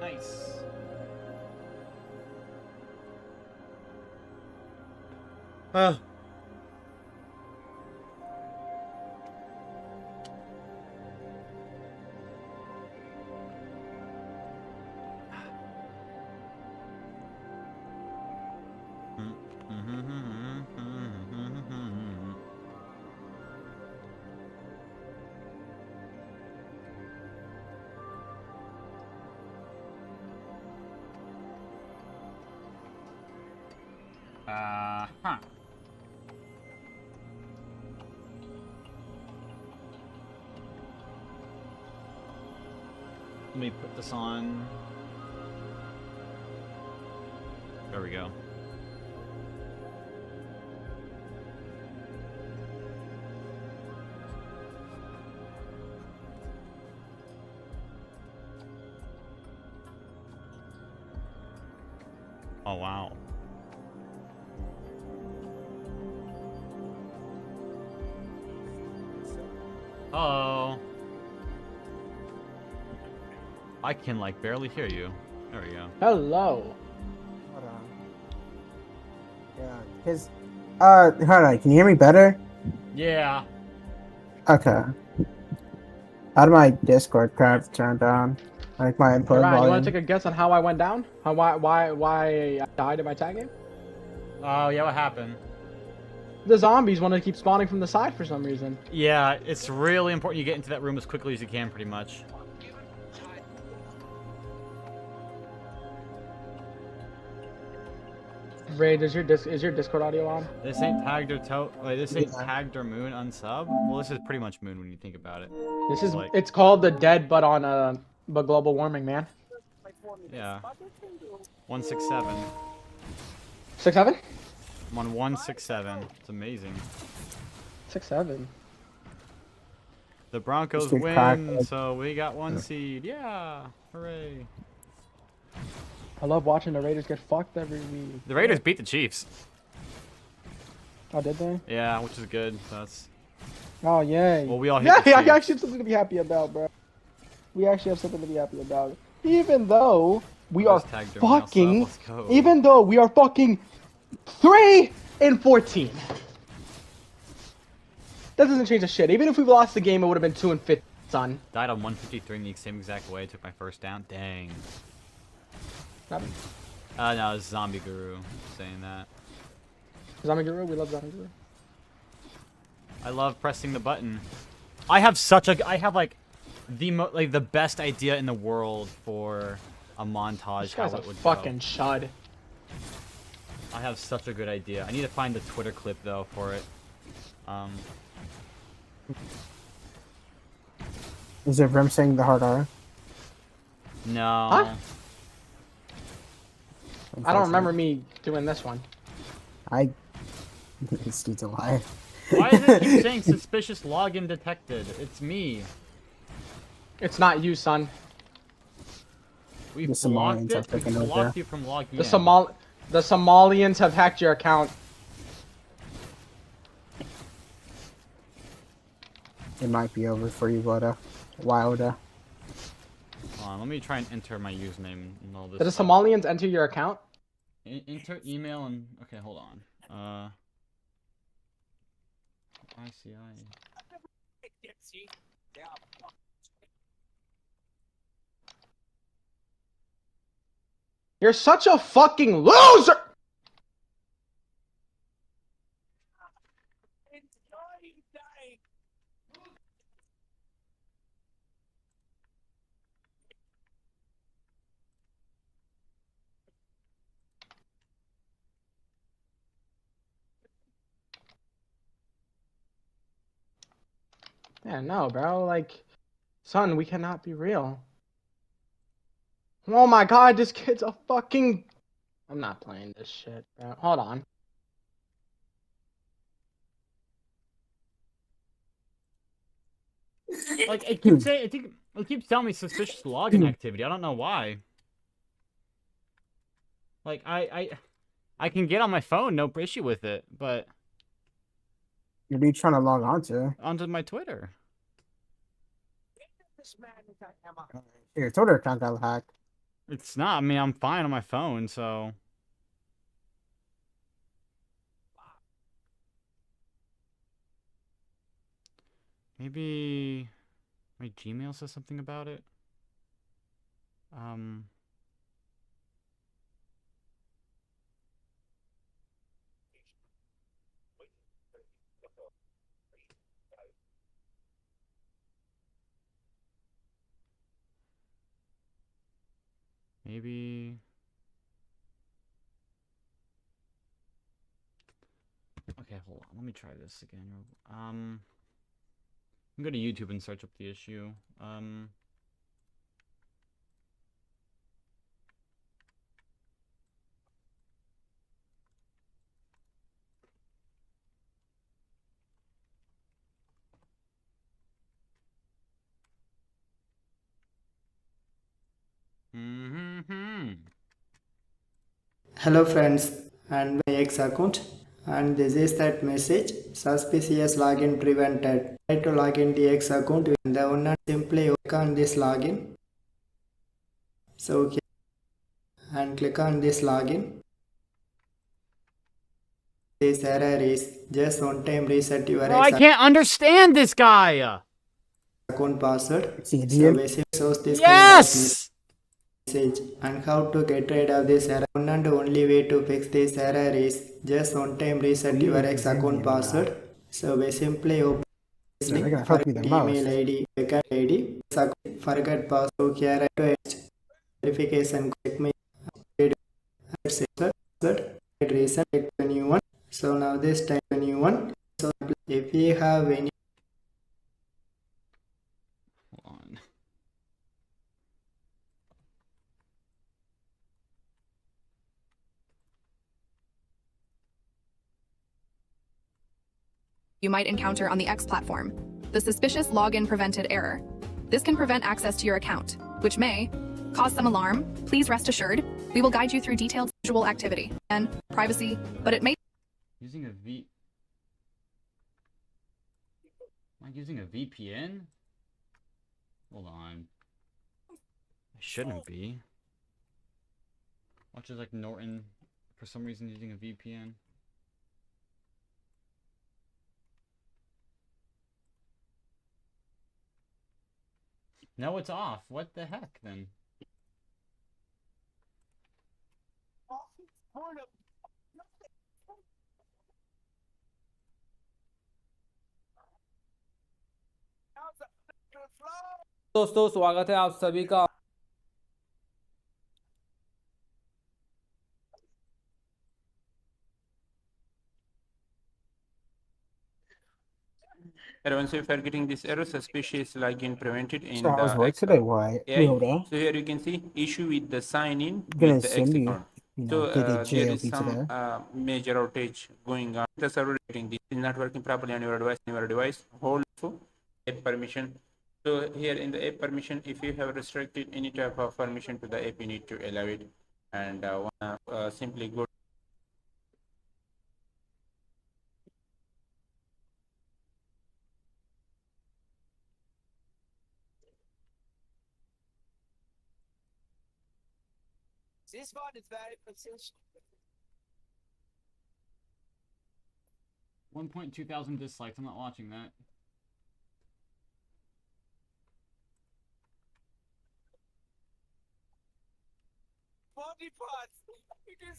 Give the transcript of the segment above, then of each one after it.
Nice. Oh. Huh. Let me put this on. There we go. Oh, wow. Hello. I can, like, barely hear you. There we go. Hello. Hold on. Yeah, because, hold on, can you hear me better? Yeah. Okay. How do my Discord crap turned on? Like my input Ryan, you want volume? to take a guess on how I went down? Why I died in my tag game? Oh, yeah, what happened? The zombies want to keep spawning from the side for some reason. Yeah, it's really important you get into that room as quickly as you can, pretty much. Raid, is your Discord audio on? This ain't tagged or this ain't tagged or moon unsub. Well, this is pretty much moon when you think about it. This is like, it's called the dead but global warming, man. Yeah. 167. 6-7? I'm on 167. It's amazing. 6-7. The Broncos Mr. win, Crackhead. so we got 1 seed. Yeah, hooray! I love watching the Raiders get fucked every week. The Raiders beat the Chiefs. Oh, did they? Yeah, which is good. That's Oh, yay. well, we all hate Yeah, the I Chiefs. actually have something to be happy about, bro. We actually have something to be happy about. Even though we are Just tagged their mouse up. fucking, Let's go. even though we are fucking 3-14. That doesn't change a shit. Even if we lost the game, it would have been 2-15, son. Died on 153 in the same exact way. Took my first down. Dang. No, it's Zombie Guru saying that. Zombie Guru, we love Zombie Guru. I love pressing the button. I have like the best idea in the world for a montage. This guy's how a it would fucking go. chud. I have such a good idea. I need to find the Twitter clip though for it. Is it Rim saying the hard R? No. Huh? I don't remember me doing this one. This dude's a lie. Why does it keep saying suspicious login detected? It's me. It's not you, son. We The blocked Somalians have it. We taken over. blocked you from logging The in. the Somalians have hacked your account. It might be over for you, Wilda. Hold on, let me try and enter my username and all this. Did the stuff. Somalians enter your account? Enter email and okay, hold on. ICI. You're such a fucking loser! Yeah, no, bro. Like, son, we cannot be real. Oh my god, this kid's a fucking. I'm not playing this shit, bro. Hold on. Like it keeps saying, it keeps telling me suspicious login activity. I don't know why. Like I can get on my phone, no issue with it, but What are you trying to log on to? onto my Twitter. Your Twitter account got hacked. It's not. I mean, I'm fine on my phone, so. Maybe my Gmail says something about it. Um. Maybe. Okay, hold on. Let me try this again. I'm go to YouTube and search up the issue. Hello friends, and my X account, and this is that message: suspicious login prevented. Try to log in the X account and the owner simply click on this login. So and click on this login. This error is just one time reset your Bro, I can't understand this guy. account password. See, So basically shows this Yes. message and how to get rid of this error. One and only way to fix this error is just one time reset your X account password. So we simply open this they're link, gonna help you the email most. ID, account ID, forget password here to verification. Check me reset a new one. So now this time a new one. So if you have any Hold on. You might encounter on the X platform, the suspicious login prevented error. This can prevent access to your account, which may cause some alarm. Please rest assured, we will guide you through detailed visual activity and privacy, but it may Using a V. Am I using a VPN? Hold on. I shouldn't be. Watch it like Norton, for some reason, using a VPN. No, it's off. What the heck, then? दोस्तों स्वागत है आप सभी का Everyone, so if you're getting this error, suspicious login prevented in So I was the work X today. account. Why? Yeah. Hold on. So here you can see issue with the sign in Gonna with the X assume account. you did a There is JLP some today. major outage going on. The server rating this is not working properly on your device. Hold for app permission. So here in the app permission, if you have restricted any type of permission to the app, you need to allow it, and simply go. This one is very precious. 1.2 thousand dislikes. I'm not watching that.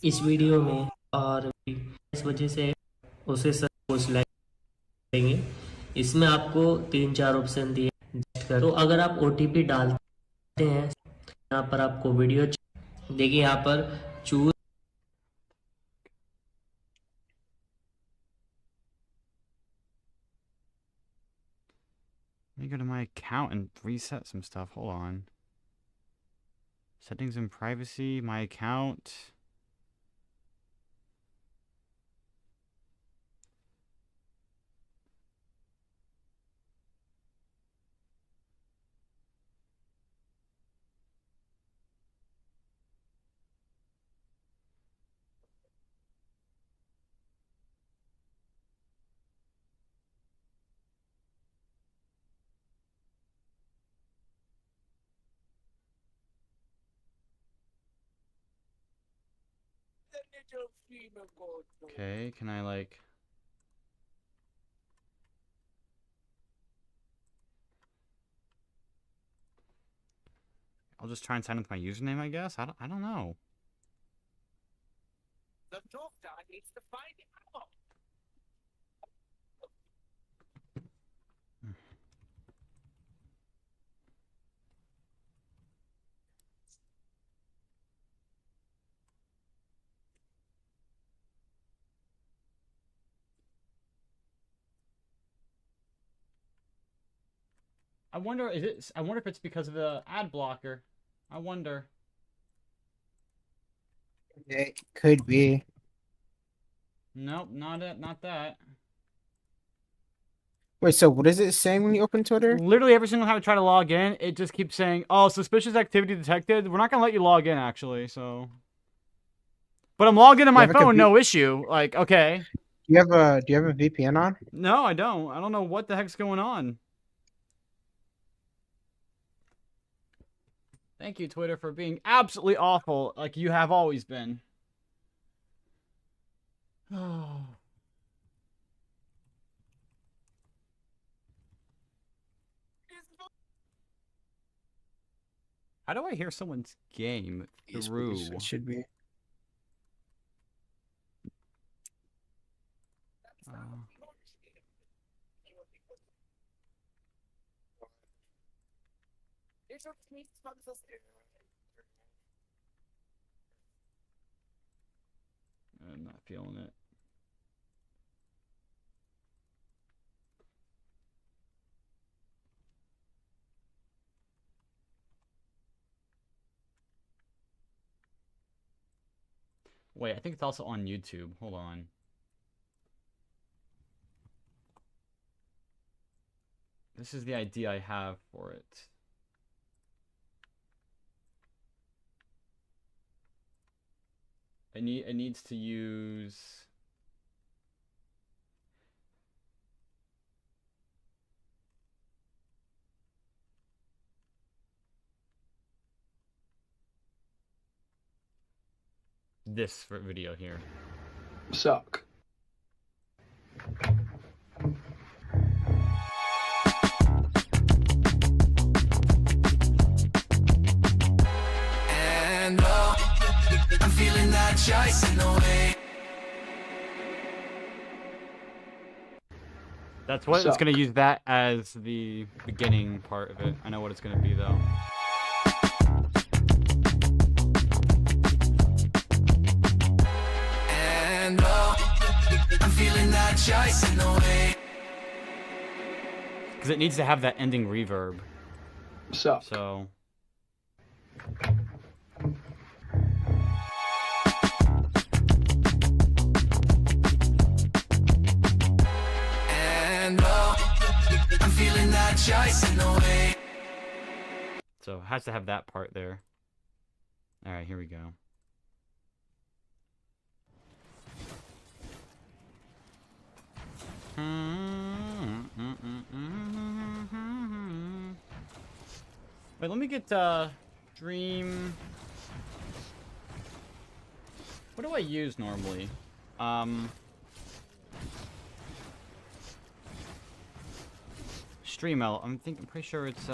इस video में और इस वजह से उसे सब कुछ like देंगे इसमें आपको 3-4 ऑप्शन दिए कर तो अगर आप OTP डालते हैं यहाँ पर आपको वीडियो देखिए यहाँ पर choose Let me go to my account and reset some stuff. Hold on. Settings and privacy, my account. Okay, can I like... I'll just try and sign in with my username, I guess. I don't know. The doctor needs to find out. I wonder if it's because of the ad blocker. I wonder. It could be. Nope, not that. Wait, so what is it saying when you open Twitter? Literally every single time I try to log in, it just keeps saying, "Oh, suspicious activity detected." We're not gonna let you log in, actually. So, but I'm logged into my have a phone, no issue. Like, okay. Do you have a VPN on? No, I don't. I don't know what the heck's going on. Thank you, Twitter, for being absolutely awful, like you have always been. Oh. How do I hear someone's game through? It should be. I'm not feeling it. Wait, I think it's also on YouTube. Hold on. This is the ID I have for it. It needs to use... this video here. Suck. And I'm feeling that choice in the way. That's what it's gonna use that as the beginning part of it. I know what it's gonna be though. And I'm feeling that choice in the way. Because it needs to have that ending reverb. Suck. So. And I'm feeling that choice in the way. So it has to have that part there. Alright, here we go. Wait, let me get Dream. What do I use normally? StreamL. I'm pretty sure it's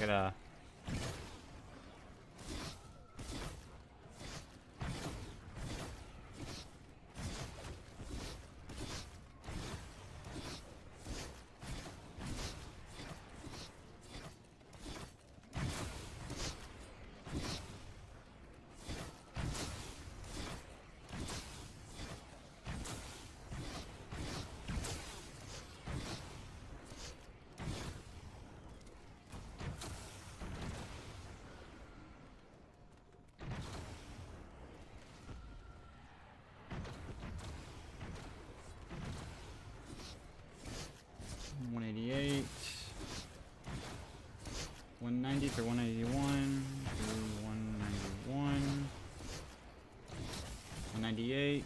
gotta... $188, $190 through $181 through $191, $198.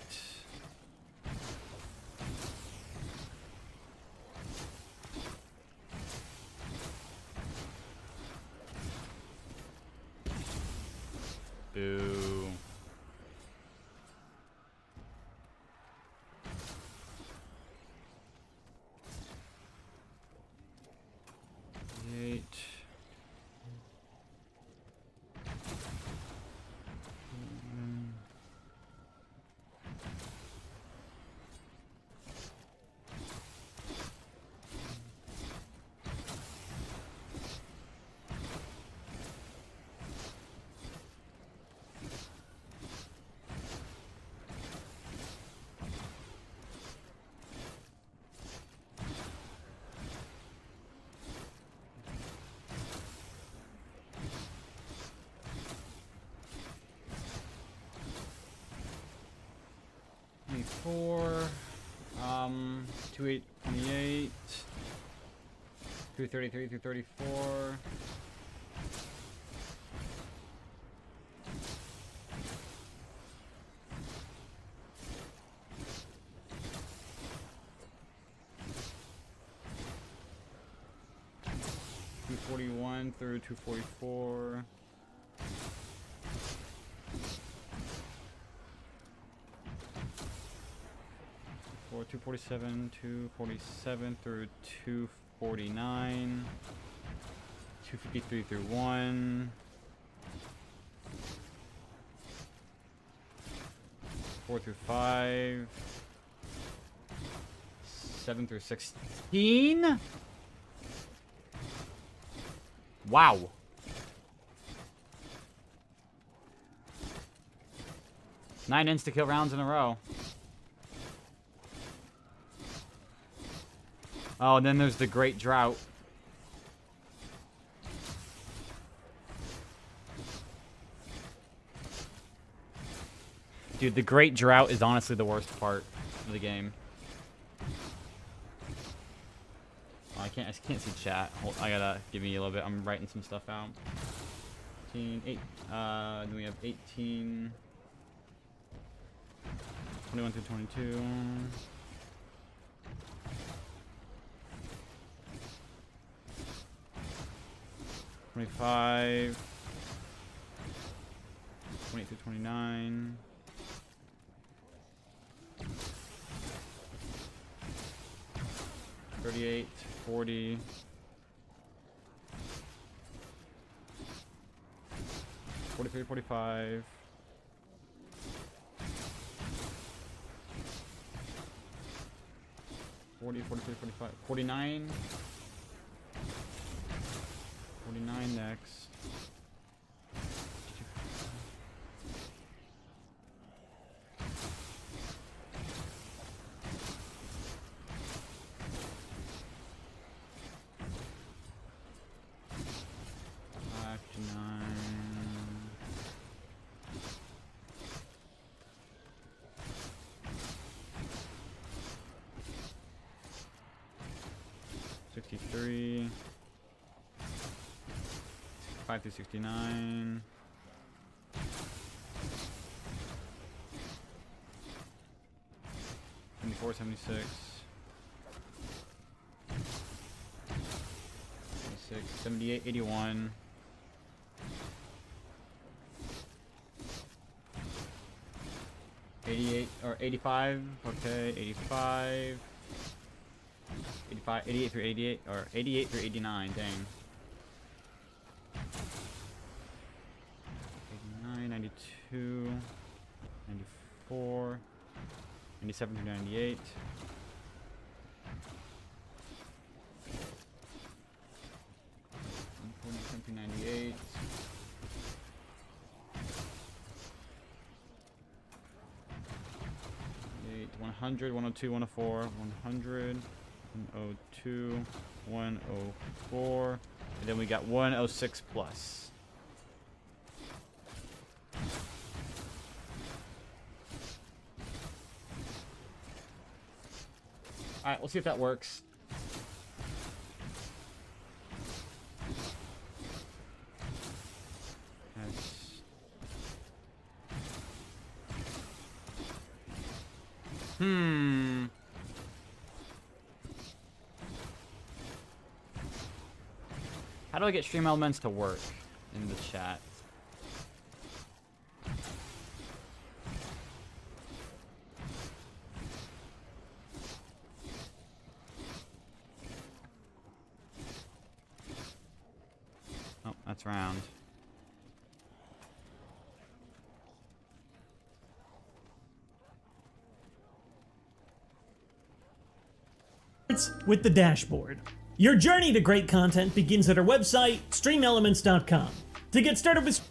Boo. Eight. Four, 28, 233 through 34. $241 through $244. 247, 247 through 249, 253 through 1, 4 through 5, 7 through 16. Wow. Nine insta-kill rounds in a row. Oh, and then there's the Great Drought. Dude, the Great Drought is honestly the worst part of the game. Oh, I can't see chat. Hold, I gotta give me a little bit. I'm writing some stuff out. 18, 8. Then we have 18, 21 through 22. 25, 28 through 29, 38, 40, 43, 45, 40, 43, 45, 49. 49 next. $63, 5 through 69, 74, 76, 76, 78, 81, 88 or 85, okay, 85, 85, 88 through 88, or 88 through 89, dang. 92, 94, 97 through 98. To 98. 100, 102, 104, 100, 102, 104, and then we got 106 plus. Alright, we'll see if that works. How do I get Stream Elements to work in the chat? Oh, that's round. With the dashboard. Your journey to great content begins at our website, streamelements.com. To get started with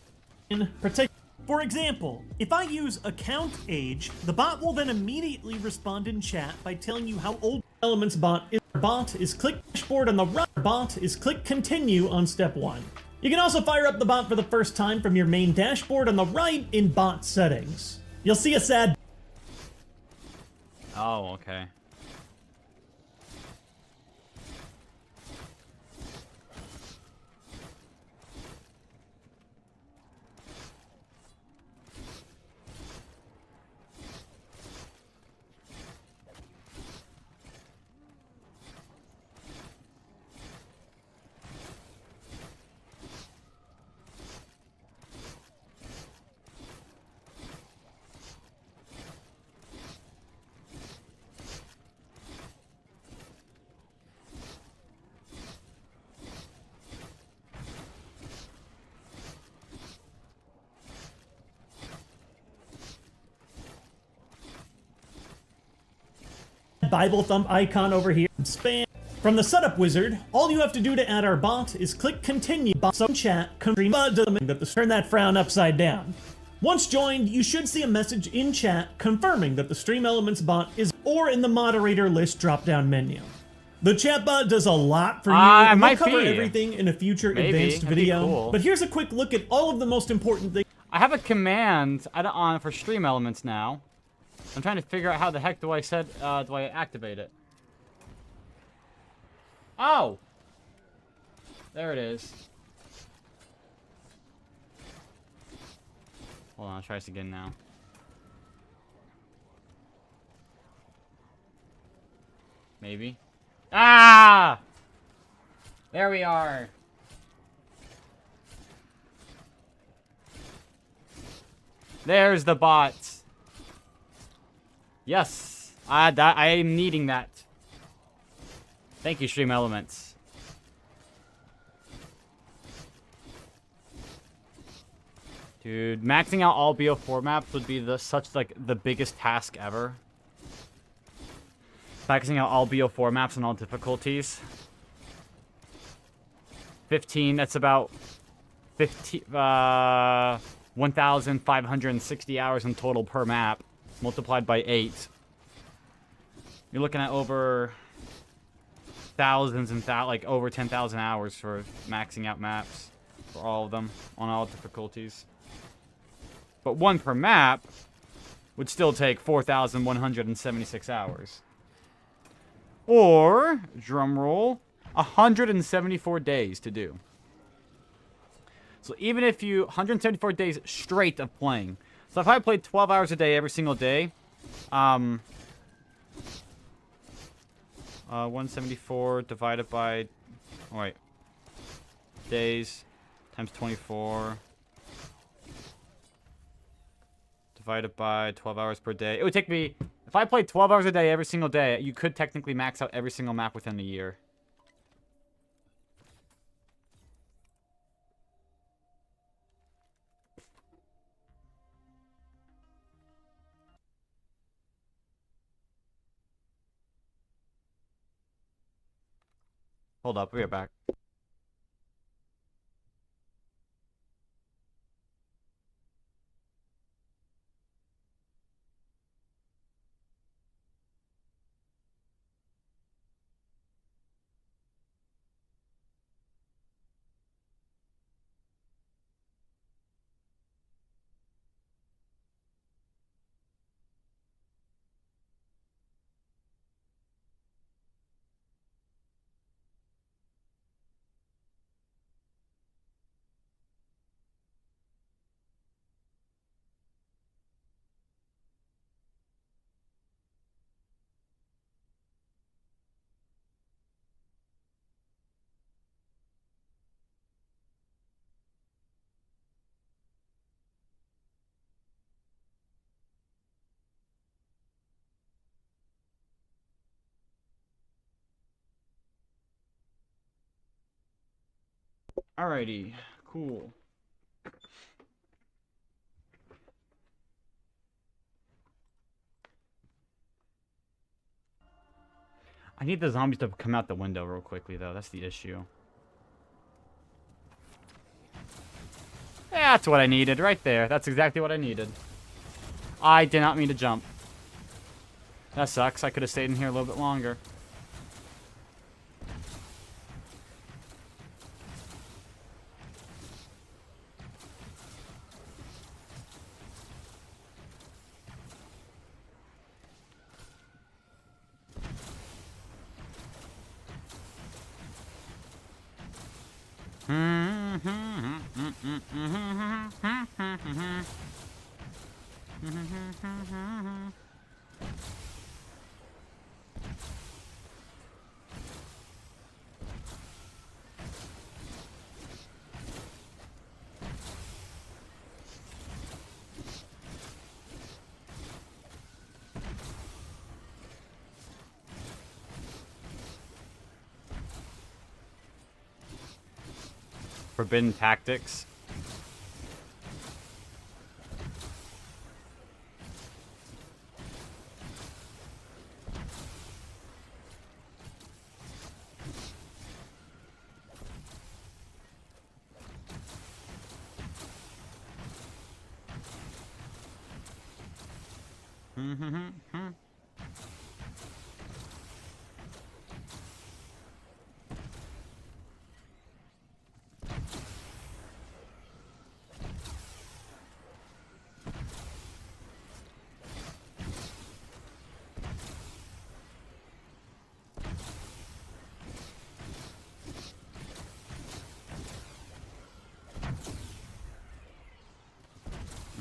for example, if I use account age, the bot will then immediately respond in chat by telling you how old Elements bot is. Bot is click dashboard on the right. Bot is click continue on step 1. You can also fire up the bot for the first time from your main dashboard on the right in bot settings. You'll see a sad. Oh, okay. Bible thumb icon over here. Spam. From the setup wizard, all you have to do to add our bot is click continue. Bot chat. Turn that frown upside down. Once joined, you should see a message in chat confirming that the Stream Elements bot is or in the moderator list drop-down menu. The chatbot does a lot for you, and we'll cover everything in a future advanced video. Cool. But here's a quick look at all of the most important things. I have a command on for Stream Elements now. I'm trying to figure out how the heck do I activate it. Oh! There it is. Hold on, I'll try this again now. Maybe. Ah! There we are. There's the bot. Yes, I am needing that. Thank you, Stream Elements. Dude, maxing out all BO4 maps would be the biggest task ever. Maxing out all BO4 maps and all difficulties. 15, that's about 1,560 hours in total per map. Multiplied by 8. You're looking at over thousands and over 10,000 hours for maxing out maps for all of them on all difficulties. But one per map would still take 4,176 hours. Or, drumroll, 174 days to do. So even if 174 days straight of playing. So if I played 12 hours a day every single day, 174 divided by, days times 24 divided by 12 hours per day. It would take me, if I played 12 hours a day every single day, you could technically max out every single map within a year. Hold up, we'll be right back. Alrighty, cool. I need the zombies to come out the window real quickly, though. That's the issue. That's what I needed right there. That's exactly what I needed. I did not mean to jump. That sucks. I could have stayed in here a little bit longer. Forbidden tactics.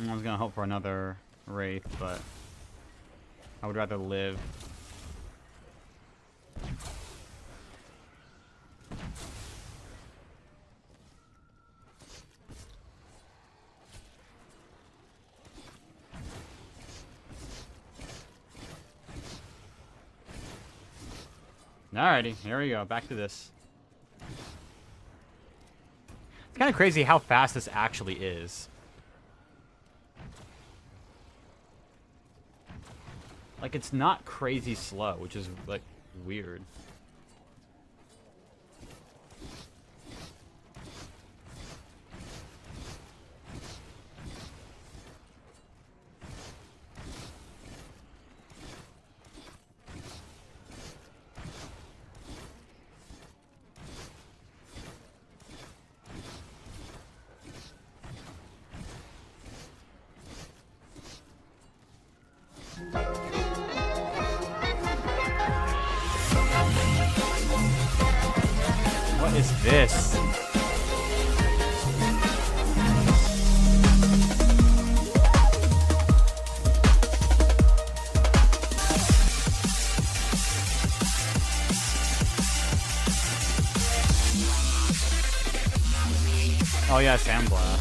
I was gonna hope for another wraith, but I would rather live. Alrighty, here we go. Back to this. It's kind of crazy how fast this actually is. Like, it's not crazy slow, which is, like, weird. What is this? Oh yeah, Sandblast.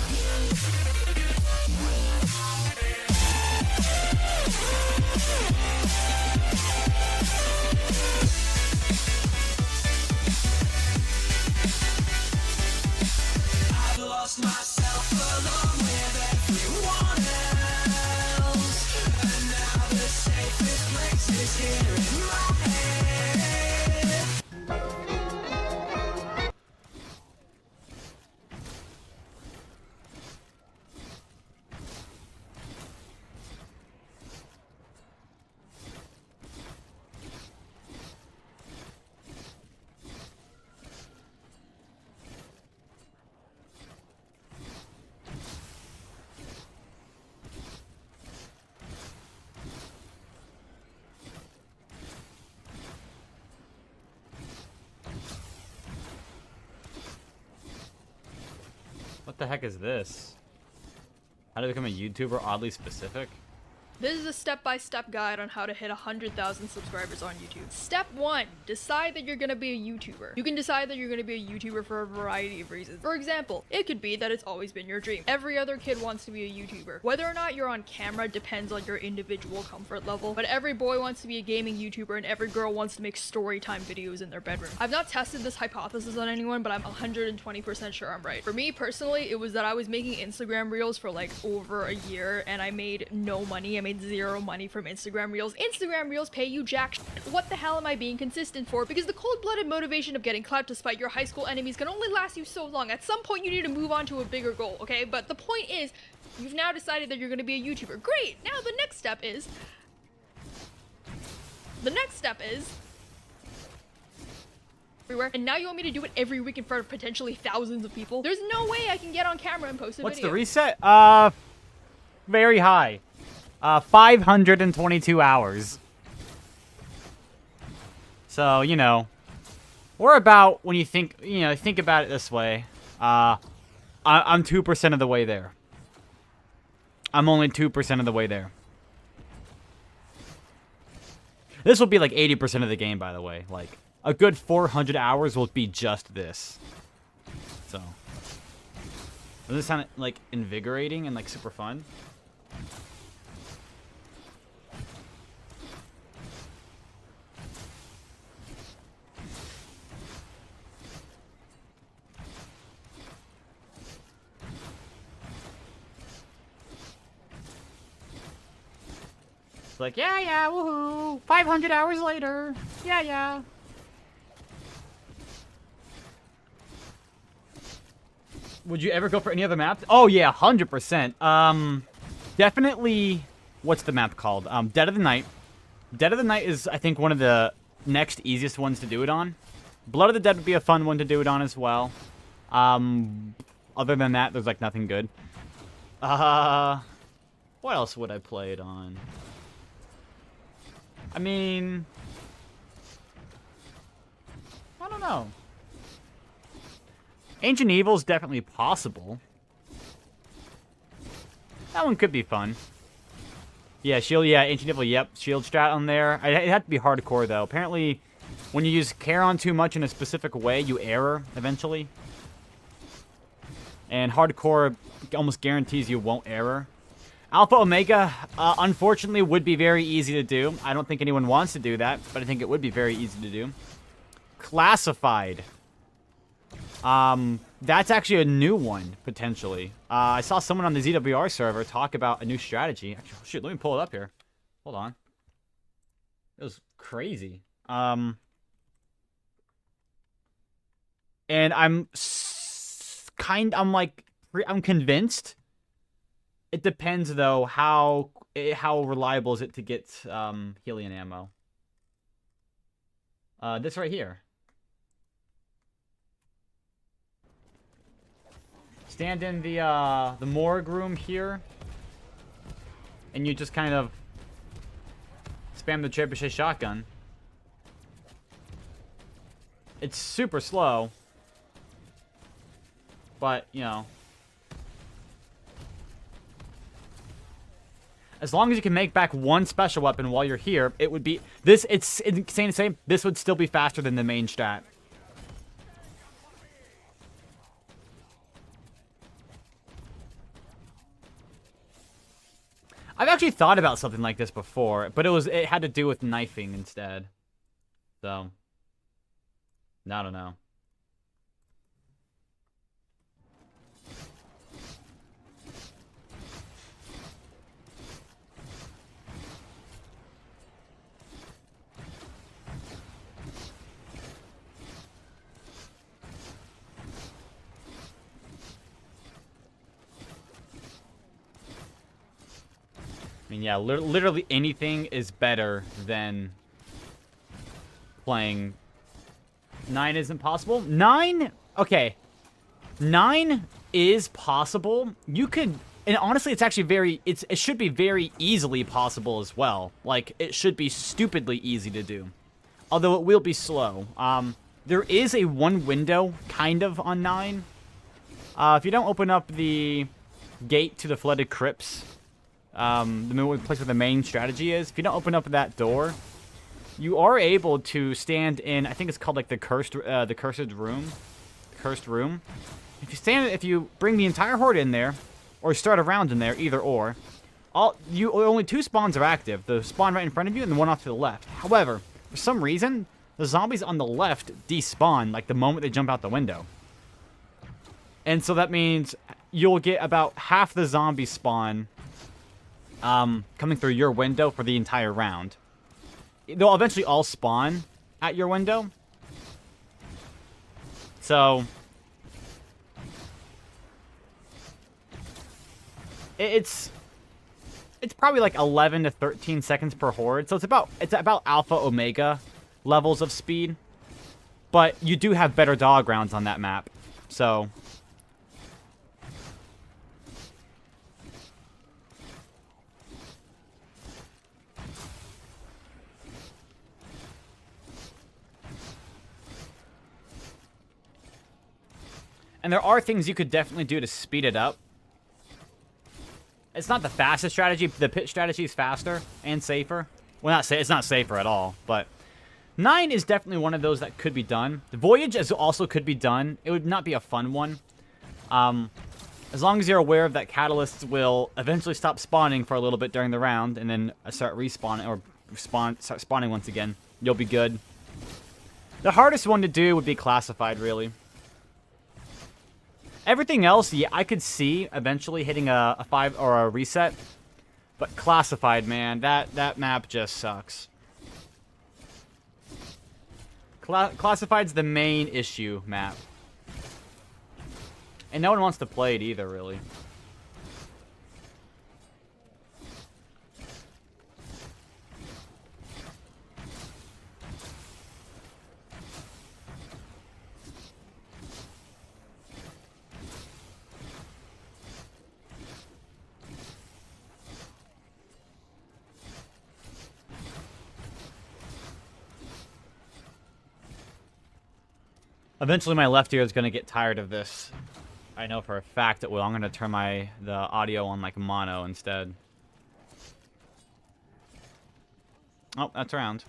the heck is this? How to become a YouTuber oddly specific? This is a step-by-step guide on how to hit 100,000 subscribers on YouTube. Step 1. Decide that you're gonna be a YouTuber. You can decide that you're gonna be a YouTuber for a variety of reasons. For example, it could be that it's always been your dream. Every other kid wants to be a YouTuber. Whether or not you're on camera depends on your individual comfort level, but every boy wants to be a gaming YouTuber and every girl wants to make story time videos in their bedroom. I've not tested this hypothesis on anyone, but I'm 120% sure I'm right. For me personally, it was that I was making Instagram reels for like over a year and I made no money. I made zero money from Instagram reels. Instagram reels pay you jack shit. What the hell am I being consistent for? Because the cold-blooded motivation of getting clout to spite your high school enemies can only last you so long. At some point you need to move on to a bigger goal, okay? But the point is, you've now decided that you're gonna be a YouTuber. Great! Now the next step is... everywhere, and now you want me to do it every week in front of potentially thousands of people? There's no way I can get on camera and post a What's video. the reset? Very high. 522 hours. So, you know, we're about, when you think, think about it this way, I'm 2% of the way there. I'm only 2% of the way there. This will be like 80% of the game, by the way. Like, a good 400 hours will be just this. So. Does this sound, like, invigorating and, like, super fun? It's like, yeah, woohoo! 500 hours later! Yeah. Would you ever go for any other map? Oh yeah, 100%. Definitely, what's the map called? Dead of the Night. Dead of the Night is, I think, one of the next easiest ones to do it on. Blood of the Dead would be a fun one to do it on as well. Other than that, there's like nothing good. What else would I play it on? I mean, I don't know. Ancient Evil is definitely possible. That one could be fun. Yeah, shield, yeah, Ancient Evil, yep. Shield strat on there. It had to be hardcore, though. Apparently, when you use Charon too much in a specific way, you error, eventually. And hardcore almost guarantees you won't error. Alpha Omega, unfortunately, would be very easy to do. I don't think anyone wants to do that, but I think it would be very easy to do. Classified. That's actually a new one, potentially. I saw someone on the ZWR server talk about a new strategy. Actually, shoot, let me pull it up here. Hold on. It was crazy. And I'm convinced. It depends, though, how reliable is it to get Helion ammo. This right here. Stand in the morgue room here, and you just kind of spam the trebuchet shotgun. It's super slow, but you know, as long as you can make back one special weapon while you're here, it would be this. It's insane to say this would still be faster than the main strat. I've actually thought about something like this before, but it had to do with knifing instead. So, I don't know. I mean, yeah, literally anything is better than playing 9 isn't possible. 9? Okay. 9 is possible. You could, and honestly, it's actually it should be very easily possible as well. Like, it should be stupidly easy to do. Although it will be slow. There is a one window, kind of, on 9. If you don't open up the gate to the flooded crypts, the place where the main strategy is, if you don't open up that door, you are able to stand in, I think it's called like the cursed room. If you bring the entire horde in there, or start a round in there, either or, only 2 spawns are active. The spawn right in front of you and the one off to the left. However, for some reason, the zombies on the left despawn like the moment they jump out the window. And so that means you'll get about half the zombie spawn coming through your window for the entire round. They'll eventually all spawn at your window. So it's probably like 11 to 13 seconds per horde. So it's about alpha omega levels of speed. But you do have better dog rounds on that map. So and there are things you could definitely do to speed it up. It's not the fastest strategy. The pit strategy is faster and safer. Well, it's not safer at all, but 9 is definitely one of those that could be done. The Voyage also could be done. It would not be a fun one. As long as you're aware of that catalysts will eventually stop spawning for a little bit during the round and then start respawning or start spawning once again, you'll be good. The hardest one to do would be Classified, really. Everything else, yeah, I could see eventually hitting a 5 or a reset. But Classified, man, that map just sucks. Classified's the main issue map. And no one wants to play it either, really. Eventually my left ear is going to get tired of this. I know for a fact it will. I'm going to turn the audio on like mono instead. Oh, that's around.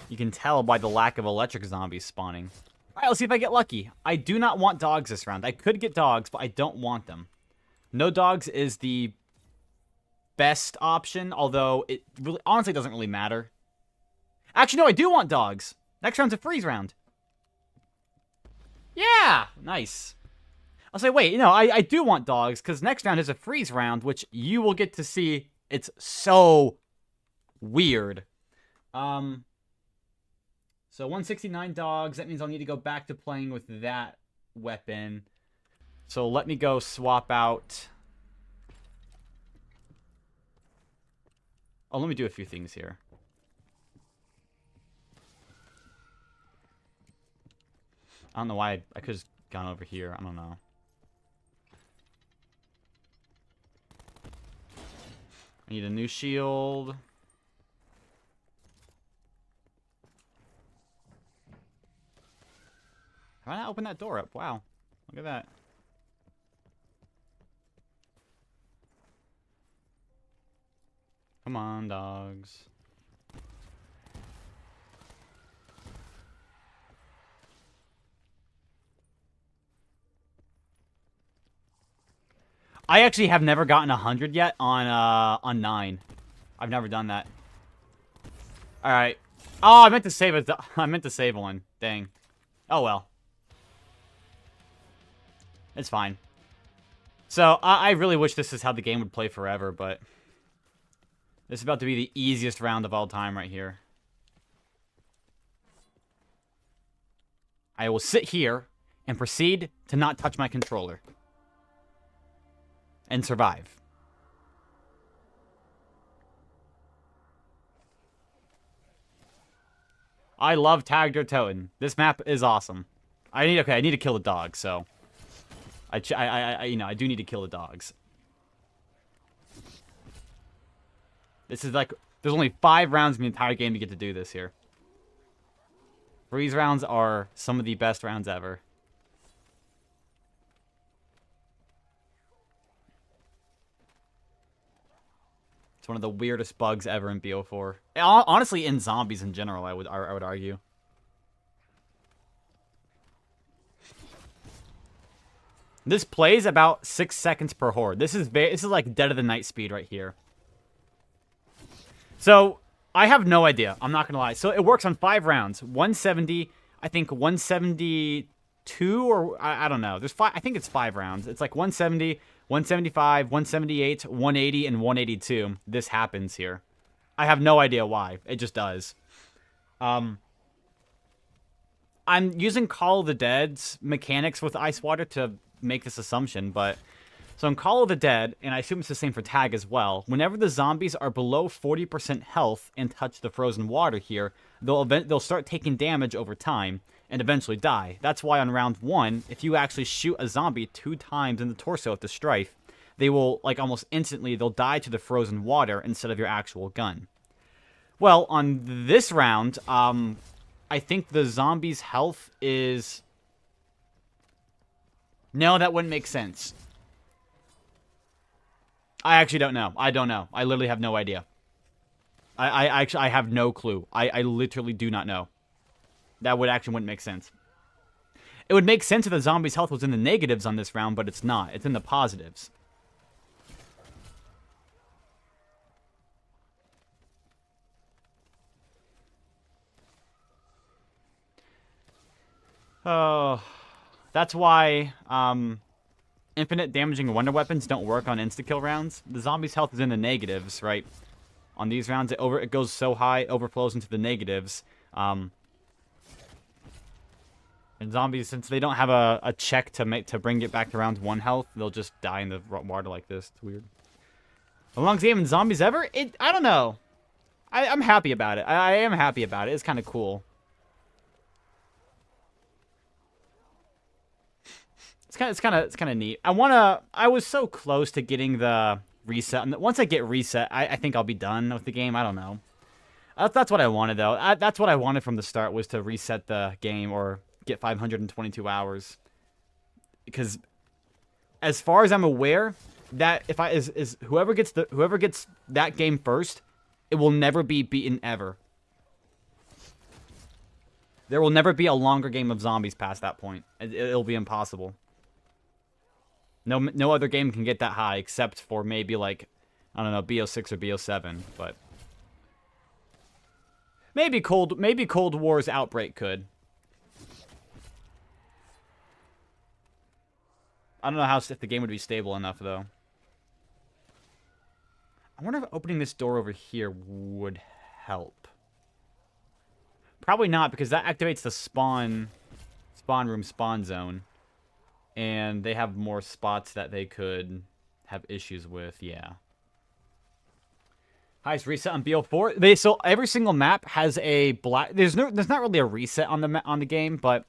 You can tell by the lack of electric zombies spawning. Alright, let's see if I get lucky. I do not want dogs this round. I could get dogs, but I don't want them. No dogs is the best option, although it really honestly doesn't really matter. Actually, no, I do want dogs. Next round's a freeze round. Yeah! Nice. I'll say, wait, I do want dogs, because next round is a freeze round, which you will get to see. It's so weird. So 169 dogs. That means I'll need to go back to playing with that weapon. So let me go swap out. Oh, let me do a few things here. I don't know why I could have gone over here. I don't know. I need a new shield. How did I open that door up? Wow. Look at that. Come on, dogs. I actually have never gotten 100 yet on 9. I've never done that. All right. Oh, I meant to save it. I meant to save one. Dang. Oh well. It's fine. So I really wish this is how the game would play forever, but this is about to be the easiest round of all time right here. I will sit here and proceed to not touch my controller. And survive. I love Tag Your Totem. This map is awesome. I need to kill the dogs, so I do need to kill the dogs. This is like there's only 5 rounds in the entire game to get to do this here. Freeze rounds are some of the best rounds ever. It's one of the weirdest bugs ever in BO4. Honestly, in zombies in general, I would argue. This plays about 6 seconds per horde. This is like Dead of the Night speed right here. So I have no idea. I'm not gonna lie. So it works on 5 rounds. 170, I think 172, or I don't know. There's 5. I think it's 5 rounds. It's like 170, 175, 178, 180, and 182. This happens here. I have no idea why. It just does. I'm using Call of the Dead's mechanics with Ice Water to make this assumption, but so in Call of the Dead, and I assume it's the same for Tag as well, whenever the zombies are below 40% health and touch the frozen water here, they'll start taking damage over time and eventually die. That's why on round 1, if you actually shoot a zombie 2 times in the torso with the Strife, they will, like, almost instantly, they'll die to the frozen water instead of your actual gun. Well, on this round, I think the zombie's health is... No, that wouldn't make sense. I actually don't know. I don't know. I literally have no idea. I have no clue. I literally do not know. That wouldn't make sense. It would make sense if the zombie's health was in the negatives on this round, but it's not. It's in the positives. Oh... That's why infinite damaging wonder weapons don't work on insta-kill rounds. The zombie's health is in the negatives, right? On these rounds, it goes so high, overflows into the negatives. And zombies, since they don't have a check to bring it back to round 1 health, they'll just die in the water like this. It's weird. The longest game in zombies ever? I don't know. I'm happy about it. I am happy about it. It's kind of cool. It's kind of neat. I was so close to getting the reset. And once I get reset, I think I'll be done with the game. I don't know. That's what I wanted, though. That's what I wanted from the start, was to reset the game or get 522 hours. Because as far as I'm aware, that whoever gets that game first, it will never be beaten ever. There will never be a longer game of zombies past that point. It'll be impossible. No other game can get that high except for maybe, like, I don't know, BO6 or BO7, but maybe Cold War's Outbreak could. I don't know if the game would be stable enough, though. I wonder if opening this door over here would help. Probably not, because that activates the spawn room, spawn zone. And they have more spots that they could have issues with, yeah. Highest reset on BO4. So every single map has a black... There's not really a reset on the game, but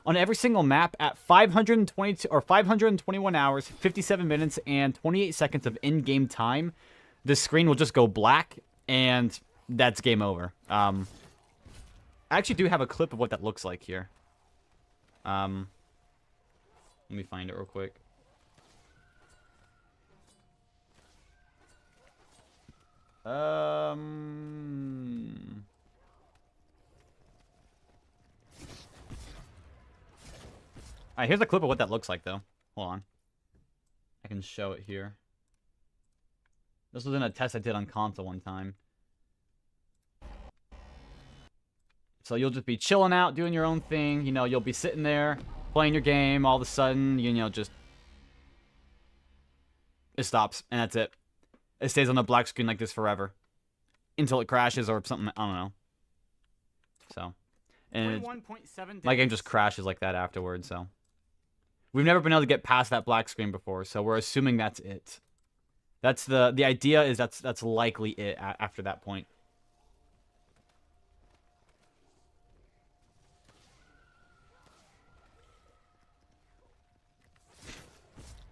on every single map at 522 or 521 hours, 57 minutes, and 28 seconds of in-game time, the screen will just go black, and that's game over. I actually do have a clip of what that looks like here. Let me find it real quick. Alright, here's a clip of what that looks like, though. Hold on. I can show it here. This was in a test I did on console one time. So you'll just be chilling out, doing your own thing. You know, you'll be sitting there, playing your game. All of a sudden, you know, just... It stops, and that's it. It stays on the black screen like this forever. Until it crashes or something, I don't know. So. And my game just crashes like that afterwards, so. We've never been able to get past that black screen before, so we're assuming that's it. That's the idea is that's likely it after that point.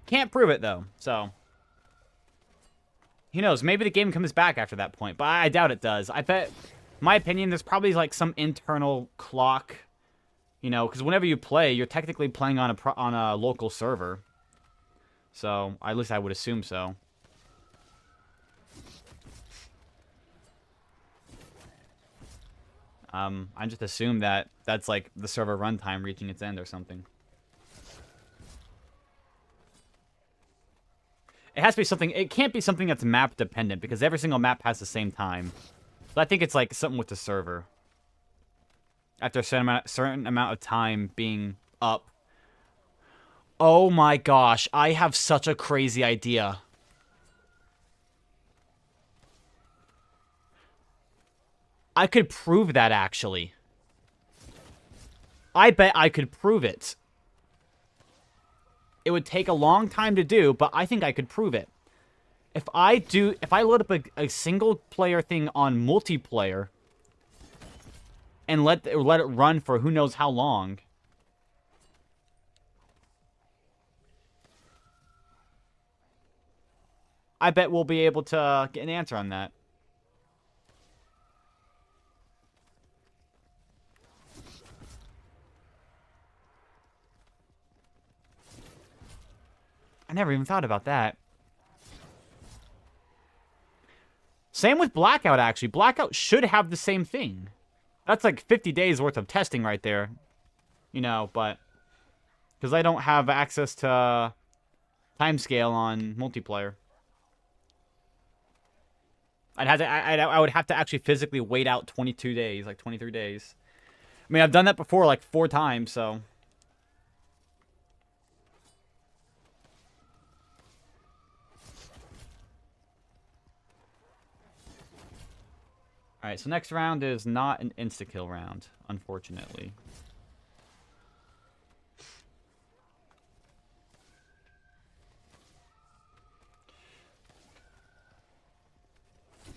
Can't prove it, though, so. Who knows? Maybe the game comes back after that point, but I doubt it does. I bet, in my opinion, there's probably like some internal clock You know, because whenever you play, you're technically playing on a local server. So, at least I would assume so. I just assume that that's like the server runtime reaching its end or something. It has to be something, it can't be something that's map dependent because every single map has the same time. So I think it's like something with the server. After a certain amount of time being up. Oh my gosh, I have such a crazy idea. I could prove that, actually. I bet I could prove it. It would take a long time to do, but I think I could prove it. If I load up a single player thing on multiplayer and let it run for who knows how long, I bet we'll be able to get an answer on that. I never even thought about that. Same with Blackout, actually. Blackout should have the same thing. That's like 50 days worth of testing right there. You know, but... because I don't have access to timescale on multiplayer. I would have to actually physically wait out 22 days, like 23 days. I mean, I've done that before like 4 times, so... Alright, so next round is not an insta-kill round, unfortunately.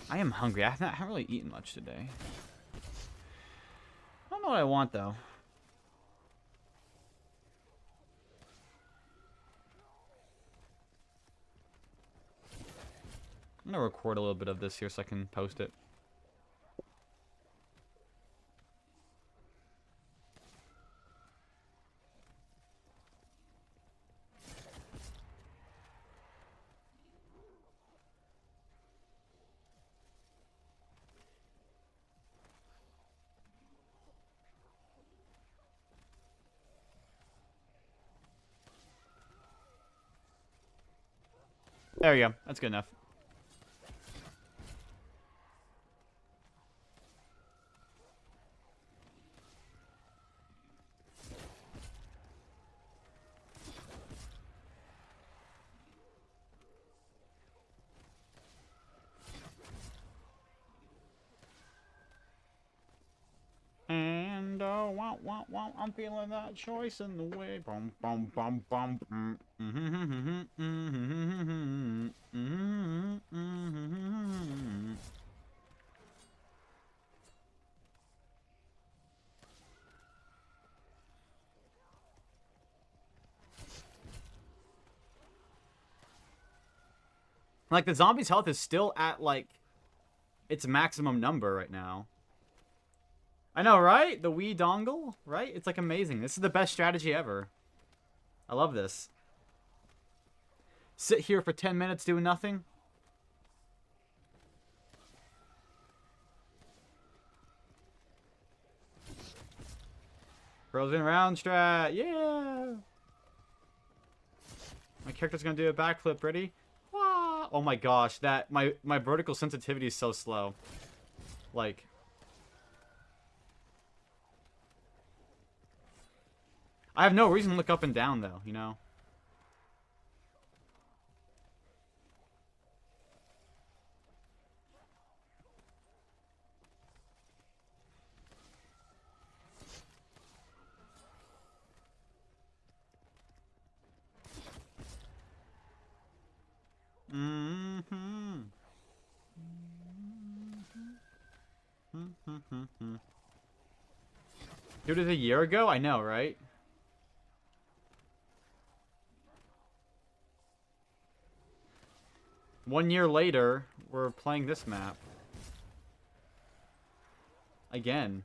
I am hungry. I haven't really eaten much today. I don't know what I want, though. I'm gonna record a little bit of this here so I can post it. There we go. That's good enough. And wow, I'm feeling that choice in the way. Bum bum bum bum. Like the zombie's health is still at like its maximum number right now. I know, right? The Wii dongle, right? It's like amazing. This is the best strategy ever. I love this. Sit here for 10 minutes doing nothing. Frozen round strat. Yeah. My character's gonna do a backflip. Ready? Wah! Oh my gosh, that my vertical sensitivity is so slow. Like, I have no reason to look up and down, though, you know? Dude, it was a year ago? I know, right? One year later, we're playing this map. Again.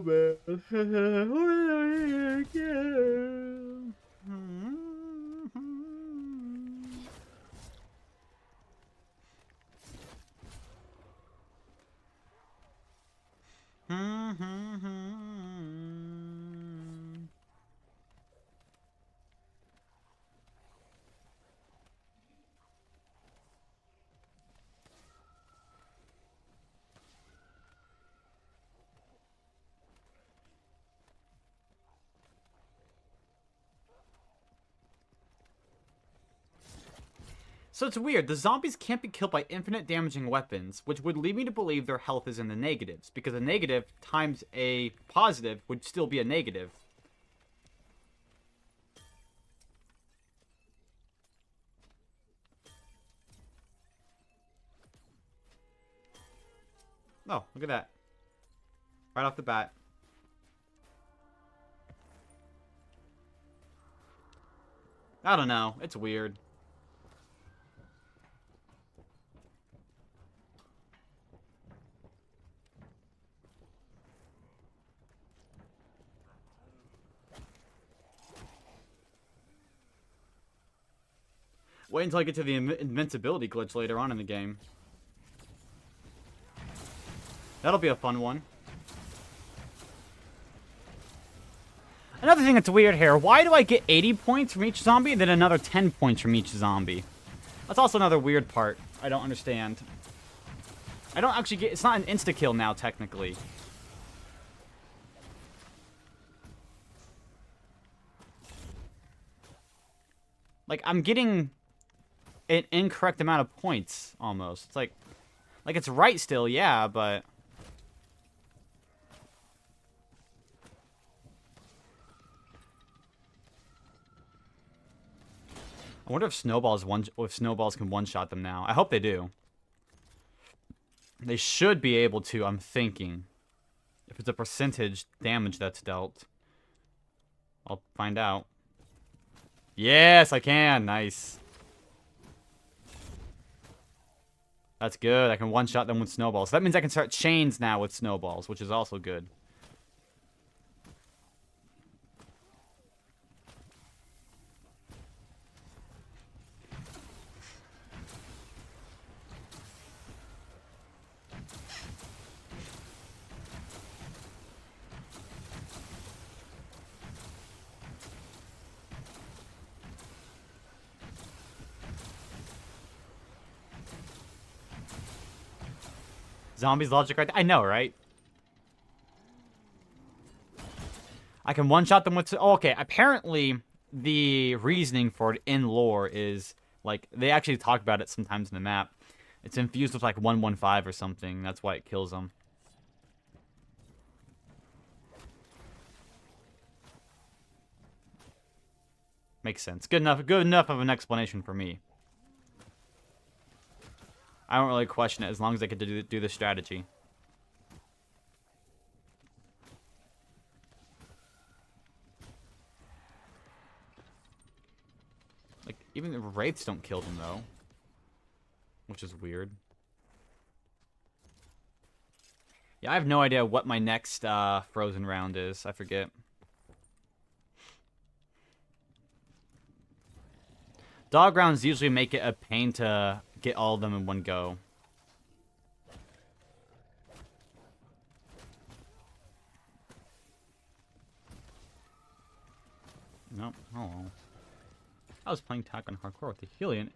Oh man. So it's weird, the zombies can't be killed by infinite damaging weapons, which would lead me to believe their health is in the negatives, because a negative times a positive would still be a negative. Oh, look at that. Right off the bat. I don't know, it's weird. Wait until I get to the invincibility glitch later on in the game. That'll be a fun one. Another thing that's weird here, why do I get 80 points from each zombie and then another 10 points from each zombie? That's also another weird part I don't understand. I don't actually get... It's not an insta-kill now, technically. Like, I'm getting an incorrect amount of points, almost. It's like it's right still, yeah, but... I wonder if snowballs can one-shot them now. I hope they do. They should be able to, I'm thinking. If it's a percentage damage that's dealt. I'll find out. Yes, I can. Nice. That's good. I can one-shot them with snowballs. So that means I can start chains now with snowballs, which is also good. Zombies logic right there. I know, right? I can one-shot them with... Oh, okay, apparently the reasoning for it in lore is, like, they actually talk about it sometimes in the map. It's infused with, like, 115 or something. That's why it kills them. Makes sense. Good enough of an explanation for me. I don't really question it as long as I get to do the strategy. Like, even the wraiths don't kill them, though. Which is weird. Yeah, I have no idea what my next frozen round is. I forget. Dog rounds usually make it a pain to get all of them in one go. Nope. Oh. I was playing Attack on Hardcore with the Helion.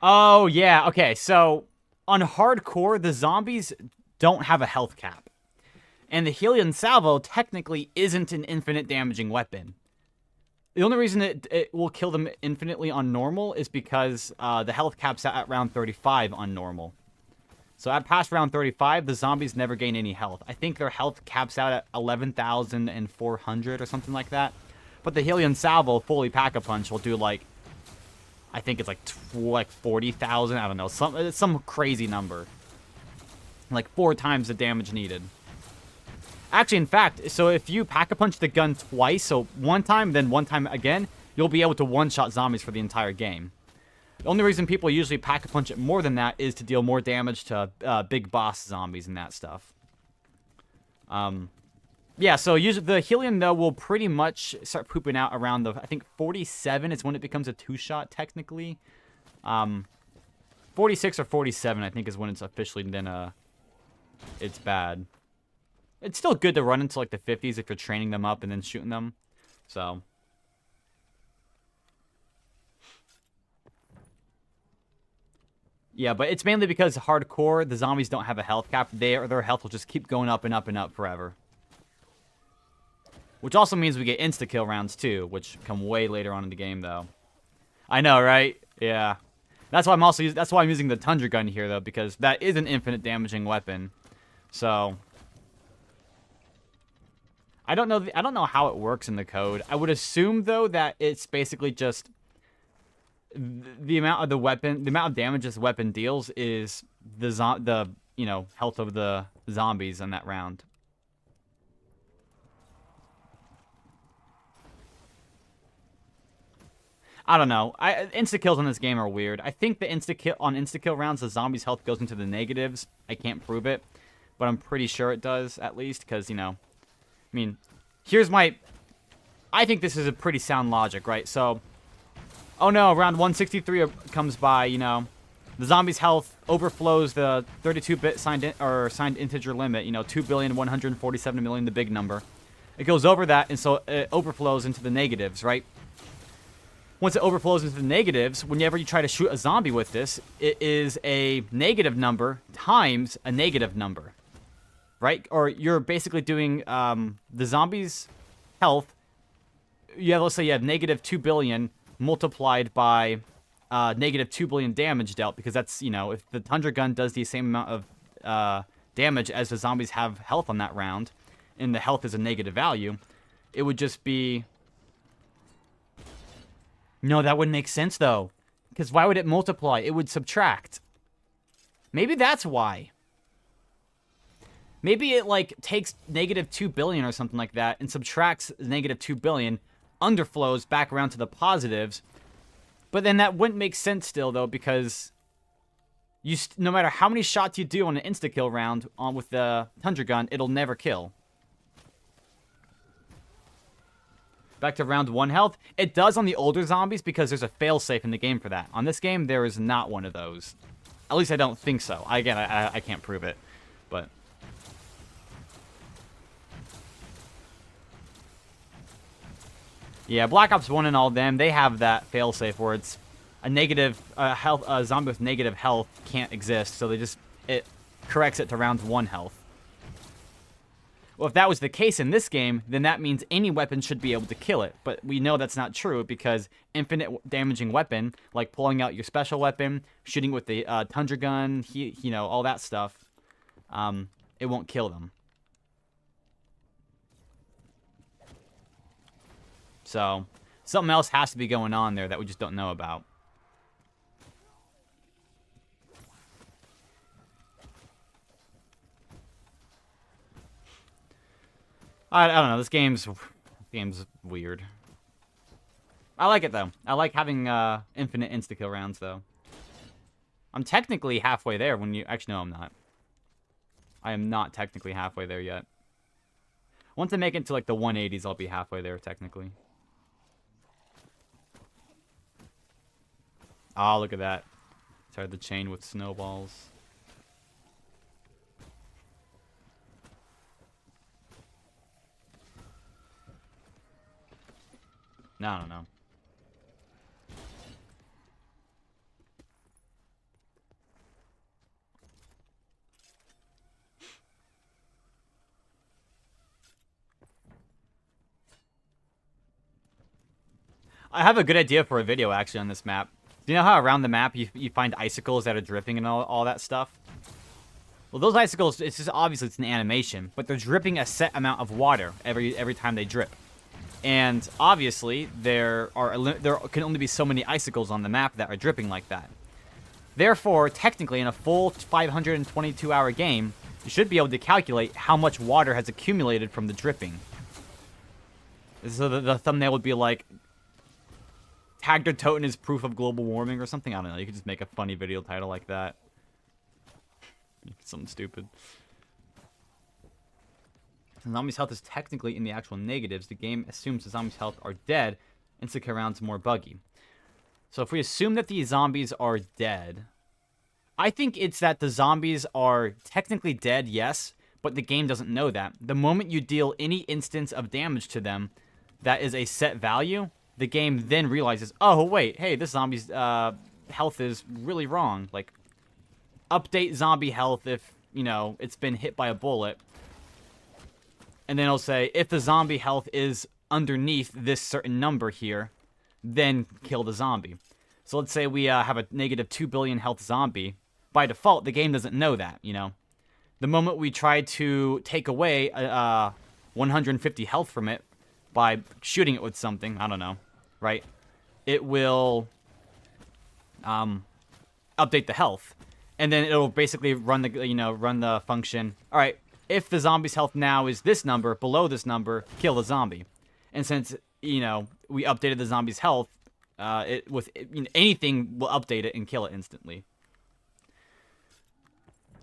Oh, yeah. Okay, so on Hardcore, the zombies don't have a health cap. And the Helion Salvo technically isn't an infinite damaging weapon. The only reason it will kill them infinitely on normal is because the health cap's at round 35 on normal. So at past round 35, the zombies never gain any health. I think their health caps out at 11,400 or something like that. But the Helion Salvo fully Pack-a-Punch will do like, I think it's like 40,000. I don't know, some crazy number. Like 4 times the damage needed. Actually, in fact, so if you Pack-a-Punch the gun twice, so one time, then one time again, you'll be able to one-shot zombies for the entire game. The only reason people usually Pack-a-Punch it more than that is to deal more damage to big boss zombies and that stuff. Yeah, so usually the helium, though, will pretty much start pooping out around the, I think 47 is when it becomes a 2-shot, technically. 46 or 47, I think, is when it's officially then, it's bad. It's still good to run into, like, the 50s if you're training them up and then shooting them. So. Yeah, but it's mainly because hardcore, the zombies don't have a health cap. Their health will just keep going up and up and up forever. Which also means we get insta-kill rounds, too, which come way later on in the game, though. I know, right? Yeah. That's why I'm using the Tundra gun here, though, because that is an infinite damaging weapon. So I don't know how it works in the code. I would assume, though, that it's basically just the amount of the amount of damage this weapon deals is the health of the zombies in that round. I don't know. Insta-kills on this game are weird. I think the insta-kill rounds, the zombies' health goes into the negatives. I can't prove it, but I'm pretty sure it does, at least, because, I mean, I think this is a pretty sound logic, right? So, oh no, round 163 comes by, the zombies' health overflows the 32-bit signed integer limit, 2,147,000,000, the big number. It goes over that, and so it overflows into the negatives, right? Once it overflows into the negatives, whenever you try to shoot a zombie with this, it is a negative number times a negative number, right? Or you're basically doing the zombie's health. Let's say you have negative 2 billion multiplied by negative 2 billion damage dealt, because that's, if the Tundra gun does the same amount of damage as the zombies have health on that round, and the health is a negative value, it would just be... No, that wouldn't make sense, though. Because why would it multiply? It would subtract. Maybe that's why. Maybe it, takes negative 2 billion or something like that and subtracts negative 2 billion, underflows back around to the positives. But then that wouldn't make sense still, though, because no matter how many shots you do on an insta-kill round with the Tundra gun, it'll never kill. Back to round 1 health. It does on the older zombies because there's a failsafe in the game for that. On this game, there is not one of those. At least I don't think so. Again, I can't prove it, but... Yeah, Black Ops 1 and all them, they have that failsafe where it's a negative health, a zombie with negative health can't exist, so it corrects it to round 1 health. Well, if that was the case in this game, then that means any weapon should be able to kill it. But we know that's not true because infinite damaging weapon, like pulling out your special weapon, shooting with the Tundra gun, all that stuff, it won't kill them. So, something else has to be going on there that we just don't know about. I don't know. This game's weird. I like it, though. I like having infinite insta-kill rounds, though. I'm technically halfway there when you... Actually, no, I'm not. I am not technically halfway there yet. Once I make it to, the 180s, I'll be halfway there, technically. Oh, look at that. Started the chain with snowballs. No, I don't know. I have a good idea for a video, actually, on this map. Do you know how around the map you find icicles that are dripping and all that stuff? Well, those icicles, it's just obviously it's an animation, but they're dripping a set amount of water every time they drip. And obviously, there can only be so many icicles on the map that are dripping like that. Therefore, technically, in a full 522-hour game, you should be able to calculate how much water has accumulated from the dripping. So the thumbnail would be like, Tagder Toten is proof of global warming or something. I don't know. You could just make a funny video title like that. Something stupid. The zombie's health is technically in the actual negatives. The game assumes the zombies' health are dead, and stick around's more buggy. So if we assume that the zombies are dead, I think it's that the zombies are technically dead, yes, but the game doesn't know that. The moment you deal any instance of damage to them that is a set value, the game then realizes, oh, wait, hey, this zombie's health is really wrong. Like, update zombie health if, you know, it's been hit by a bullet. And then it'll say, if the zombie health is underneath this certain number here, then kill the zombie. So let's say we have a negative 2 billion health zombie. By default, the game doesn't know that, you know. The moment we try to take away 150 health from it by shooting it with something, I don't know, right? It will update the health. And then it'll basically run the function. All right, if the zombie's health now is this number, below this number, kill the zombie. And since, you know, we updated the zombie's health, anything will update it and kill it instantly.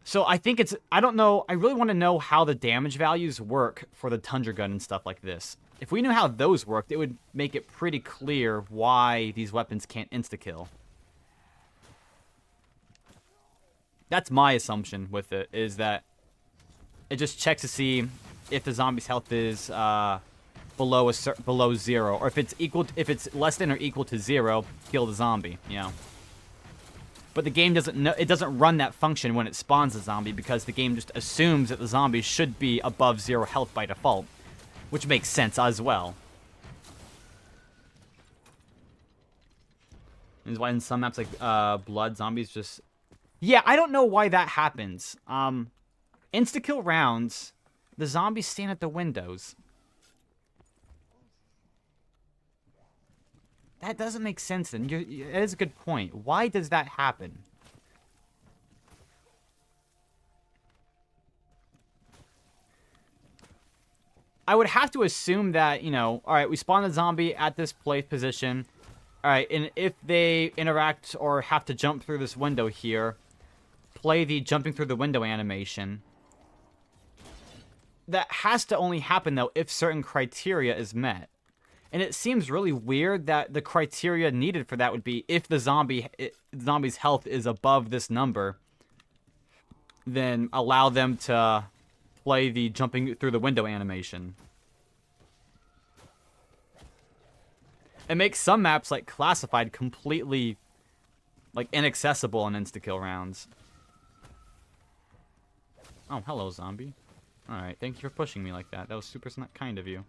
So I think I don't know, I really want to know how the damage values work for the Tundra Gun and stuff like this. If we knew how those worked, it would make it pretty clear why these weapons can't insta-kill. That's my assumption with it, is that it just checks to see if the zombie's health is below 0, or if it's less than or equal to 0, kill the zombie, you know. But the game doesn't know, it doesn't run that function when it spawns a zombie, because the game just assumes that the zombie should be above 0 health by default, which makes sense as well. This is why in some maps like Blood, zombies just... Yeah, I don't know why that happens. Insta-kill rounds, the zombies stand at the windows. That doesn't make sense then. That is a good point. Why does that happen? I would have to assume that, you know, alright, we spawn a zombie at this place position. Alright, and if they interact or have to jump through this window here, play the jumping through the window animation. That has to only happen, though, if certain criteria is met. And it seems really weird that the criteria needed for that would be if the zombie's health is above this number, then allow them to play the jumping through the window animation. It makes some maps, like Classified, completely, like, inaccessible in insta-kill rounds. Oh, hello, zombie. Alright, thank you for pushing me like that. That was super kind of you.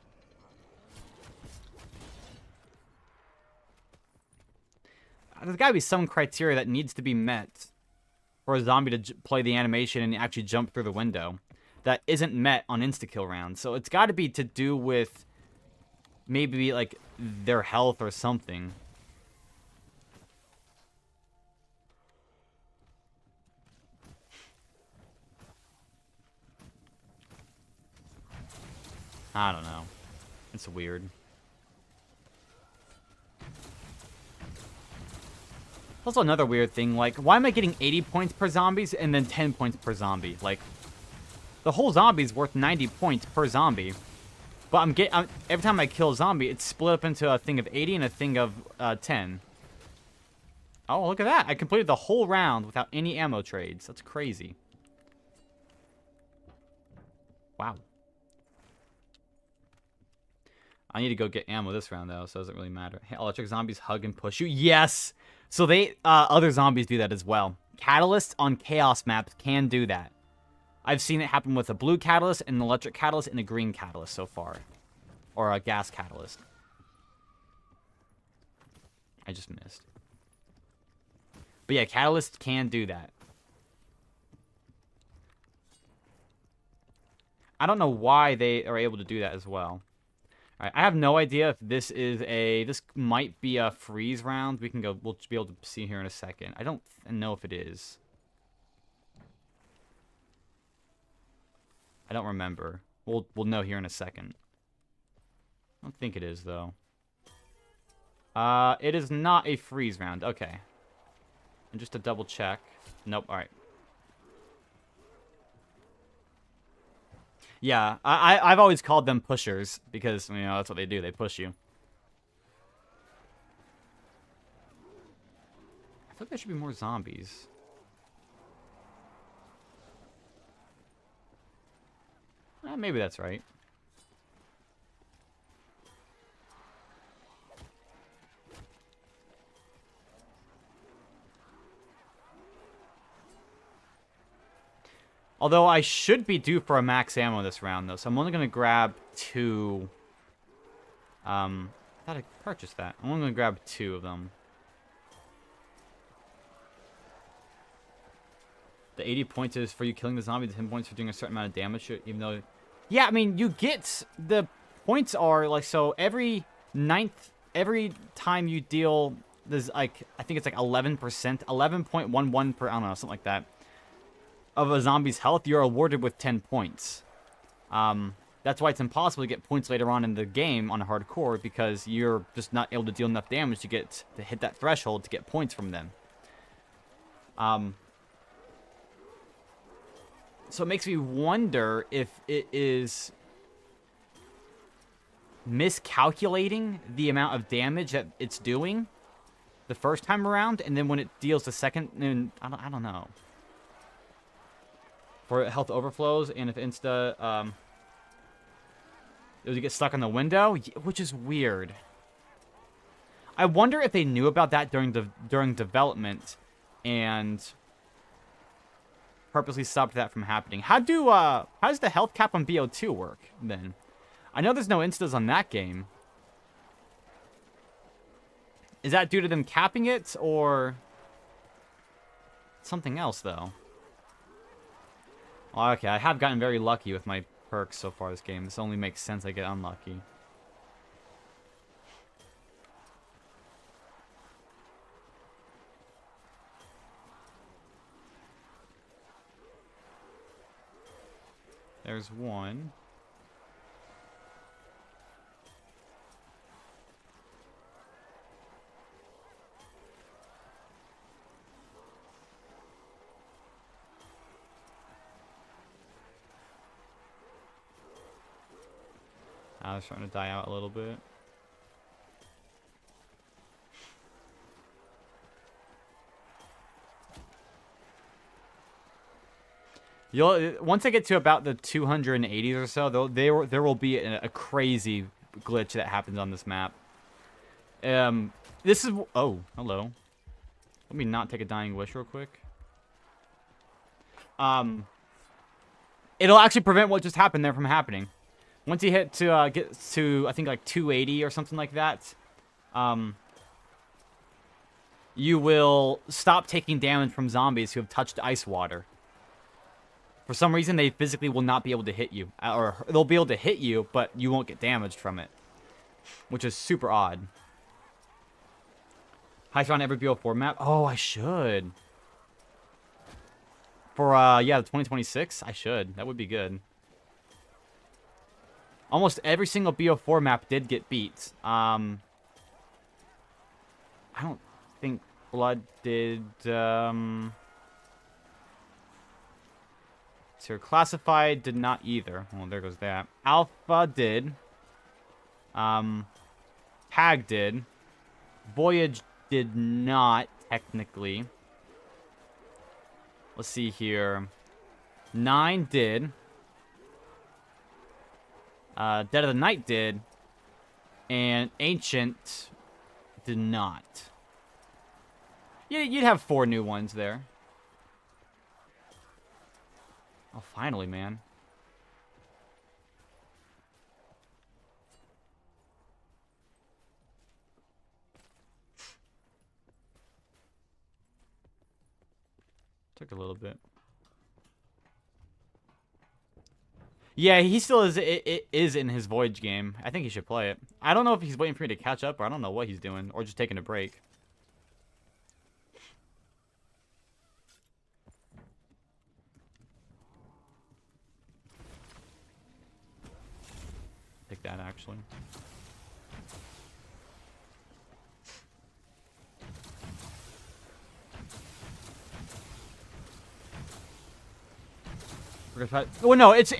There's got to be some criteria that needs to be met for a zombie to play the animation and actually jump through the window that isn't met on insta-kill rounds. So it's got to be to do with maybe like their health or something. I don't know. It's weird. Also another weird thing, like, why am I getting 80 points per zombies and then 10 points per zombie? Like, the whole zombie's worth 90 points per zombie. But every time I kill a zombie, it's split up into a thing of 80 and a thing of 10. Oh, look at that. I completed the whole round without any ammo trades. That's crazy. Wow. I need to go get ammo this round, though, so it doesn't really matter. Hey, electric zombies hug and push you. Yes! So other zombies do that as well. Catalysts on Chaos maps can do that. I've seen it happen with a blue catalyst, an electric catalyst, and a green catalyst so far. Or a gas catalyst. I just missed. But yeah, catalysts can do that. I don't know why they are able to do that as well. Alright, I have no idea if this is this might be a freeze round. We'll be able to see here in a second. I don't know if it is. I don't remember. We'll know here in a second. I don't think it is, though. It is not a freeze round. Okay. And just to double check. Nope, alright. Yeah, I've always called them pushers because, you know, that's what they do. They push you. I thought there should be more zombies. Maybe that's right. Although I should be due for a max ammo this round, though, so I'm only going to grab 2. I thought I purchased that. I'm only going to grab 2 of them. The 80 points is for you killing the zombie. The 10 points for doing a certain amount of damage, even though... Yeah, I mean, you get... The points are, like, so every time you deal... There's, like, I think it's like 11%, 11.11 per... I don't know, something like that. Of a zombie's health, you're awarded with 10 points. That's why it's impossible to get points later on in the game on a hardcore, because you're just not able to deal enough damage to hit that threshold to get points from them. So it makes me wonder if it is miscalculating the amount of damage that it's doing the first time around, and then when it deals the second, and I don't know. For health overflows, and if insta, does it get stuck on the window? Which is weird. I wonder if they knew about that during development, and purposely stopped that from happening. How does the health cap on BO2 work, then? I know there's no instas on that game. Is that due to them capping it, or something else, though? Okay, I have gotten very lucky with my perks so far this game. This only makes sense I get unlucky. There's one. I was starting to die out a little bit. Once I get to about the 280s or so, there will be a crazy glitch that happens on this map. This is... Oh, hello. Let me not take a dying wish real quick. It'll actually prevent what just happened there from happening. Once you hit to get to, I think, like 280 or something like that, you will stop taking damage from zombies who have touched ice water. For some reason, they physically will not be able to hit you. Or they'll be able to hit you, but you won't get damaged from it. Which is super odd. Highest on every BO4 map? Oh, I should. For, yeah, the 2026? I should. That would be good. Almost every single BO4 map did get beat. I don't think Blood did, So Classified did not either. Well, there goes that. Alpha did. Tag did. Voyage did not, technically. Let's see here. 9 did. Dead of the Night did. And Ancient did not. You'd have 4 new ones there. Oh, finally, man. Took a little bit. Yeah, he still is in his Voyage game. I think he should play it. I don't know if he's waiting for me to catch up, or I don't know what he's doing, or just taking a break. Take that, actually. Well, no, it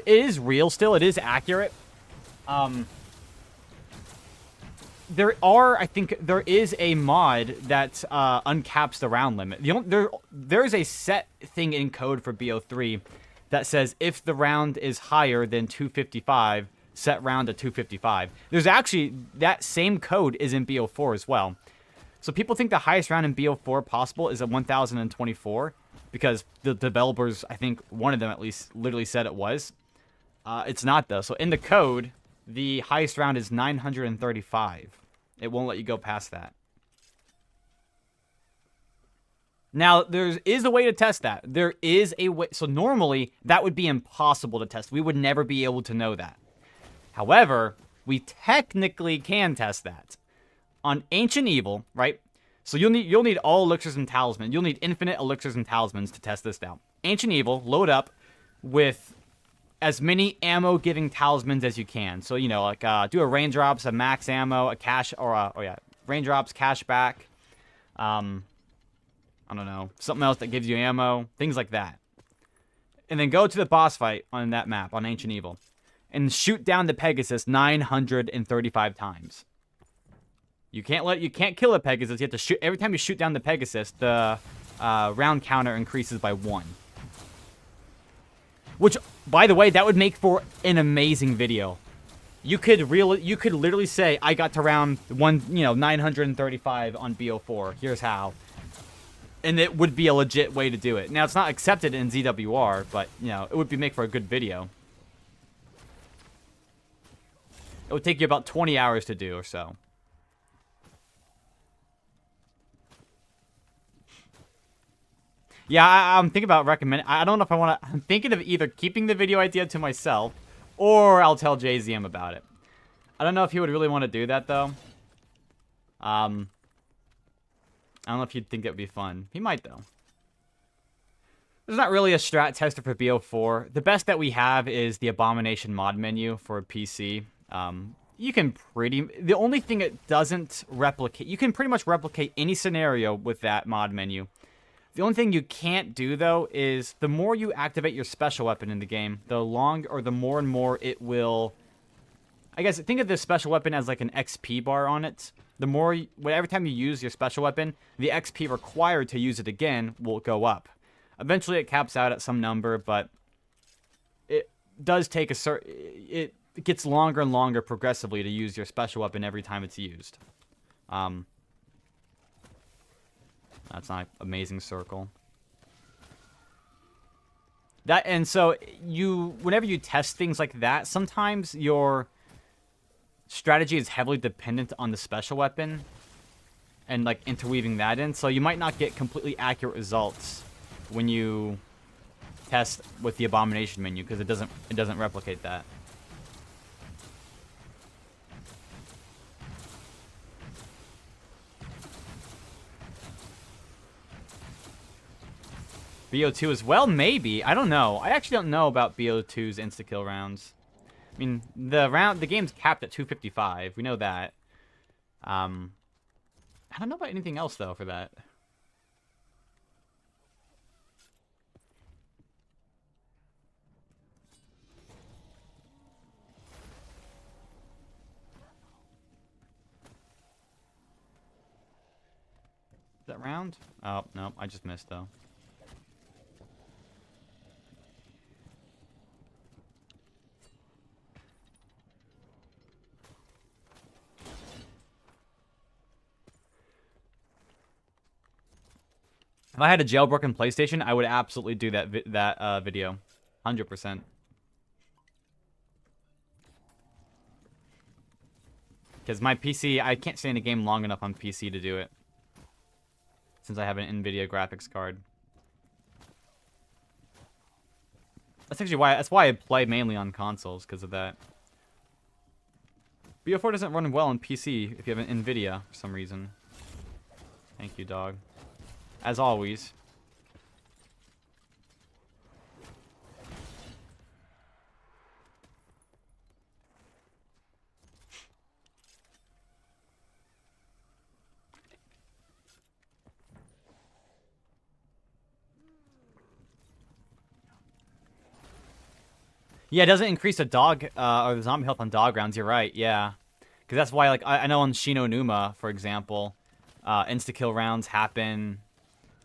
is real still. It is accurate. I think there is a mod that uncaps the round limit. There's a set thing in code for BO3 that says if the round is higher than 255, set round to 255. There's actually, that same code is in BO4 as well. So people think the highest round in BO4 possible is at 1024 because the developers, I think one of them at least, literally said it was. It's not though. So in the code, the highest round is 935. It won't let you go past that. Now, there is a way to test that. There is a way. So normally, that would be impossible to test. We would never be able to know that. However, we technically can test that. On Ancient Evil, right? So you'll need all elixirs and talismans. You'll need infinite elixirs and talismans to test this out. Ancient Evil, load up with as many ammo-giving talismans as you can. So, you know, like, do a raindrops, a max ammo, a cash, or raindrops, cashback, I don't know, something else that gives you ammo, things like that. And then go to the boss fight on that map, on Ancient Evil, and shoot down the Pegasus 935 times. You can't kill a Pegasus, you have to shoot, every time you shoot down the Pegasus, the round counter increases by 1. Which, by the way, that would make for an amazing video. You could literally say, I got to round 935 on BO4. Here's how. And it would be a legit way to do it. Now, it's not accepted in ZWR, but, you know, it would make for a good video. It would take you about 20 hours to do or so. Yeah, I'm thinking about recommending. I don't know if I want to. I'm thinking of either keeping the video idea to myself, or I'll tell JZM about it. I don't know if he would really want to do that though. I don't know if you'd think that would be fun. He might though. There's not really a strat tester for BO4. The best that we have is the Abomination mod menu for PC. You can the only thing it doesn't replicate. You can pretty much replicate any scenario with that mod menu. The only thing you can't do, though, is the more you activate your special weapon in the game, the more and more it will... I guess, think of this special weapon as like an XP bar on it. The more... every time you use your special weapon, the XP required to use it again will go up. Eventually, it caps out at some number, but... it does take a certain... It gets longer and longer progressively to use your special weapon every time it's used. That's not amazing circle. And so whenever you test things like that, sometimes your strategy is heavily dependent on the special weapon and like interweaving that in. So you might not get completely accurate results when you test with the Abomination menu because it doesn't replicate that. BO2 as well? Maybe. I don't know. I actually don't know about BO2's insta-kill rounds. I mean, the game's capped at 255. We know that. I don't know about anything else, though, for that. Is that round? Oh, no. I just missed, though. If I had a jailbroken PlayStation, I would absolutely do that video. 100%. Because my PC, I can't stay in a game long enough on PC to do it. Since I have an NVIDIA graphics card. That's actually why I play mainly on consoles, because of that. BO4 doesn't run well on PC if you have an NVIDIA for some reason. Thank you, dog. As always. Yeah, it doesn't increase the dog or the zombie health on dog rounds. You're right. Yeah, because that's why, like, I know on Shino Numa, for example, insta kill rounds happen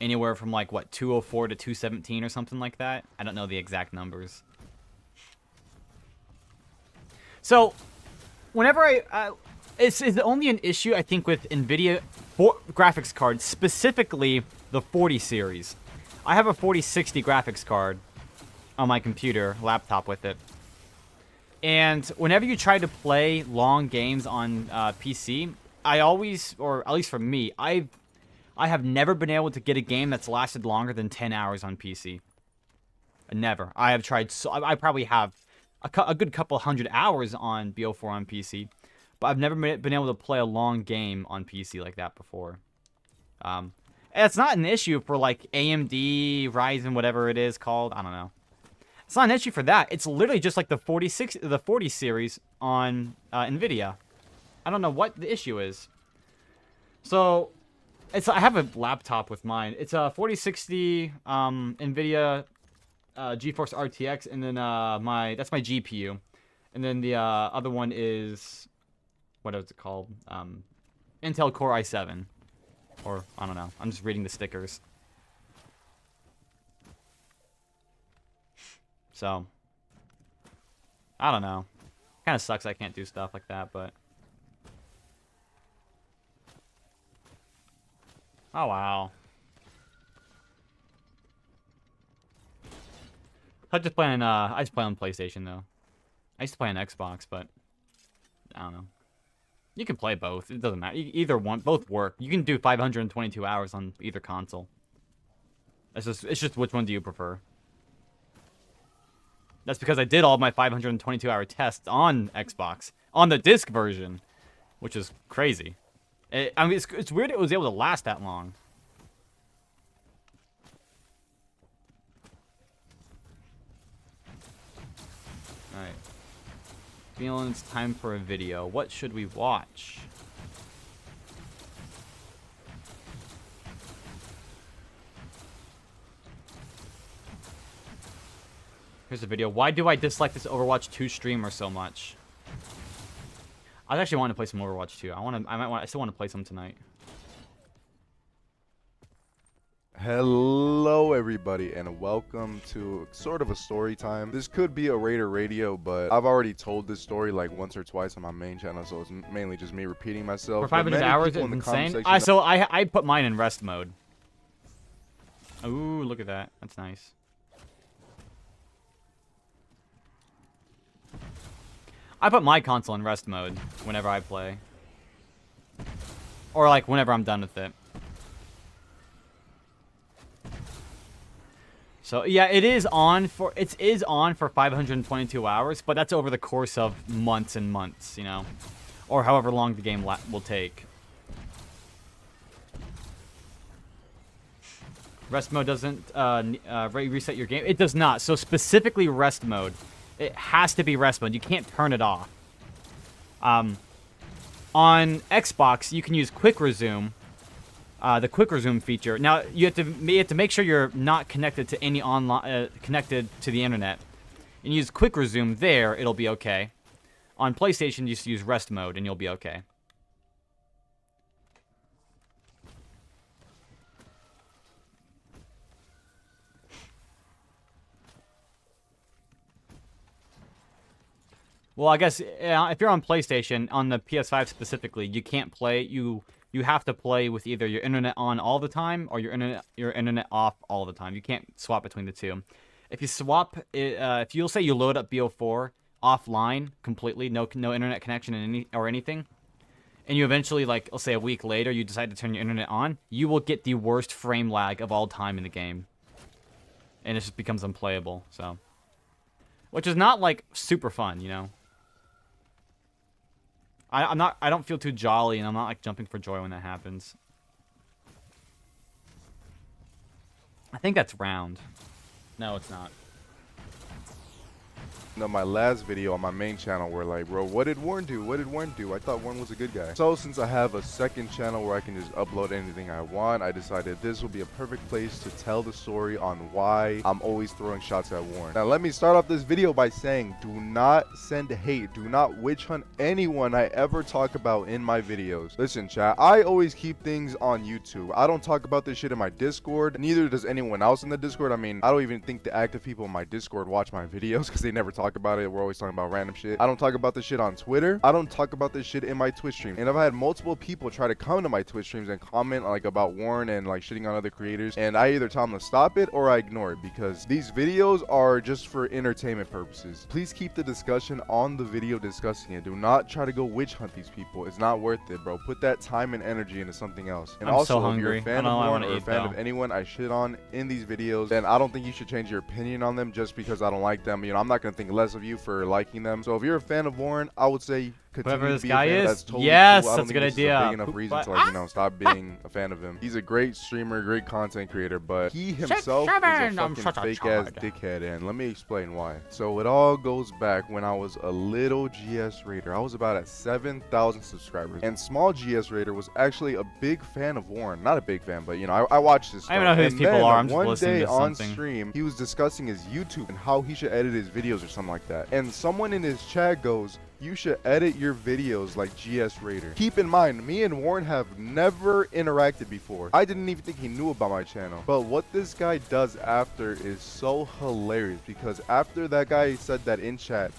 anywhere from like what 204 to 217 or something like that. I don't know the exact numbers. So, whenever it's only an issue I think with NVIDIA graphics cards, specifically the 40 series. I have a 4060 graphics card on my computer, laptop with it. And whenever you try to play long games on PC, I always, or at least for me, I have never been able to get a game that's lasted longer than 10 hours on PC. Never. I have tried, so I probably have a good couple hundred hours on BO4 on PC, but I've never been able to play a long game on PC like that before. And it's not an issue for like AMD, Ryzen, whatever it is called. I don't know. It's not an issue for that. It's literally just like the 40 series on NVIDIA. I don't know what the issue is. So, I have a laptop with mine. It's a 4060 NVIDIA GeForce RTX, and then that's my GPU, and then the other one is, what is it called? Intel Core i7, or I don't know. I'm just reading the stickers. So, I don't know. Kind of sucks I can't do stuff like that, but. Oh wow. I just play on PlayStation though. I used to play on Xbox, but I don't know. You can play both. It doesn't matter. Either one, both work. You can do 522 hours on either console. It's just which one do you prefer? That's because I did all my 522-hour tests on Xbox on the disc version, which is crazy. I mean, it's weird it was able to last that long. Alright. Feeling it's time for a video. What should we watch? Here's a video. Why do I dislike this Overwatch 2 streamer so much? I was actually wanting to play some Overwatch 2. I still want to play some tonight. Hello everybody and welcome to sort of a story time. This could be a Raider Radio, but I've already told this story like once or twice on my main channel, so it's mainly just me repeating myself. For 500 hours, it's insane. So I put mine in rest mode. Ooh, look at that. That's nice. I put my console in rest mode whenever I play. Or like whenever I'm done with it. So yeah, it is on for 522 hours, but that's over the course of months and months, you know, or however long the game will take. Rest mode doesn't reset your game. It does not. So specifically rest mode. It has to be rest mode. You can't turn it off. On Xbox, you can use quick resume, the quick resume feature. Now you have to make sure you're not connected to any connected to the internet, and use quick resume there. It'll be okay. On PlayStation, you just use rest mode, and you'll be okay. Well, I guess if you're on PlayStation, on the PS5 specifically, you can't play. You have to play with either your internet on all the time or your internet off all the time. You can't swap between the two. If you swap, if you'll say you load up BO4 offline completely, no internet connection or anything, and you eventually, like, let's say a week later, you decide to turn your internet on, you will get the worst frame lag of all time in the game, and it just becomes unplayable. So, which is not like super fun, you know. I don't feel too jolly, and I'm not like jumping for joy when that happens. I think that's round. No, it's not. my last video on my main channel were like, bro, what did Warren do? What did Warren do? I thought Warren was a good guy. So since I have a second channel where I can just upload anything I want, I decided this will be a perfect place to tell the story on why I'm always throwing shots at Warren. Now let me start off this video by saying, do not send hate. Do not witch hunt anyone I ever talk about in my videos. Listen, chat, I always keep things on YouTube. I don't talk about this shit in my Discord. Neither does anyone else in the Discord. I mean, I don't even think the active people in my Discord watch my videos because they never talk about it. We're always talking about random shit. I don't talk about this shit on Twitter. I don't talk about this shit in my Twitch stream. And I've had multiple people try to come to my Twitch streams and comment like about Warren and like shitting on other creators, and I either tell them to stop it or I ignore it because these videos are just for entertainment purposes. Please keep the discussion on the video discussing it. Do not try to go witch hunt these people. It's not worth it, bro. Put that time and energy into something else. And I'm also, so if you're hungry. a fan I of Warren wanna or a eat, fan though. of anyone I shit on in these videos, then I don't think you should change your opinion on them just because I don't like them. You know, I'm not gonna think less of you for liking them. So if you're a fan of Warren, I would say continue Whoever to this be a guy fan. is? That's totally Yes, cool. I don't that's a think good this is idea. big enough reason to, like, you know, stop being a fan of him. He's a great streamer, great content creator, but he himself is a fucking fake ass dickhead, and let me explain why. So it all goes back when I was a little GS Raider. I was about at 7,000 subscribers, and small GS Raider was actually a big fan of Warren. Not a big fan, but you know, I watched his stuff. I don't know who these And people then are. I'm just one listening day to on something. stream, he was discussing his YouTube and how he should edit his videos or something like that. And someone in his chat goes, you should edit your videos like GS Raider. Keep in mind, me and Warren have never interacted before. I didn't even think he knew about my channel. But what this guy does after is so hilarious, because after that guy said that in chat,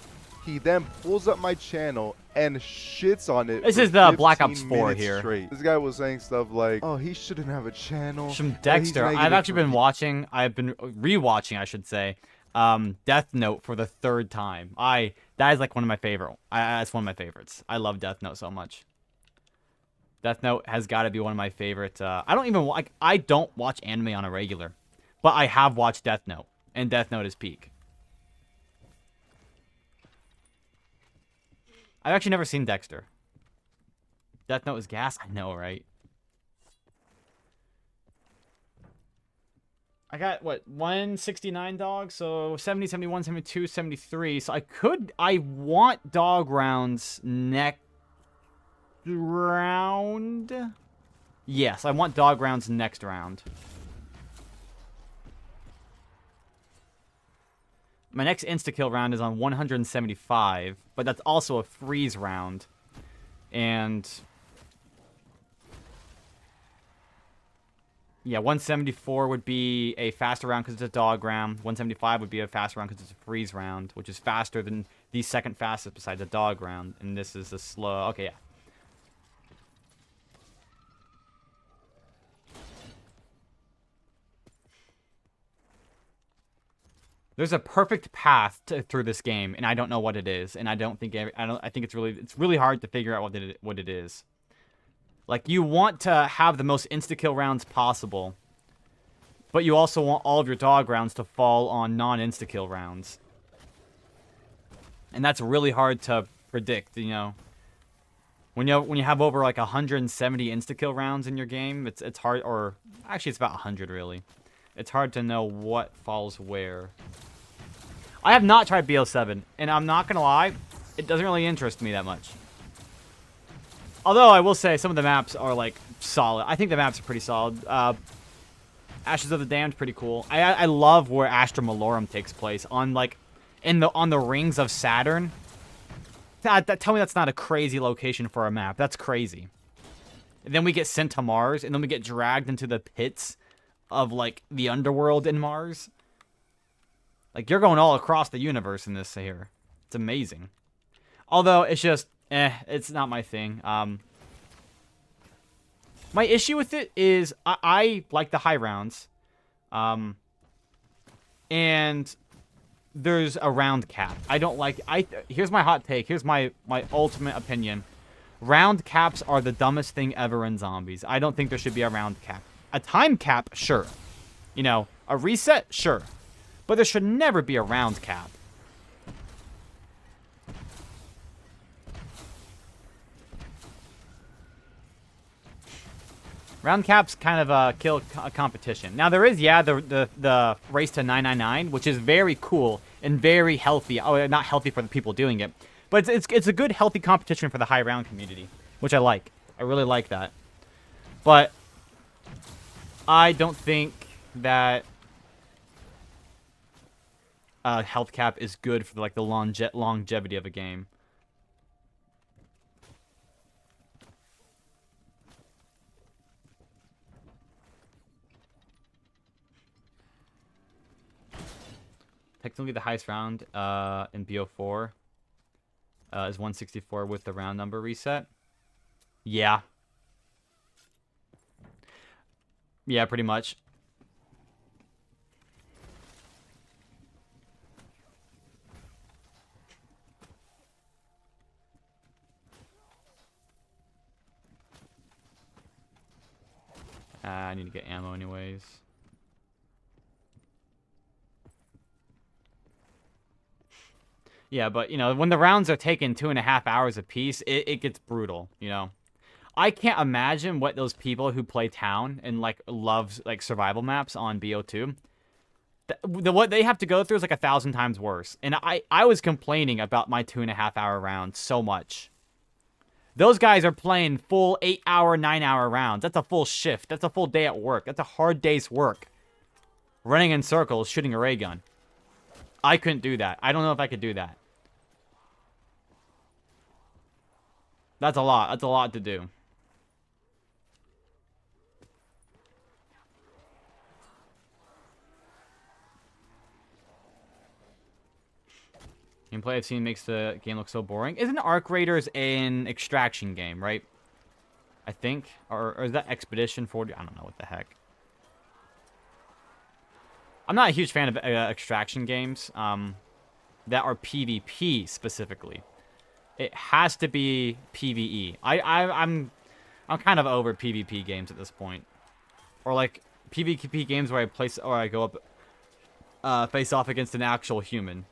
he then pulls up my channel and shits on it. This for is the Black 15 Ops 4 minutes here. straight. This guy was saying stuff like, oh, he shouldn't have a channel. From Oh, he's Dexter. I've negative actually for been watching. I've been rewatching, I should say, Death Note for the third time. That is like one of my favorite. That's one of my favorites. I love Death Note so much. Death Note has got to be one of my favorite. I don't even like. I don't watch anime on a regular, but I have watched Death Note, and Death Note is peak. I've actually never seen Dexter. Death Note is gas. I know, right? I got, what, 169 dogs? So 70, 71, 72, 73. So I want dog rounds next round. Yes, I want dog rounds next round. My next insta-kill round is on 175, but that's also a freeze round. And yeah, 174 would be a faster round because it's a dog round. 175 would be a faster round because it's a freeze round, which is faster than the second fastest besides a dog round. And this is a slow. Okay, yeah. There's a perfect path through this game, and I don't know what it is. And I think it's really hard to figure out what it is. Like, you want to have the most insta-kill rounds possible, but you also want all of your dog rounds to fall on non-insta-kill rounds. And that's really hard to predict, you know. When you have over like 170 insta-kill rounds in your game, it's hard, or actually it's about 100 really. It's hard to know what falls where. I have not tried BO7, and I'm not gonna lie, it doesn't really interest me that much. Although I will say some of the maps are like solid. I think the maps are pretty solid. Ashes of the Damned, pretty cool. I love where Astra Malorum takes place on like on the rings of Saturn. Tell me that's not a crazy location for a map. That's crazy. And then we get sent to Mars, and then we get dragged into the pits of like the underworld in Mars. Like, you're going all across the universe in this here. It's amazing. Although it's just it's not my thing. My issue with it is I like the high rounds. And there's a round cap. I don't like here's my hot take. Here's my ultimate opinion. Round caps are the dumbest thing ever in zombies. I don't think there should be a round cap. A time cap, sure. You know, a reset, sure. But there should never be a round cap. Round caps kind of kill a competition. Now there is, yeah, the race to 999, which is very cool and very healthy. Oh, not healthy for the people doing it, but it's a good, healthy competition for the high round community, which I like. I really like that. But I don't think that health cap is good for like the longevity of a game. Technically, the highest round in BO4 is 164 with the round number reset. Yeah. Yeah, pretty much. I need to get ammo anyways. Yeah, but, you know, when the rounds are taken 2.5 hours apiece, it gets brutal, you know? I can't imagine what those people who play Town and, like, love, like, survival maps on BO2, what they have to go through is, like, 1,000 times worse. And I was complaining about my 2.5 hour rounds so much. Those guys are playing full 8-hour, 9-hour rounds. That's a full shift. That's a full day at work. That's a hard day's work. Running in circles, shooting a ray gun. I couldn't do that. I don't know if I could do that. That's a lot. That's a lot to do. Gameplay I've seen makes the game look so boring. Isn't Arc Raiders an extraction game, right? I think. Or is that Expedition 40? I don't know what the heck. I'm not a huge fan of extraction games that are PvP specifically. It has to be PvE. I'm kind of over PvP games at this point, or like PvP games where I go up, face off against an actual human.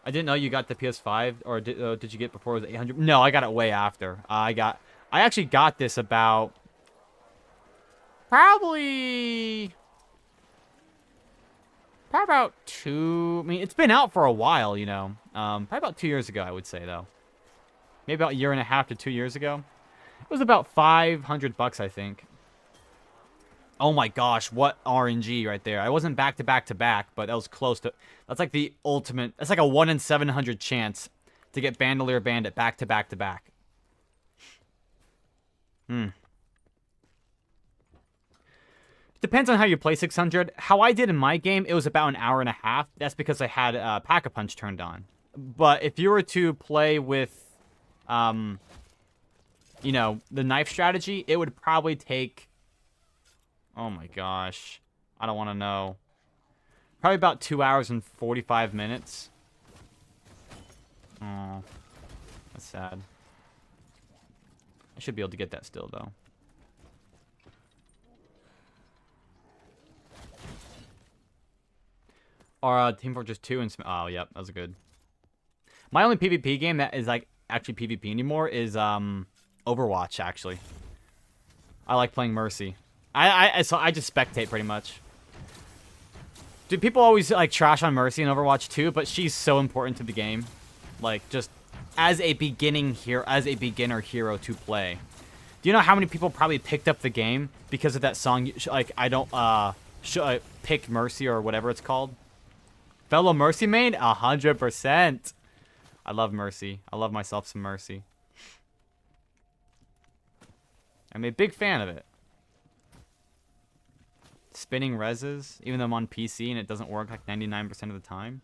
I didn't know you got the PS5, or did you get before it was 800? No, I got it way after. I actually got this about probably about two. I mean, it's been out for a while, you know. Probably about 2 years ago, I would say, though. Maybe about 1.5 to 2 years ago. It was about $500, I think. Oh my gosh, what RNG right there. I wasn't back to back to back, but that was close to... That's like the ultimate... That's like a 1 in 700 chance to get Bandolier Bandit back to back to back. Depends on how you play 600. How I did in my game, it was about an hour and a half. That's because I had Pack-a-Punch turned on. But if you were to play with, you know, the knife strategy, it would probably take... Oh my gosh. I don't want to know. Probably about 2 hours and 45 minutes. Oh, that's sad. I should be able to get that still, though. Or Team Fortress 2 and... Oh, yep, that was good. My only PvP game that is, like, actually PvP anymore is Overwatch, actually. I like playing Mercy. So I just spectate pretty much. Dude, people always like trash on Mercy in Overwatch 2, but she's so important to the game. Like, just as a beginner hero to play. Do you know how many people probably picked up the game because of that song? Like, I don't pick Mercy or whatever it's called. Fellow Mercy main, 100%. I love Mercy. I love myself some Mercy. I'm a big fan of it. Spinning reses, even though I'm on PC and it doesn't work like 99% of the time.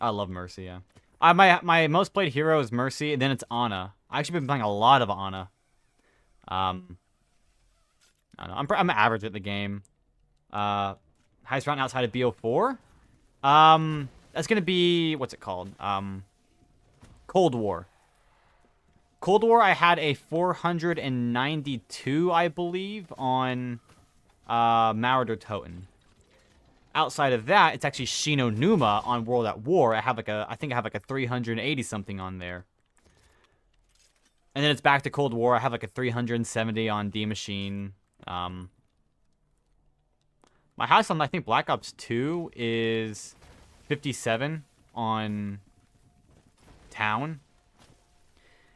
I love Mercy, yeah. My most played hero is Mercy, and then it's Ana. I actually been playing a lot of Ana. I don't know. I'm average at the game. Highest round outside of BO4. That's gonna be, what's it called? Cold War. Cold War, I had a 492, I believe, on Marauder Toten. Outside of that, it's actually Shino Numa on World at War. I think I have like a 380 something on there. And then it's back to Cold War. I have like a 370 on D Machine. My highest on, I think, Black Ops 2 is 57 on Town.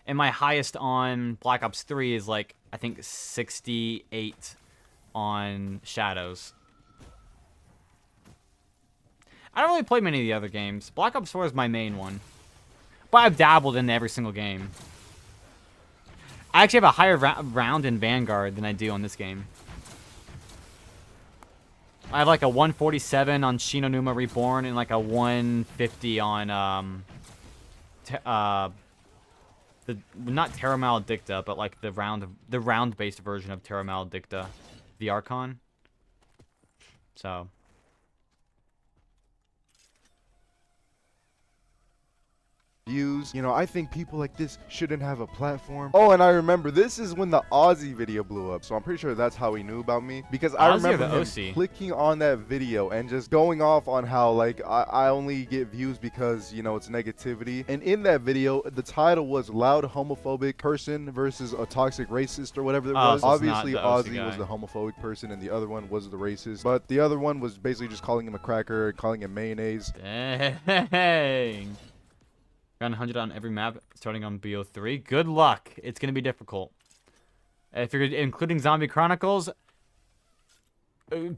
And my highest on Black Ops 3 is like, I think, 68 on Shadows. I don't really play many of the other games. Black Ops 4 is my main one. But I've dabbled in every single game. I actually have a higher round in Vanguard than I do on this game. I have like a 147 on Shi No Numa Reborn and like a 150 on not Terra Maledicta, but like the round-based version of Terra Maledicta, the Archon. So views. You know, I think people like this shouldn't have a platform. Oh, and I remember this is when the Aussie video blew up, so I'm pretty sure that's how he knew about me, because I remember him clicking on that video and just going off on how like I only get views because, you know, it's negativity. And in that video, the title was loud homophobic person versus a toxic racist or whatever it was. So obviously Aussie was the homophobic person and the other one was the racist, but the other one was basically just calling him a cracker, calling him mayonnaise. Dang. Around 100 on every map, starting on BO3. Good luck. It's going to be difficult. If you're including Zombie Chronicles,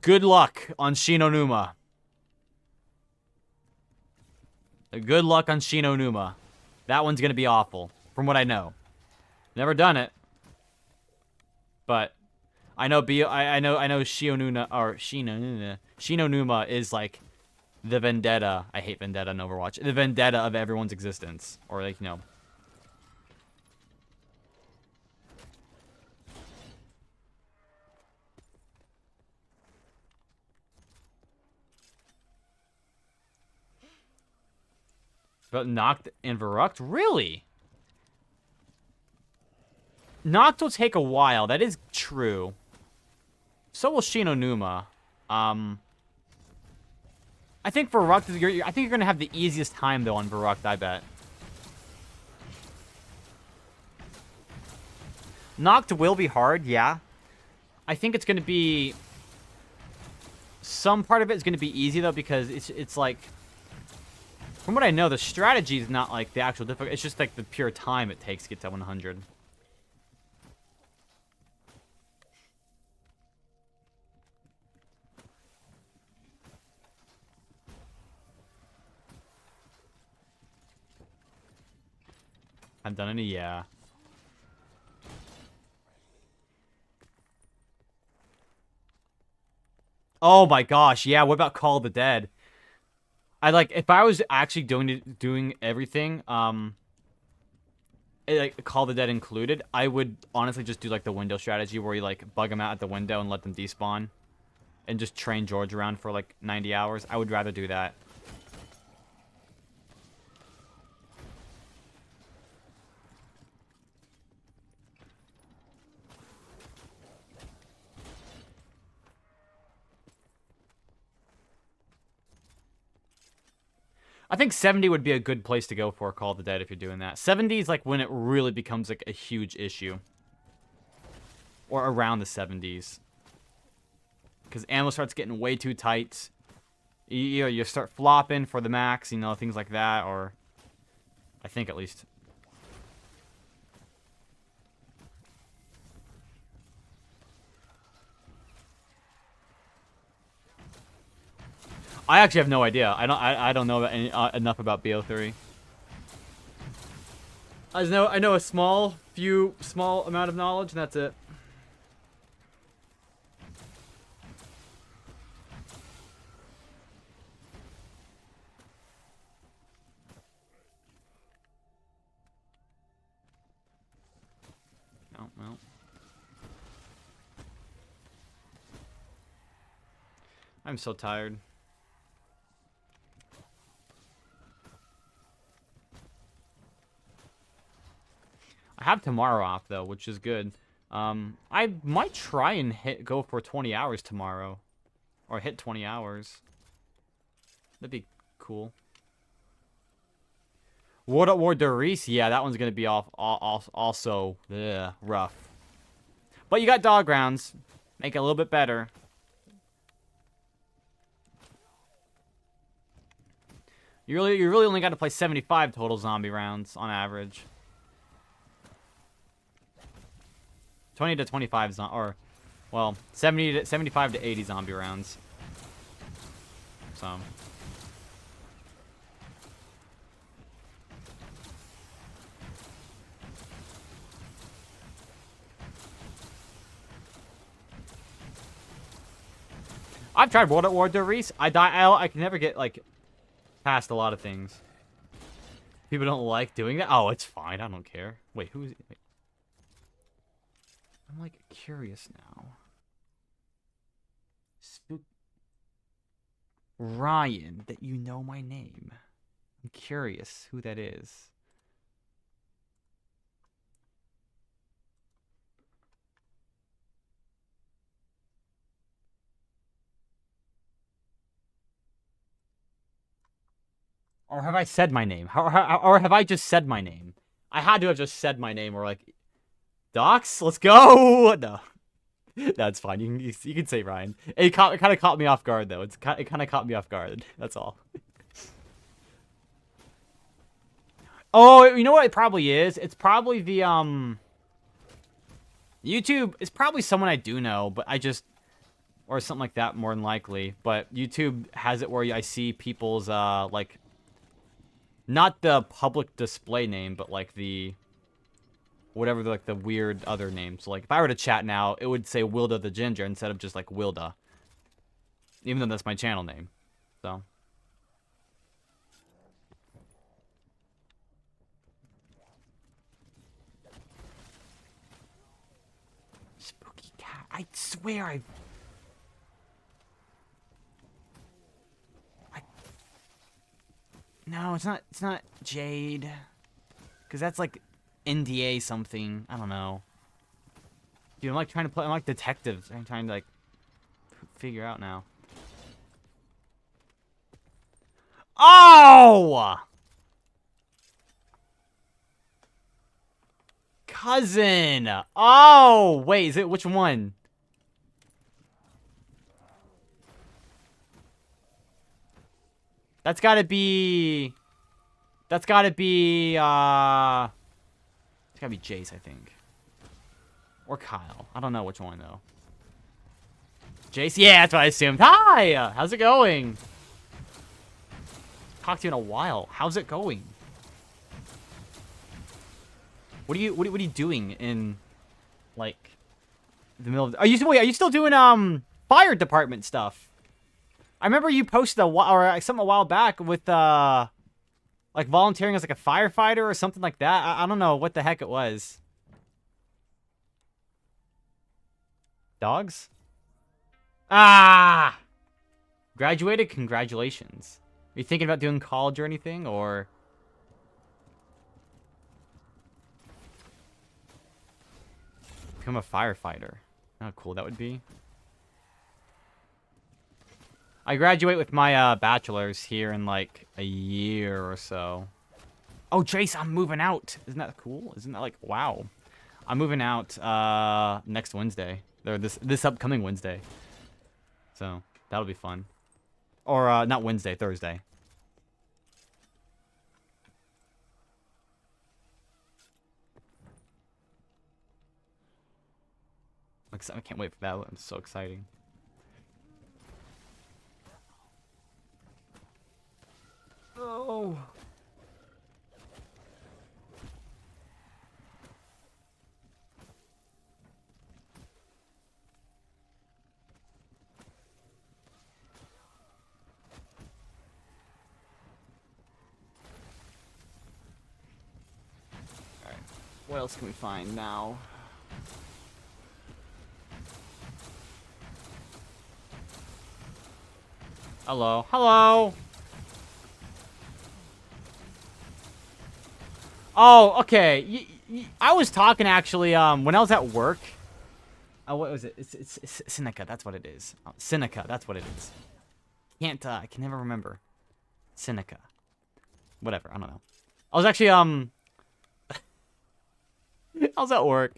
good luck on Shi No Numa. Good luck on Shi No Numa. That one's going to be awful, from what I know. Never done it. But I know I know Shi No Numa is like the vendetta. I hate vendetta in Overwatch. The vendetta of everyone's existence. Or, like, you know. But Noct and Verruct? Really? Noct will take a while. That is true. So will Shi No Numa. I think Verruct, I think you're going to have the easiest time, though, on Verruct, I bet. Noct will be hard, yeah. I think it's going to be... Some part of it is going to be easy, though, because it's like... From what I know, the strategy is not, like, the actual difficulty. It's just, like, the pure time it takes to get to 100. I've done any, yeah. Oh my gosh, yeah, what about Call of the Dead? I like, if I was actually doing everything, like Call of the Dead included, I would honestly just do like the window strategy where you like bug them out at the window and let them despawn. And just train George around for like 90 hours. I would rather do that. I think 70 would be a good place to go for Call of the Dead if you're doing that. 70 is like when it really becomes like a huge issue. Or around the 70s. Because ammo starts getting way too tight. You start flopping for the max, you know, things like that. Or, I think at least. I actually have no idea. I don't know about enough about BO3. I know a small amount of knowledge, and that's it. Oh, well. I'm so tired. I have tomorrow off, though, which is good. I might try and go for 20 hours tomorrow. Or hit 20 hours. That'd be cool. World at War Doris, yeah, that one's gonna be also rough. But you got dog rounds, make it a little bit better. You really only got to play 75 total zombie rounds on average. 20 to 25 or, well, 75 to 80 zombie rounds. So. I've tried World at War Doris. I can never get, like, past a lot of things. People don't like doing that. Oh, it's fine. I don't care. Wait, who is it? Wait. I'm, like, curious now. Ryan, that you know my name. I'm curious who that is. Or have I said my name? Or have I just said my name? I had to have just said my name, or like, Docs, let's go. No, that's fine. You can say Ryan. It kind of caught me off guard though. It kind of caught me off guard. That's all. Oh, you know what it probably is? It's probably the YouTube. It's probably someone I do know, but I just, or something like that, more than likely. But YouTube has it where I see people's like. Not the public display name, but like the whatever like the weird other names. So like if I were to chat now, it would say Wilda the Ginger instead of just like Wilda. Even though that's my channel name. So Spooky cat. I swear No, it's not Jade. Cause that's like NDA something. I don't know. Dude, I'm like trying to play, I'm like detectives. I'm trying to like figure out now. Oh! Cousin! Oh! Wait, is it which one? That's gotta be Jace, I think. Or Kyle. I don't know which one, though. Jace? Yeah, that's what I assumed. Hi! How's it going? Talked to you in a while. How's it going? What are you doing in, like, the middle of... Are you still doing, fire department stuff? I remember you posted something a while back with, like, volunteering as, like, a firefighter or something like that. I don't know what the heck it was. Dogs? Ah! Graduated? Congratulations. Are you thinking about doing college or anything, or... Become a firefighter. How cool that would be. I graduate with my bachelor's here in like a year or so. Oh, Jace, I'm moving out. Isn't that cool? Isn't that like, wow. I'm moving out next Wednesday. Or this upcoming Wednesday. So, that'll be fun. Or not Wednesday, Thursday. I can't wait for that. It's so exciting. Oh. Alright. What else can we find now? Hello. Hello. Oh, okay. I was talking actually when I was at work. Oh, what was it? It's Seneca. That's what it is. Seneca. That's what it is. I can never remember. Seneca. Whatever. I don't know. I was actually, I was at work.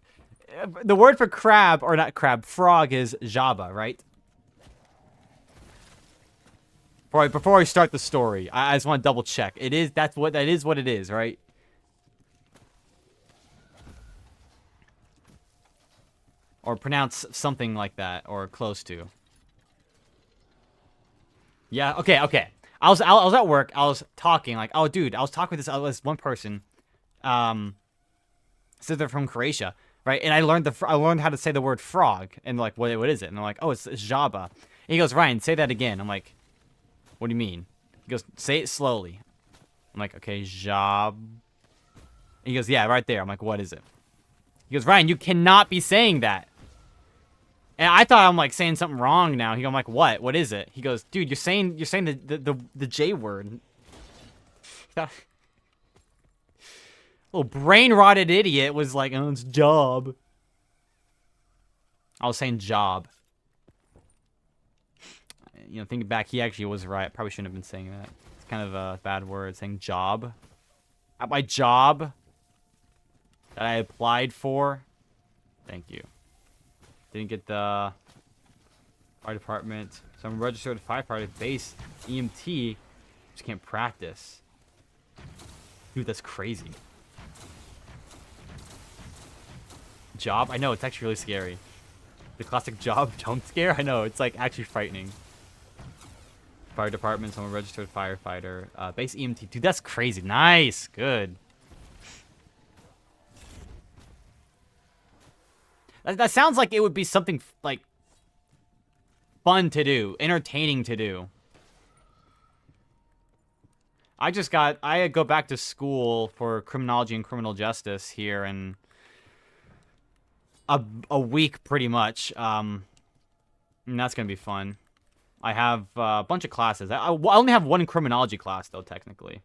The word for crab, or not crab, frog is jaba, right? Before I start the story, I just want to double check. That is what it is, right? Or pronounce something like that, or close to. Yeah, okay. I was at work. I was talking like, oh, dude, I was talking with this one person. So they're from Croatia, right? And I learned how to say the word frog, and like, what is it? And they're like, oh, it's jaba. And he goes, Ryan, say that again. I'm like, what do you mean? He goes, say it slowly. I'm like, okay, jab. And he goes, yeah, right there. I'm like, what is it? He goes, Ryan, you cannot be saying that. And I thought I'm like saying something wrong now. I'm like, what? What is it? He goes, dude, you're saying the J word. Little brain rotted idiot was like, oh, it's job. I was saying job. You know, thinking back, he actually was right. Probably shouldn't have been saying that. It's kind of a bad word, saying job. At my job that I applied for. Thank you. Didn't get the fire department. So I'm registered with firefighter base EMT. Just can't practice. Dude, that's crazy. Job? I know, it's actually really scary. The classic job jump scare? I know, it's like actually frightening. Fire department, so I'm a registered firefighter. Base EMT. Dude, that's crazy. Nice. Good. That sounds like it would be something, like, fun to do. Entertaining to do. I go back to school for criminology and criminal justice here in a week, pretty much. And that's going to be fun. I have a bunch of classes. I only have one criminology class, though, technically.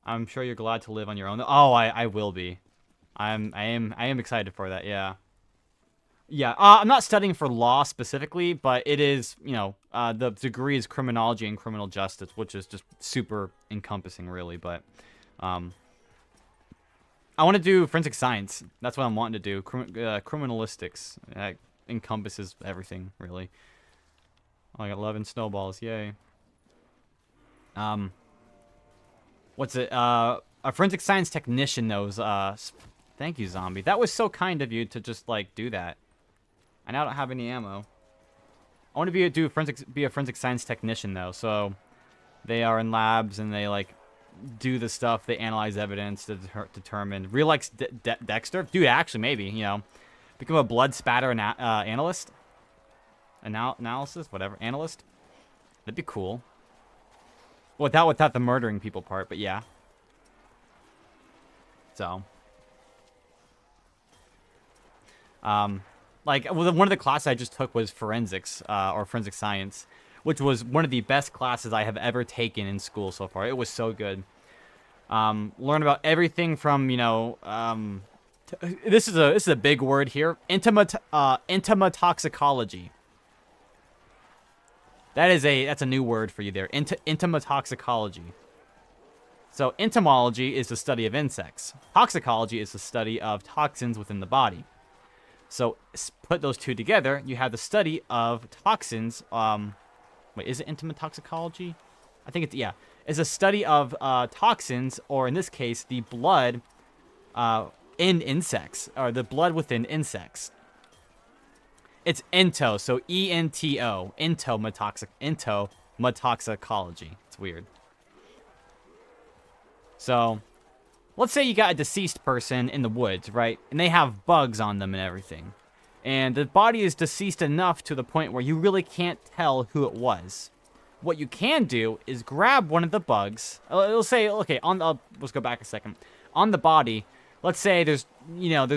I'm sure you're glad to live on your own. Oh, I will be. I am excited for that, yeah. Yeah, I'm not studying for law specifically, but it is, you know, the degree is criminology and criminal justice, which is just super encompassing, really. But I want to do forensic science. That's what I'm wanting to do. Criminalistics. That encompasses everything, really. Oh, I got 11 snowballs. Yay. What's it? A forensic science technician knows. Thank you, Zombie. That was so kind of you to just, like, do that. I now don't have any ammo. I want to be a forensic science technician, though. So they are in labs and they, like, do the stuff. They analyze evidence to determine. Real like Dexter? Dude, actually, maybe, you know. Become a blood spatter analyst? Analysis? Whatever. Analyst? That'd be cool. Without the murdering people part, but yeah. So. Like, one of the classes I just took was forensics, or forensic science, which was one of the best classes I have ever taken in school so far. It was so good. Learn about everything from, you know, this is a big word here. Entomotoxicology. That's a new word for you there. Entomotoxicology. So entomology is the study of insects. Toxicology is the study of toxins within the body. So put those two together, you have the study of toxins. Wait, is it entomotoxicology? I think it's a study of toxins, or in this case, the blood in insects, or the blood within insects. It's ento, so E-N-T-O, entomotoxicology. It's weird. So, let's say you got a deceased person in the woods, right? And they have bugs on them and everything. And the body is deceased enough to the point where you really can't tell who it was. What you can do is grab one of the bugs. It'll say, okay, let's go back a second. On the body, let's say there's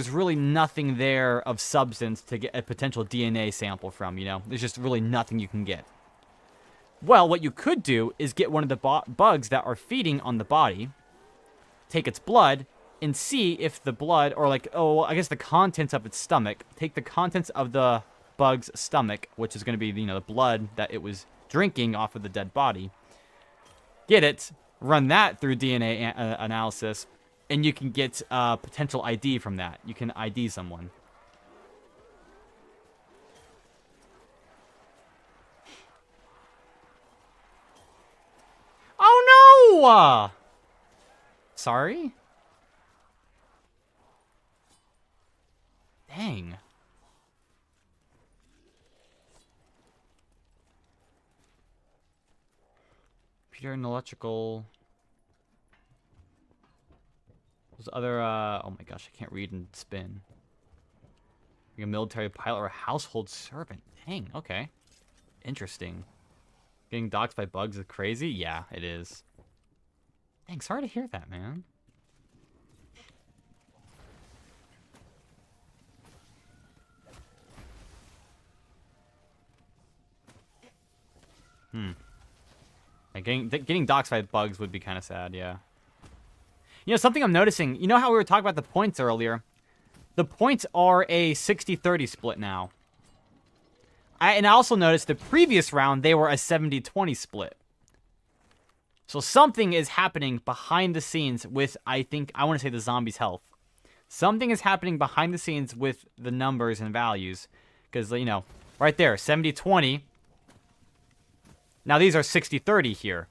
really nothing there of substance to get a potential DNA sample from, you know? There's just really nothing you can get. Well, what you could do is get one of the bugs that are feeding on the body, take its blood, and see if the blood, or like, I guess the contents of its stomach, take the contents of the bug's stomach, which is going to be, you know, the blood that it was drinking off of the dead body, get it, run that through DNA analysis, and you can get potential ID from that. You can ID someone. Oh no! Sorry? Dang. Computer and electrical. Those other, oh my gosh, I can't read and spin. Being a military pilot or a household servant. Dang, okay. Interesting. Getting doxxed by bugs is crazy? Yeah, it is. Dang, sorry to hear that, man. Like getting doxxed by bugs would be kind of sad, yeah. You know, something I'm noticing, you know how we were talking about the points earlier? The points are a 60-30 split now. And I also noticed the previous round, they were a 70-20 split. So something is happening behind the scenes with, I want to say the zombies' health. Something is happening behind the scenes with the numbers and values. Because, you know, right there, 70-20. Now these are 60-30 here.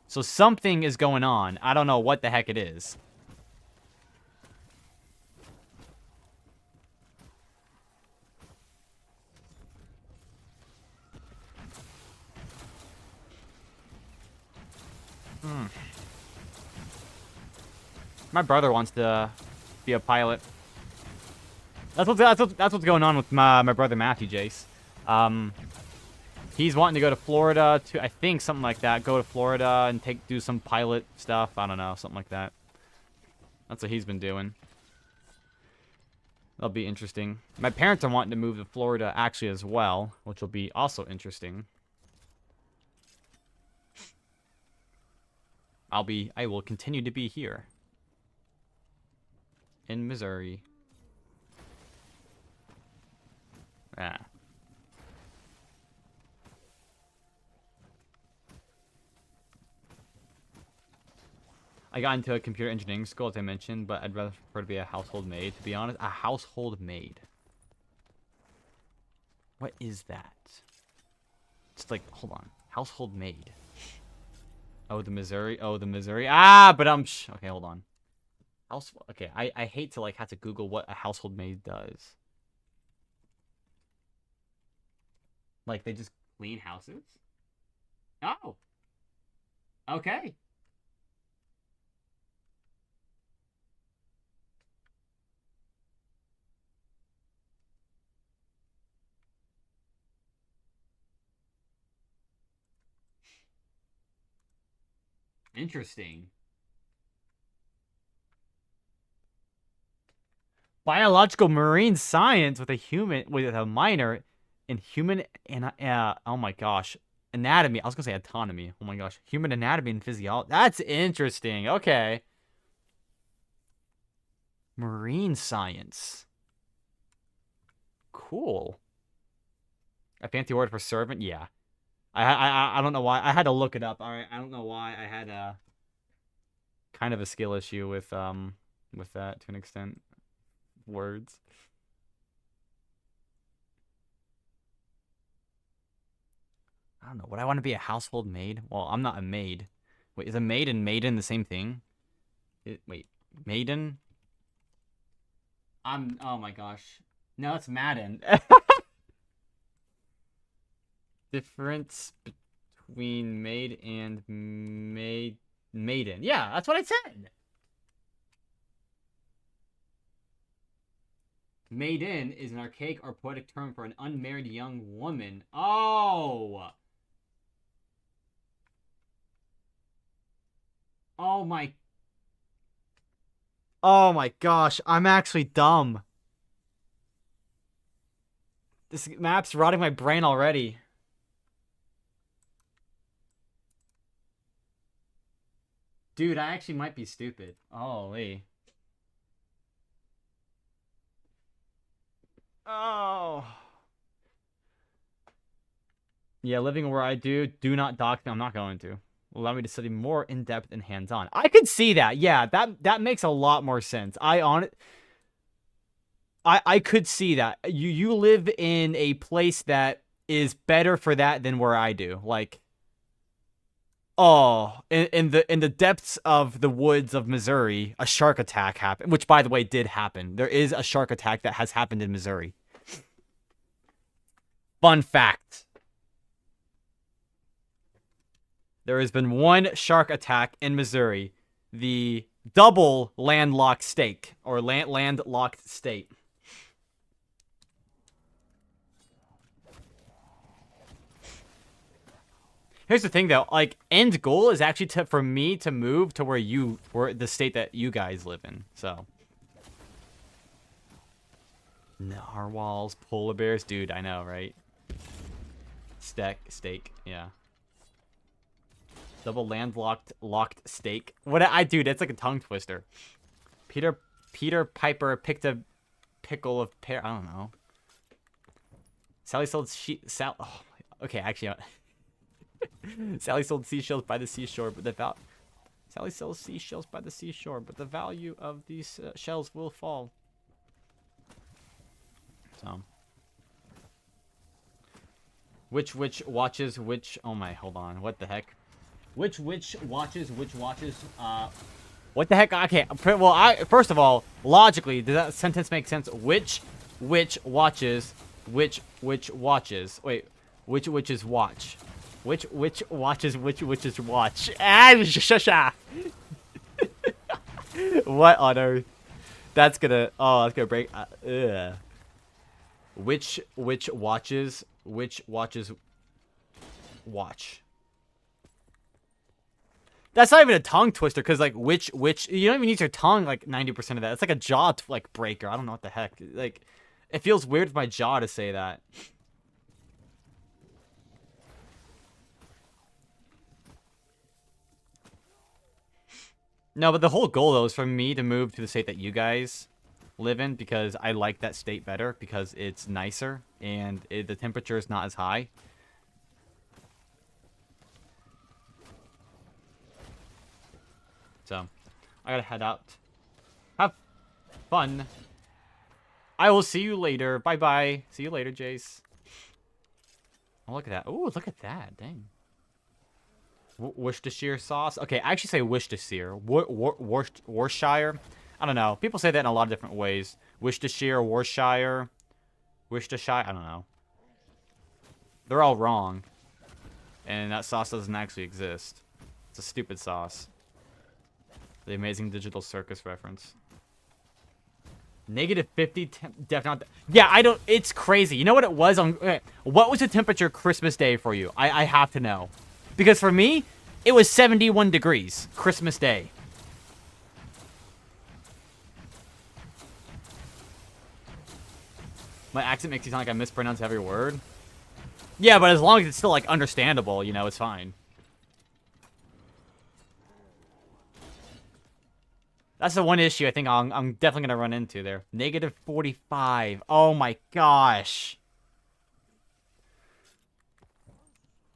So something is going on. I don't know what the heck it is. My brother wants to be a pilot. That's what's going on with my brother Matthew Jace. He's wanting to go to Florida to, I think, something like that. Go to Florida and do some pilot stuff. I don't know, something like that. That's what he's been doing. That'll be interesting. My parents are wanting to move to Florida actually as well, which will be also interesting. I will continue to be here. In Missouri. Ah. I got into a computer engineering school, as I mentioned, but I'd rather prefer to be a household maid. To be honest, a household maid. What is that? It's like, hold on. Household maid. Oh, the Missouri. Oh, the Missouri. Ah, but okay, hold on. Okay, I hate to, like, have to Google what a household maid does. Like, they just clean houses? Oh. Okay. Interesting. Biological marine science with a minor in human and oh my gosh, anatomy. I was gonna say autonomy. Oh my gosh, human anatomy and physiology. That's interesting. Okay. Marine science. Cool. A fancy word for servant? Yeah. I don't know why. I had to look it up. All right. I don't know why I had a kind of a skill issue with that to an extent. Words. I don't know. Would I want to be a household maid? Well, I'm not a maid. Wait, is a maid and maiden the same thing? Wait, maiden? Oh my gosh. No, it's Madden. Difference between maid and maiden. Yeah, that's what I said. Maiden is an archaic or poetic term for an unmarried young woman. Oh! Oh my gosh, I'm actually dumb. This map's rotting my brain already. Dude, I actually might be stupid. Holy. Oh. Yeah, living where I do not dock me. I'm not going to. will allow me to study more in depth and hands on. I could see that. Yeah, that makes a lot more sense. I could see that. You live in a place that is better for that than where I do. Like, oh, in the depths of the woods of Missouri, a shark attack happened, which by the way did happen. There is a shark attack that has happened in Missouri. Fun fact. There has been one shark attack in Missouri, the double landlocked state or landlocked state. Here's the thing, though. Like, end goal is actually for me to move to where the state that you guys live in. So, narwhals, polar bears, dude. I know, right? Steak, yeah. Double locked steak. Dude, that's like a tongue twister. Peter Piper picked a pickle of pear. I don't know. Sally sold oh, okay, actually. Sally sold seashells by the seashore, but Sally sells seashells by the seashore, but the value of these shells will fall. So, which watches which? Oh my, hold on, what the heck? Which watches which watches? What the heck? Okay, well, first of all, logically, does that sentence make sense? Which watches which watches? Wait, which is watch? Which watches which is watch? Ah, shusha. What on earth? That's gonna break. Which watches watch? That's not even a tongue twister, because like which you don't even use your tongue like 90% of that. It's like a jaw like breaker. I don't know what the heck. Like, it feels weird for my jaw to say that. No, but the whole goal, though, is for me to move to the state that you guys live in, because I like that state better, because it's nicer, and the temperature is not as high. So, I gotta head out. Have fun. I will see you later. Bye-bye. See you later, Jace. Oh, look at that. Oh, look at that. Dang. Worcestershire sauce. Okay, I actually say Worcestershire. Worcestershire. I don't know. People say that in a lot of different ways. Worcestershire, Worcestershire. I don't know. They're all wrong. And that sauce doesn't actually exist. It's a stupid sauce. The Amazing Digital Circus reference. -50, definitely. Yeah, I don't. It's crazy. You know what it was? What was the temperature Christmas Day for you? I have to know. Because for me, it was 71 degrees Christmas Day. My accent makes you sound like I mispronounce every word. Yeah, but as long as it's still, like, understandable, you know, it's fine. That's the one issue I think I'm definitely going to run into there. -45. Oh my gosh.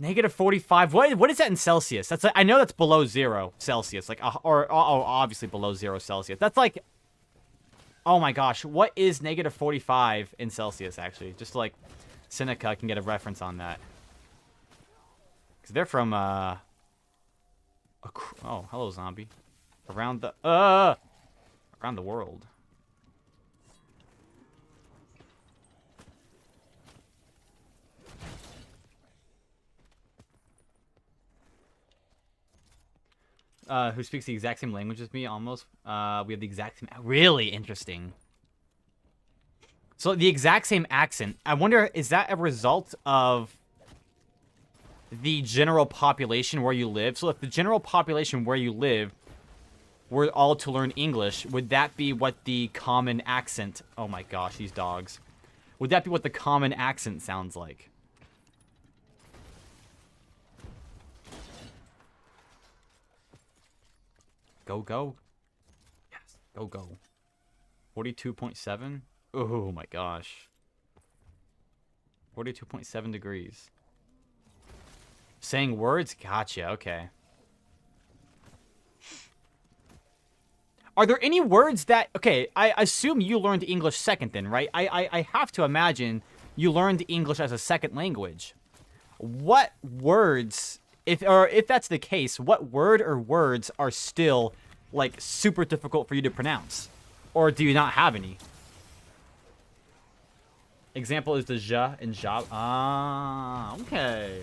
-45. What is that in Celsius? That's I know that's below 0 Celsius, like or obviously below 0 Celsius. That's like, oh my gosh, what is -45 in Celsius actually? Just like Seneca can get a reference on that, because they're from oh, hello zombie, around the world. Who speaks the exact same language as me, almost. We have the exact same... Really interesting. So, the exact same accent. I wonder, is that a result of the general population where you live? So, if the general population where you live were all to learn English, would that be what the common accent... Oh my gosh, these dogs. Would that be what the common accent sounds like? Go. Yes, go. 42.7? Oh my gosh. 42.7 degrees. Saying words? Gotcha, okay. Are there any words that... Okay, I assume you learned English second then, right? I have to imagine you learned English as a second language. What words, if that's the case, what word or words are still, like, super difficult for you to pronounce? Or do you not have any? Example is the ja and ja. Ah, okay.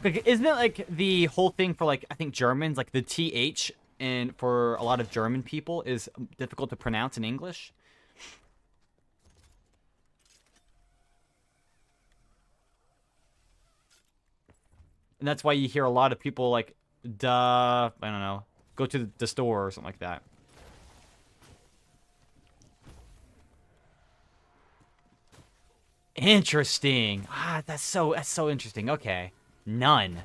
Like, isn't it like the whole thing for, like, I think Germans, like the TH, and for a lot of German people is difficult to pronounce in English? And that's why you hear a lot of people like, duh, I don't know, go to the store or something like that. Interesting. Ah, that's so interesting. Okay. None.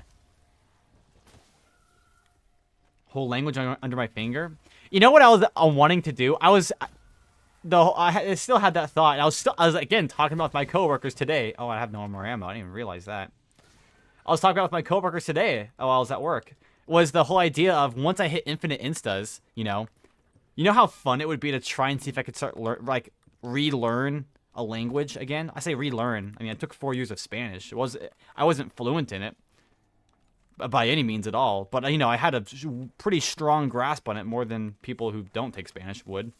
Whole language under my finger. You know what I was wanting to do? I still had that thought. I was again talking about with my coworkers today. Oh, I have no more ammo. I didn't even realize that. I was talking about with my coworkers today while I was at work. Was the whole idea of once I hit infinite instas, you know how fun it would be to try and see if I could start relearn a language again. I say relearn. I mean, I took 4 years of Spanish. I wasn't fluent in it by any means at all, but you know, I had a pretty strong grasp on it, more than people who don't take Spanish would.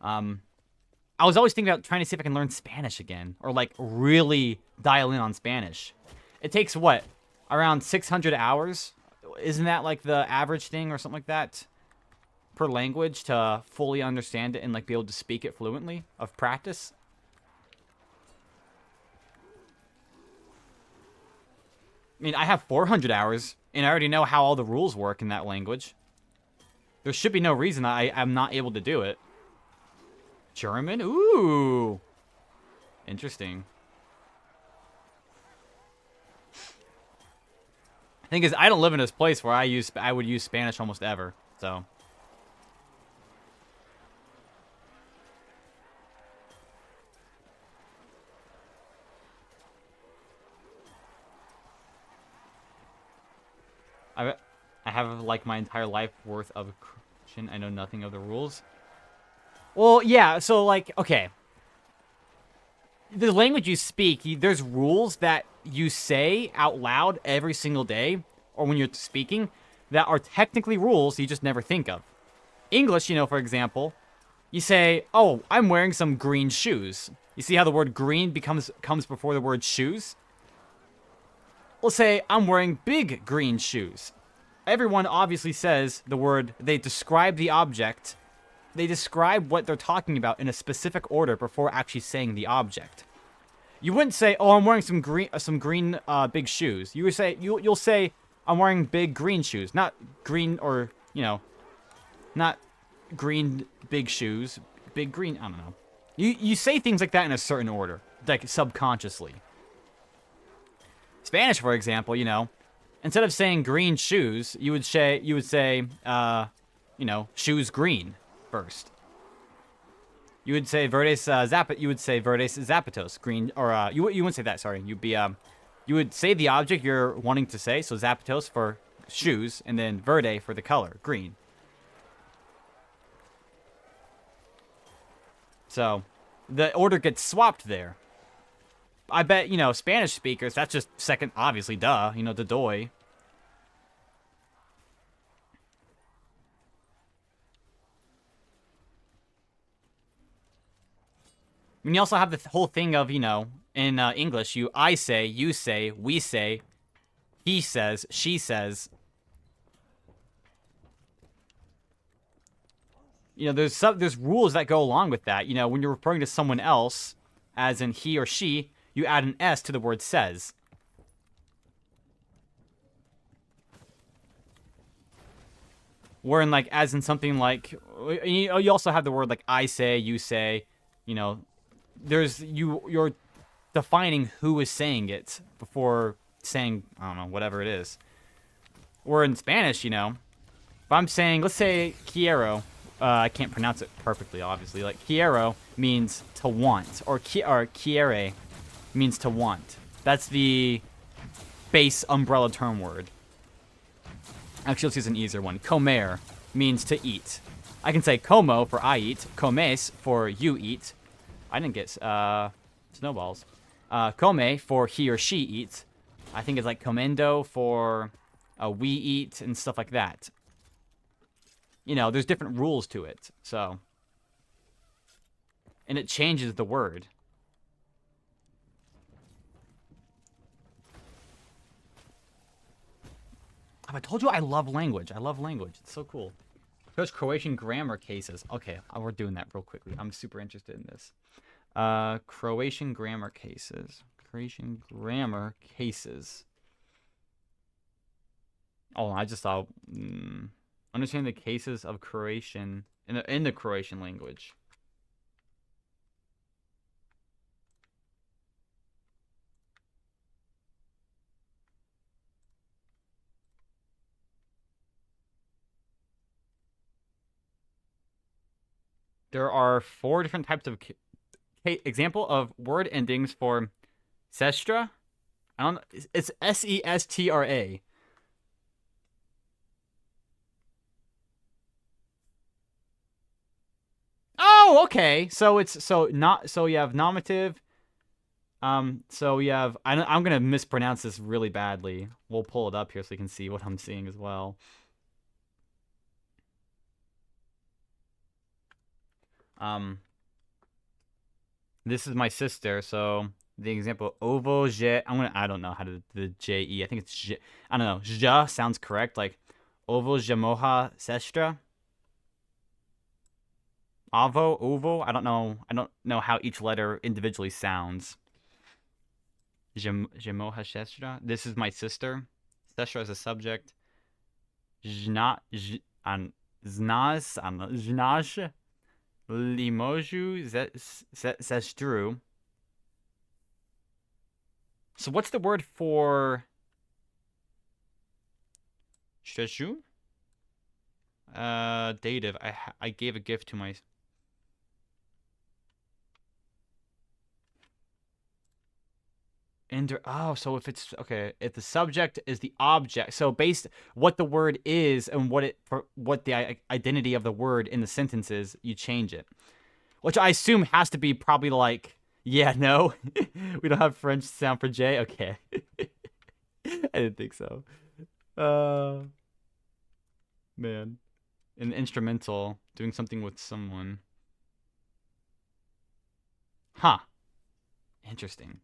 I was always thinking about trying to see if I can learn Spanish again, or like really dial in on Spanish. It takes what, around 600 hours? Isn't that like the average thing or something like that per language to fully understand it and like be able to speak it fluently of practice? I mean, I have 400 hours and I already know how all the rules work in that language. There should be no reason I'm not able to do it. German? Ooh. Interesting. The thing is, I don't live in this place where I would use Spanish almost ever, so. I have like my entire life worth of Christian. I know nothing of the rules. Well, yeah, so like, okay. The language you speak, there's rules that you say out loud every single day, or when you're speaking, that are technically rules you just never think of. English, you know, for example, you say, oh, I'm wearing some green shoes. You see how the word green comes before the word shoes? We'll say, I'm wearing big green shoes. Everyone obviously says the word, they describe the object, they describe what they're talking about in a specific order before actually saying the object. You wouldn't say, "Oh, I'm wearing some green big shoes." You would say, you'll say, "I'm wearing big green shoes," not green or not green big shoes, big green. I don't know. You say things like that in a certain order, like subconsciously. Spanish, for example, instead of saying green shoes, you would say shoes green first. You would say verdes zapatos, green, or you wouldn't say that. Sorry, you would say the object you're wanting to say. So zapatos for shoes, and then verde for the color, green. So the order gets swapped there. I bet Spanish speakers. That's just second, obviously, duh. The doy. And you also have the whole thing of, in English, I say, you say, we say, he says, she says. There's rules that go along with that. When you're referring to someone else, as in he or she, you add an S to the word says. Wherein, as in something like, you also have the word like I say, you say, you're defining who is saying it before saying, I don't know, whatever it is. Or in Spanish, if I'm saying, let's say quiero, I can't pronounce it perfectly, obviously. Like, quiero means to want, or quiere means to want. That's the base umbrella term word. Actually, let's use an easier one. Comer means to eat. I can say como for I eat, comes for you eat. I didn't get snowballs. Come for he or she eats. I think it's like comendo for we eat and stuff like that. You know, there's different rules to it, so. And it changes the word. I told you I love language. I love language. It's so cool. There's Croatian grammar cases. Okay, we're doing that real quickly. I'm super interested in this. Croatian grammar cases. Croatian grammar cases. Oh, I just saw... understand the cases of Croatian... In the Croatian language. There are 4 different types of example of word endings for sestra. I don't. It's SESTRA. Oh, okay. So it's so you have nominative. So you have I'm gonna mispronounce this really badly. We'll pull it up here so you can see what I'm seeing as well. This is my sister, so the example ovo je. I don't know how to the je. I think it's je. I don't know. Ja sounds correct, like ovo jamoha sestra. Avo, ovo. I don't know how each letter individually sounds. Jamoha sestra. This is my sister. Sestra is a subject. Znaz Limoju Zestru. So what's the word for Sheshu? Dative. I gave a gift to my... so if it's... Okay, if the subject is the object, so based what the word is and what the identity of the word in the sentence is, you change it. Which I assume has to be probably like, yeah, no. We don't have French sound for J? Okay. I didn't think so. Man. An instrumental, doing something with someone. Huh. Interesting.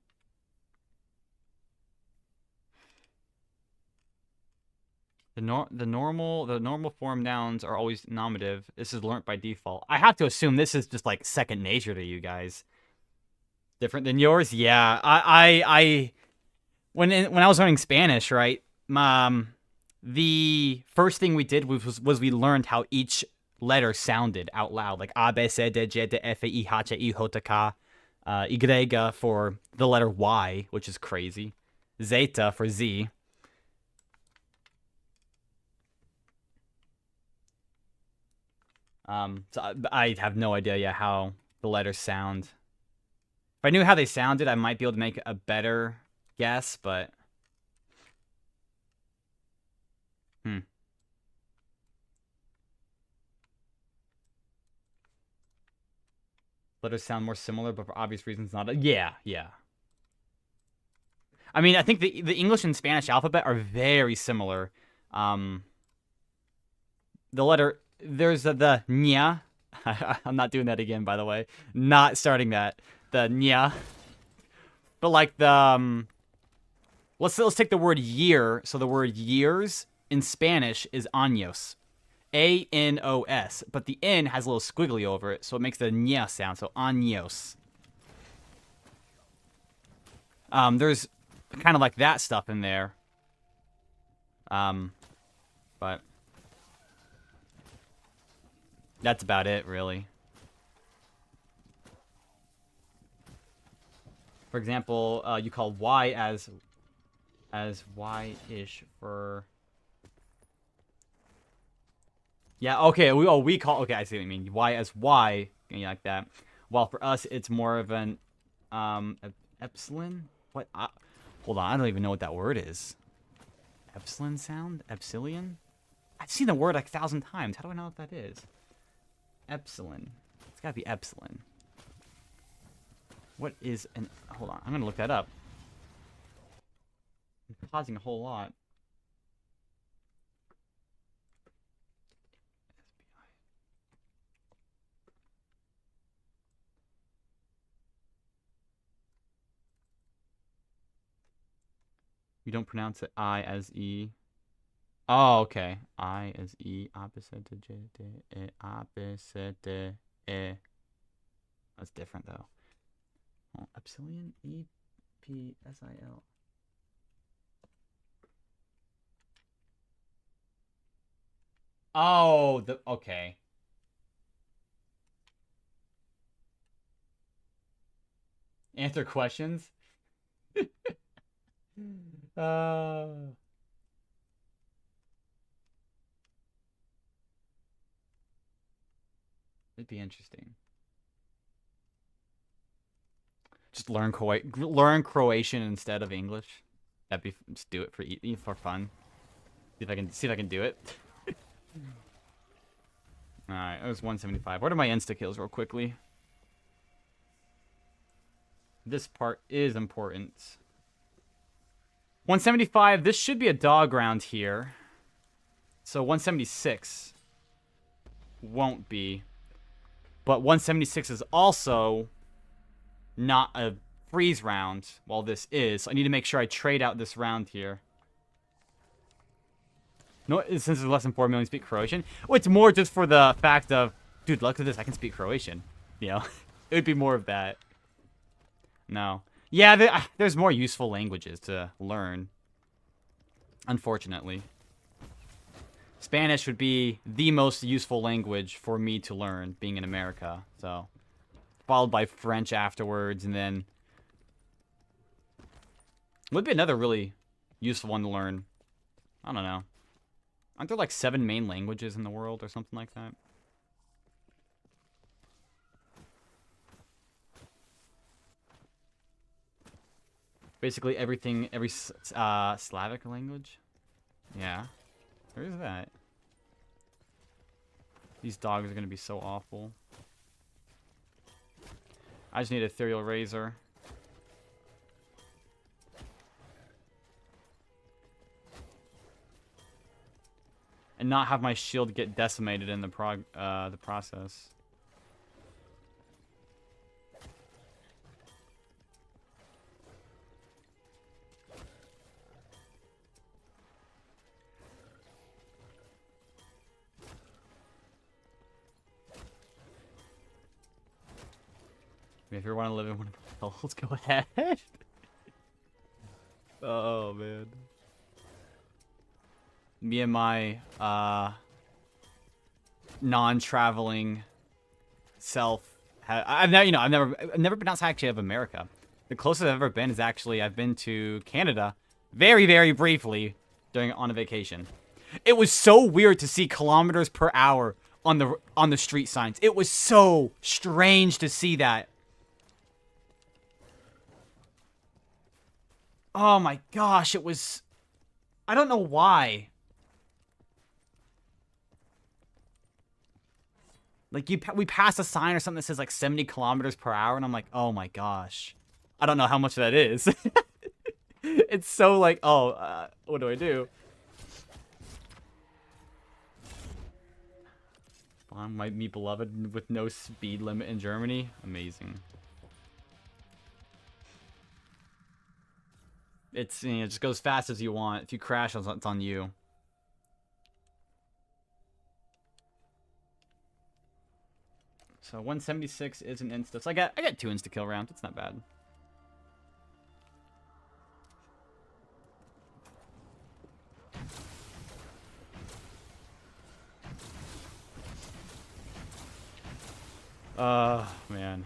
The normal form nouns are always nominative. This is learnt by default. I have to assume this is just like second nature to you guys. Different than yours? Yeah. When I was learning Spanish, right? The first thing we did was we learned how each letter sounded out loud, like A, B, C, D, G, D, F, E, H, I, J, K, Y for the letter Y, which is crazy. Zeta for Z. So I have no idea how the letters sound. If I knew how they sounded, I might be able to make a better guess, but... Letters sound more similar, but for obvious reasons not. Yeah. I mean, I think the English and Spanish alphabet are very similar. The letter... There's the nya. I'm not doing that again, by the way. Not starting that. The nya. But like the... let's take the word year. So the word years in Spanish is años. A-N-O-S. But the N has a little squiggly over it, so it makes the nya sound. So años. There's kind of like that stuff in there. But... that's about it, really. For example, you call Y as Y-ish for... Yeah, okay, we call, okay, I see what you mean. Y as Y, yeah, like that. While for us, it's more of an, epsilon? What? Hold on, I don't even know what that word is. Epsilon sound? Epsilon? I've seen the word like 1,000 times. How do I know what that is? Epsilon. It's gotta be epsilon. What is an, hold on, I'm gonna look that up. I'm pausing a whole lot. You don't pronounce it I as E. Oh, okay. I as E. Opposite to J, D, E. Opposite to E. That's different, though. Oh, epsilon? E, P, S, I, L. Oh, okay. Answer questions? It'd be interesting. Just learn Croatian instead of English. That'd be, just do it for fun. See if I can do it. All right, it was 175. What are my insta kills real quickly? This part is important. 175, this should be a dog round here. So 176 won't be. But 176 is also not a freeze round, while this is. So I need to make sure I trade out this round here. No, since there's less than 4 million speak Croatian. Well, it's more just for the fact of, dude, look at this, I can speak Croatian. You know, it would be more of that. No. Yeah, there's more useful languages to learn. Unfortunately. Spanish would be the most useful language for me to learn, being in America. So, followed by French afterwards, and then... would be another really useful one to learn. I don't know. Aren't there like 7 main languages in the world or something like that? Basically everything, every Slavic language? Yeah. Where is that? These dogs are going to be so awful. I just need a Ethereal Razor. And not have my shield get decimated in the process. If you want to live in one of the hills, go ahead. Oh, man. Me and my non-traveling self. I've never been outside actually of America. The closest I've ever been is actually I've been to Canada, very, very briefly on a vacation. It was so weird to see kilometers per hour on the street signs. It was so strange to see that. Oh my gosh, it was... I don't know why. Like, we passed a sign or something that says, like, 70 kilometers per hour, and I'm like, oh my gosh. I don't know how much that is. It's so, like, oh, what do I do? Find my me beloved with no speed limit in Germany. Amazing. It's, it just goes fast as you want. If you crash, it's on you. So 176 is an insta. So I got 2 insta kill rounds. It's not bad. Man.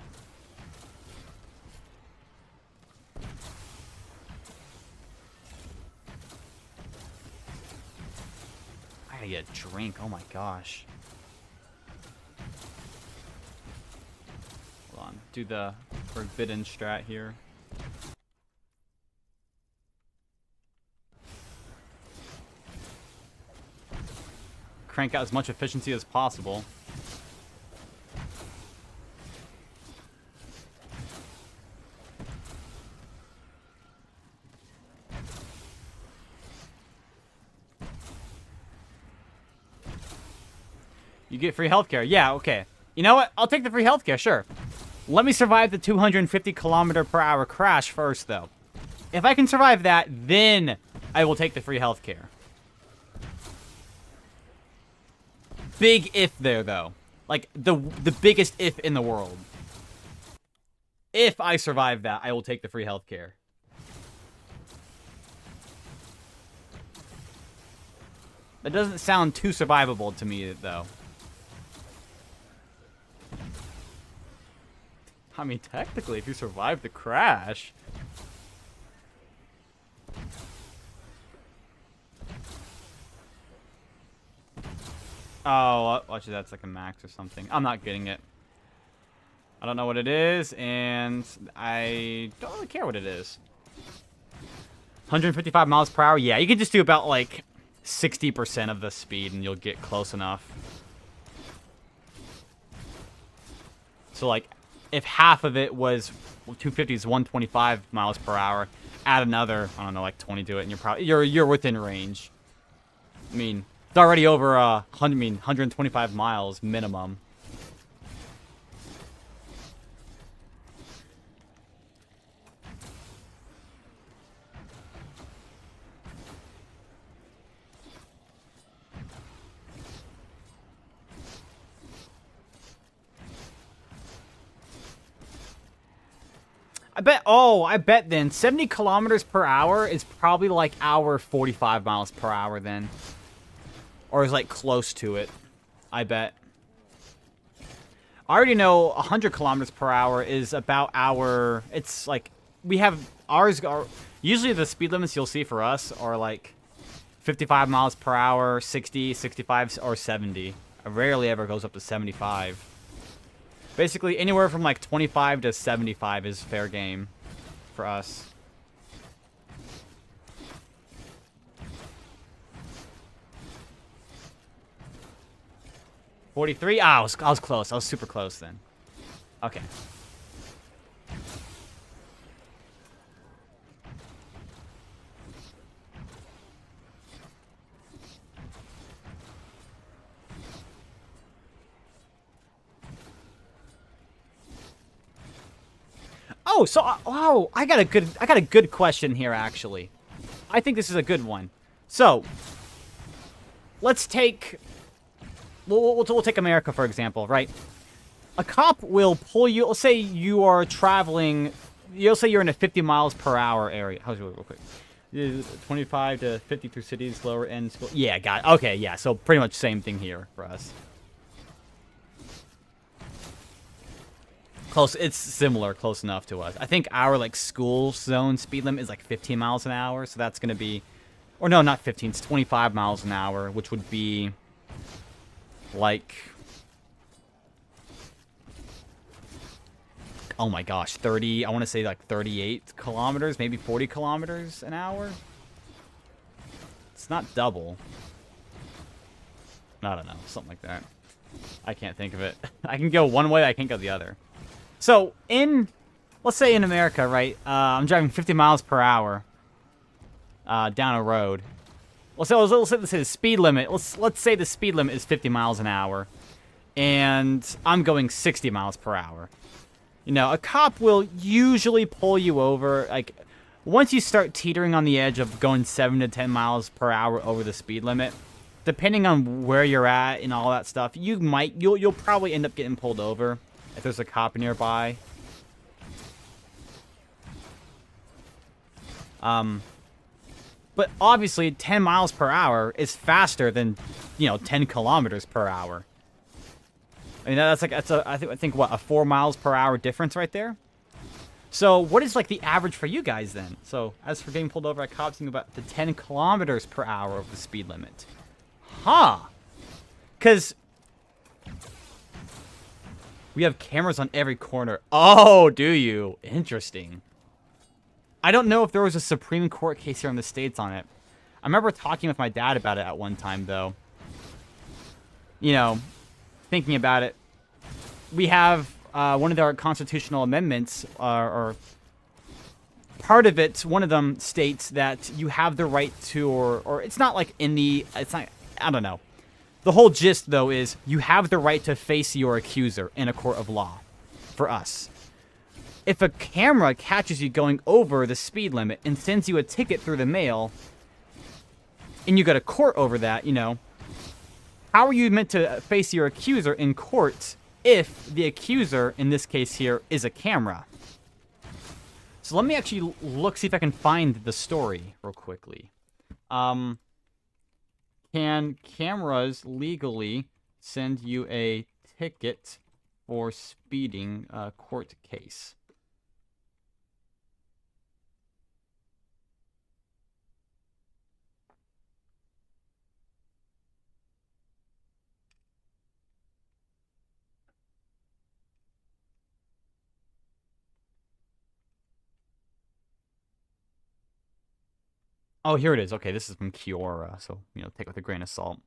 I gotta get a drink. Oh my gosh. do the forbidden strat here. Crank out as much efficiency as possible. You get free healthcare. Yeah, okay. You know what? I'll take the free healthcare, sure. Let me survive the 250 km/h crash first, though. If I can survive that, then I will take the free healthcare. Big if there, though. Like, the biggest if in the world. If I survive that, I will take the free healthcare. That doesn't sound too survivable to me, though. I mean, technically, if you survive the crash... Oh, watch it, that's like a max or something. I'm not getting it. I don't know what it is, and I don't really care what it is. 155 miles per hour? Yeah, you can just do about, like, 60% of the speed, and you'll get close enough. So, like, if half of it was 250 is 125 miles per hour, add another, I don't know, like 20 to it, and you're within range. I mean, it's already over 125 miles minimum. I bet then 70 kilometers per hour is probably like our 45 miles per hour then. Or is like close to it. I bet. I already know 100 kilometers per hour is about our... It's like... We have... Ours are... Usually the speed limits you'll see for us are like 55 miles per hour, 60, 65, or 70. It rarely ever goes up to 75. Basically, anywhere from like 25 to 75 is fair game for us. $43? Ah, I was close. I was super close then. Okay. Oh, so oh, I got a good question here actually. I think this is a good one. So, let's take we'll take America for example, right? A cop will pull you. Let's say you are traveling. You'll say you're in a 50 miles per hour area. How's it real quick? 25 to 50 through cities, lower end school. Yeah, got it. Okay, yeah. So pretty much same thing here for us. Close. It's similar, close enough to us. I think our like school zone speed limit is like 15 miles an hour, so that's gonna be, or no, not 15. It's 25 miles an hour, which would be like, oh my gosh, 30. I want to say like 38 kilometers, maybe 40 kilometers an hour. It's not double. I don't know, something like that. I can't think of it. I can go one way, I can't go the other. So, let's say in America, right, I'm driving 50 miles per hour down a road. Let's say the speed limit, let's say the speed limit is 50 miles an hour, and I'm going 60 miles per hour. You know, a cop will usually pull you over, like, once you start teetering on the edge of going 7 to 10 miles per hour over the speed limit, depending on where you're at and all that stuff, you'll probably end up getting pulled over. If there's a cop nearby. But obviously 10 miles per hour is faster than, 10 kilometers per hour. I mean, I think what, a 4 miles per hour difference right there? So what is like the average for you guys then? So as for getting pulled over at cops, think about the 10 kilometers per hour of the speed limit. Huh. Because We have cameras on every corner. Oh, do you? Interesting. I don't know if there was a Supreme Court case here in the States on it. I remember talking with my dad about it at one time, though. You know, thinking about it. We have one of our constitutional amendments, or part of it, one of them states that you have the right to, or it's not like in the, it's not, I don't know. The whole gist, though, is you have the right to face your accuser in a court of law for us. If a camera catches you going over the speed limit and sends you a ticket through the mail, and you go to court over that, you know, how are you meant to face your accuser in court if the accuser, in this case here, is a camera? So let me actually look, see if I can find the story real quickly. Can cameras legally send you a ticket for speeding court case? Oh, here it is. Okay, this is from Kiora, so, you know, take it with a grain of salt.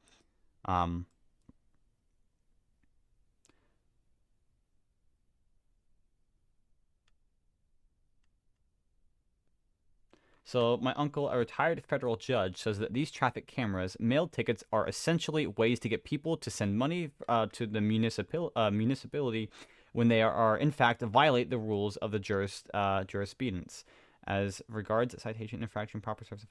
So, my uncle, a retired federal judge, says that these traffic cameras, mailed tickets, are essentially ways to get people to send money to the municipality when they are, in fact, violate the rules of the jurisprudence. As regards citation, infraction, proper service,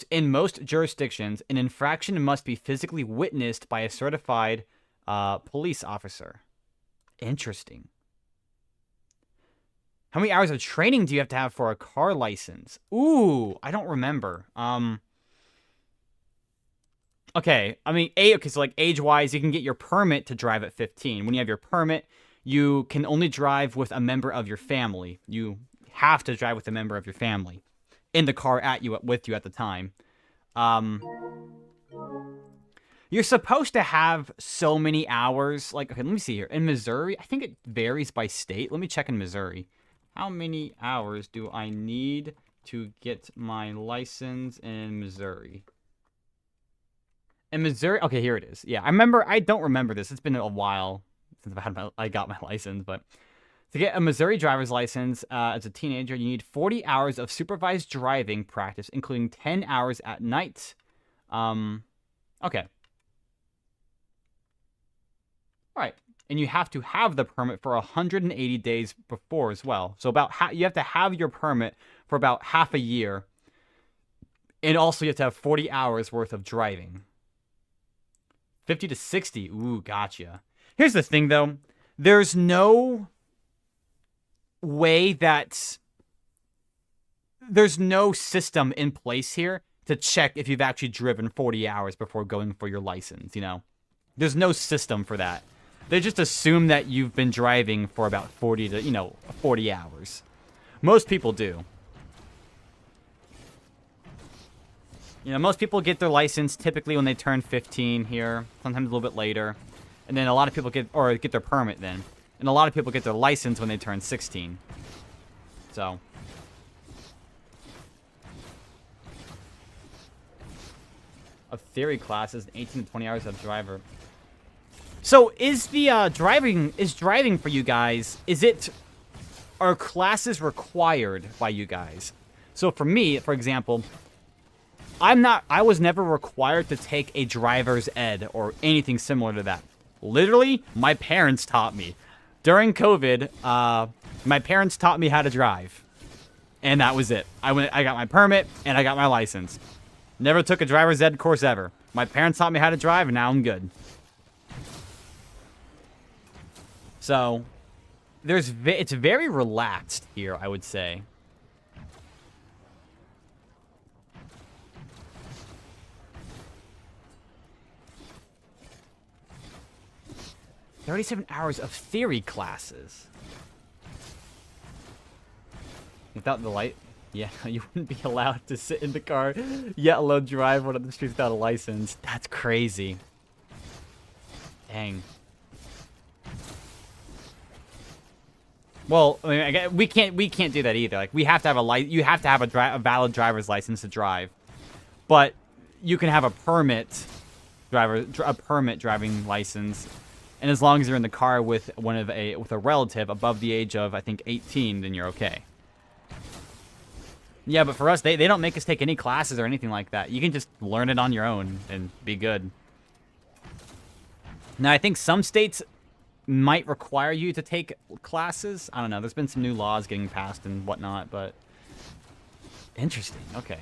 in most jurisdictions, an infraction must be physically witnessed by a certified police officer. Interesting. How many hours of training do you have to have for a car license? Ooh, I don't remember. Okay, I mean, okay, so like age-wise, you can get your permit to drive at 15. When you have your permit, you can only drive with a member of your family. You have to drive with a member of your family in the car with you at the time. You're supposed to have so many hours. Like, okay, let me see here. In Missouri, I think it varies by state. Let me check in Missouri. How many hours do I need to get my license in Missouri? In Missouri, okay, here it is. Yeah, I don't remember this. It's been a while since I got my license, but to get a Missouri driver's license as a teenager, you need 40 hours of supervised driving practice, including 10 hours at night. Okay. All right. And you have to have the permit for 180 days before as well. So you have to have your permit for about half a year. And also you have to have 40 hours worth of driving. 50 to 60. Ooh, gotcha. Here's the thing, though. There's no way there's no system in place here to check if you've actually driven 40 hours before going for your license, you know? There's no system for that. They just assume that you've been driving for about 40 hours. Most people do. You know, most people get their license typically when they turn 15 here, sometimes a little bit later. And then a lot of people get their permit then. And a lot of people get their license when they turn 16. So. Of theory classes, 18 to 20 hours of driver. So is the driving for you guys, are classes required by you guys? So for me, for example, I was never required to take a driver's ed or anything similar to that. Literally, my parents taught me. During COVID, my parents taught me how to drive. And that was it. I got my permit, and I got my license. Never took a driver's ed course ever. My parents taught me how to drive, and now I'm good. So, it's very relaxed here, I would say. "37 hours of theory classes." Without the light? Yeah, you wouldn't be allowed to sit in the car, yet alone drive one of the streets without a license. That's crazy. Dang. Well, I mean, we can't do that either. Like, we have to have you have to have a valid driver's license to drive, but you can have a permit driving license, and as long as you're in the car with with a relative above the age of, I think, 18, then you're okay. Yeah, but for us, they don't make us take any classes or anything like that. You can just learn it on your own and be good. Now, I think some states might require you to take classes. I don't know. There's been some new laws getting passed and whatnot, but interesting. Okay.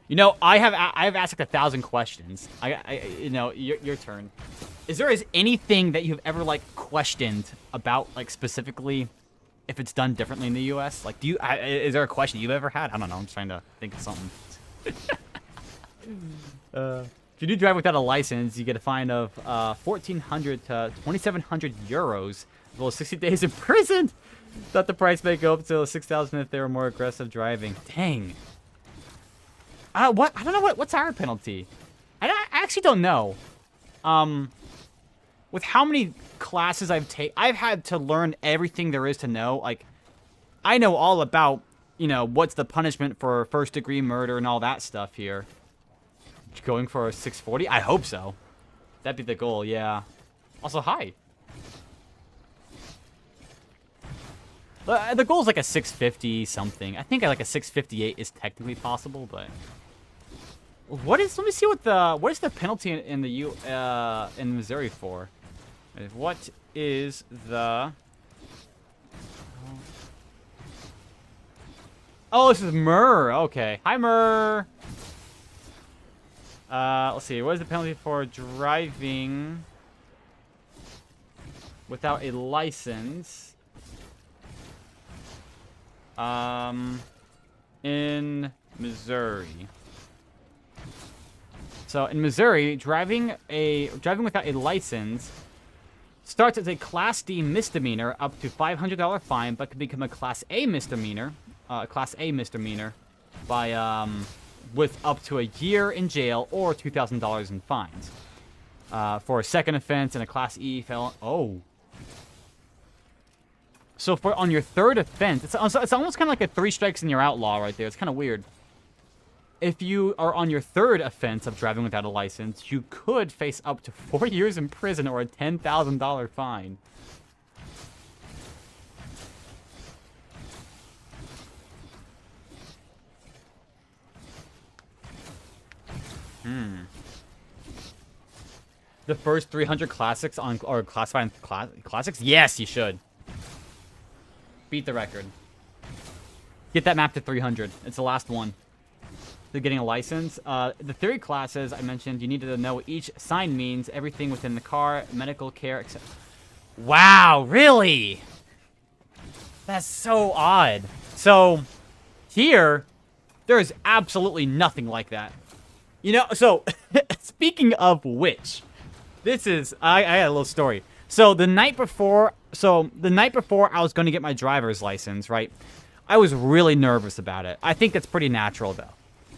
You know, I have asked like 1,000 questions. You know, your turn. Is there anything that you've ever like questioned about, like, specifically if it's done differently in the U.S.? Like, is there a question you've ever had? I don't know. I'm just trying to think of something. If you do drive without a license, you get a fine of 1,400 to 2,700 euros, as well as 60 days in prison. Thought the price may go up to 6,000 if they were more aggressive driving. Dang. What? I don't know what's our penalty. I actually don't know. With how many classes I've had to learn everything there is to know. Like, I know all about, you know, what's the punishment for first-degree murder and all that stuff here. Going for a 640? I hope so. That'd be the goal, yeah. Also, hi. The goal is like a 650 something. I think like a 658 is technically possible, but let me see what is the penalty in Missouri for? What is the Oh, this is Murr. Okay. Hi, Murr. Let's see. What is the penalty for driving without a license? In Missouri. So in Missouri, driving without a license starts as a Class D misdemeanor up to $500 fine, but can become a Class A misdemeanor. By with up to a year in jail or $2,000 in fines. For a second offense and a Class E felon. Oh. So on your third offense, it's almost kind of like a 3 strikes and you're outlaw right there. It's kind of weird. If you are on your third offense of driving without a license, you could face up to 4 years in prison or a $10,000 fine. The first 300 classics or classified classics? Yes, you should. Beat the record. Get that map to 300. It's the last one. They're getting a license. The theory classes I mentioned, you need to know what each sign means, everything within the car, medical care, etc. Wow, really? That's so odd. So, here, there's absolutely nothing like that. You know, so, speaking of which, this is, I got a little story. So, the night before I was going to get my driver's license, right, I was really nervous about it. I think that's pretty natural, though.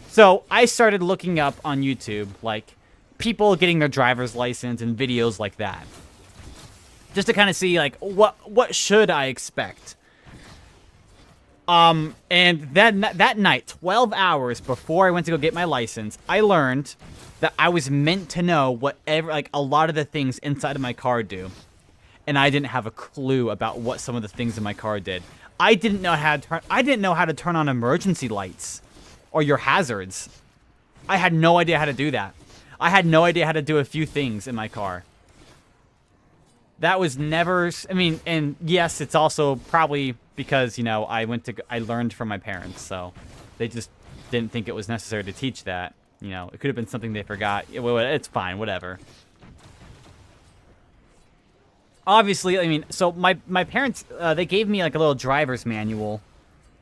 So, I started looking up on YouTube, like, people getting their driver's license and videos like that. Just to kind of see, like, what should I expect? And that night, 12 hours before I went to go get my license, I learned that I was meant to know whatever, like, a lot of the things inside of my car do. And I didn't have a clue about what some of the things in my car did. I didn't know how to turn on emergency lights or your hazards. I had no idea how to do that. I had no idea how to do a few things in my car. That was never, I mean, and yes, it's also probably because, you know, I learned from my parents, so they just didn't think it was necessary to teach that. You know, it could have been something they forgot. It's fine, whatever. Obviously, I mean, so my parents, they gave me like a little driver's manual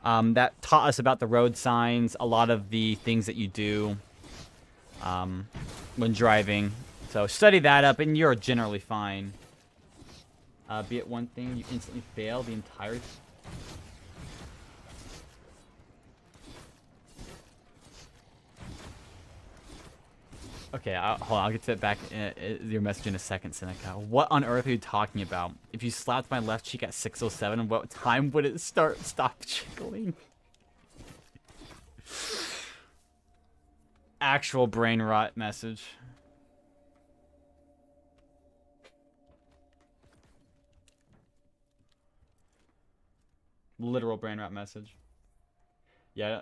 that taught us about the road signs, a lot of the things that you do when driving. So study that up and you're generally fine. Be it one thing, you instantly fail the entire... Okay, hold on. I'll get to it back your message in a second, Seneca. What on earth are you talking about? If you slapped my left cheek at 6:07, what time would it stop jiggling? Actual brain rot message. Literal brain rot message. Yeah.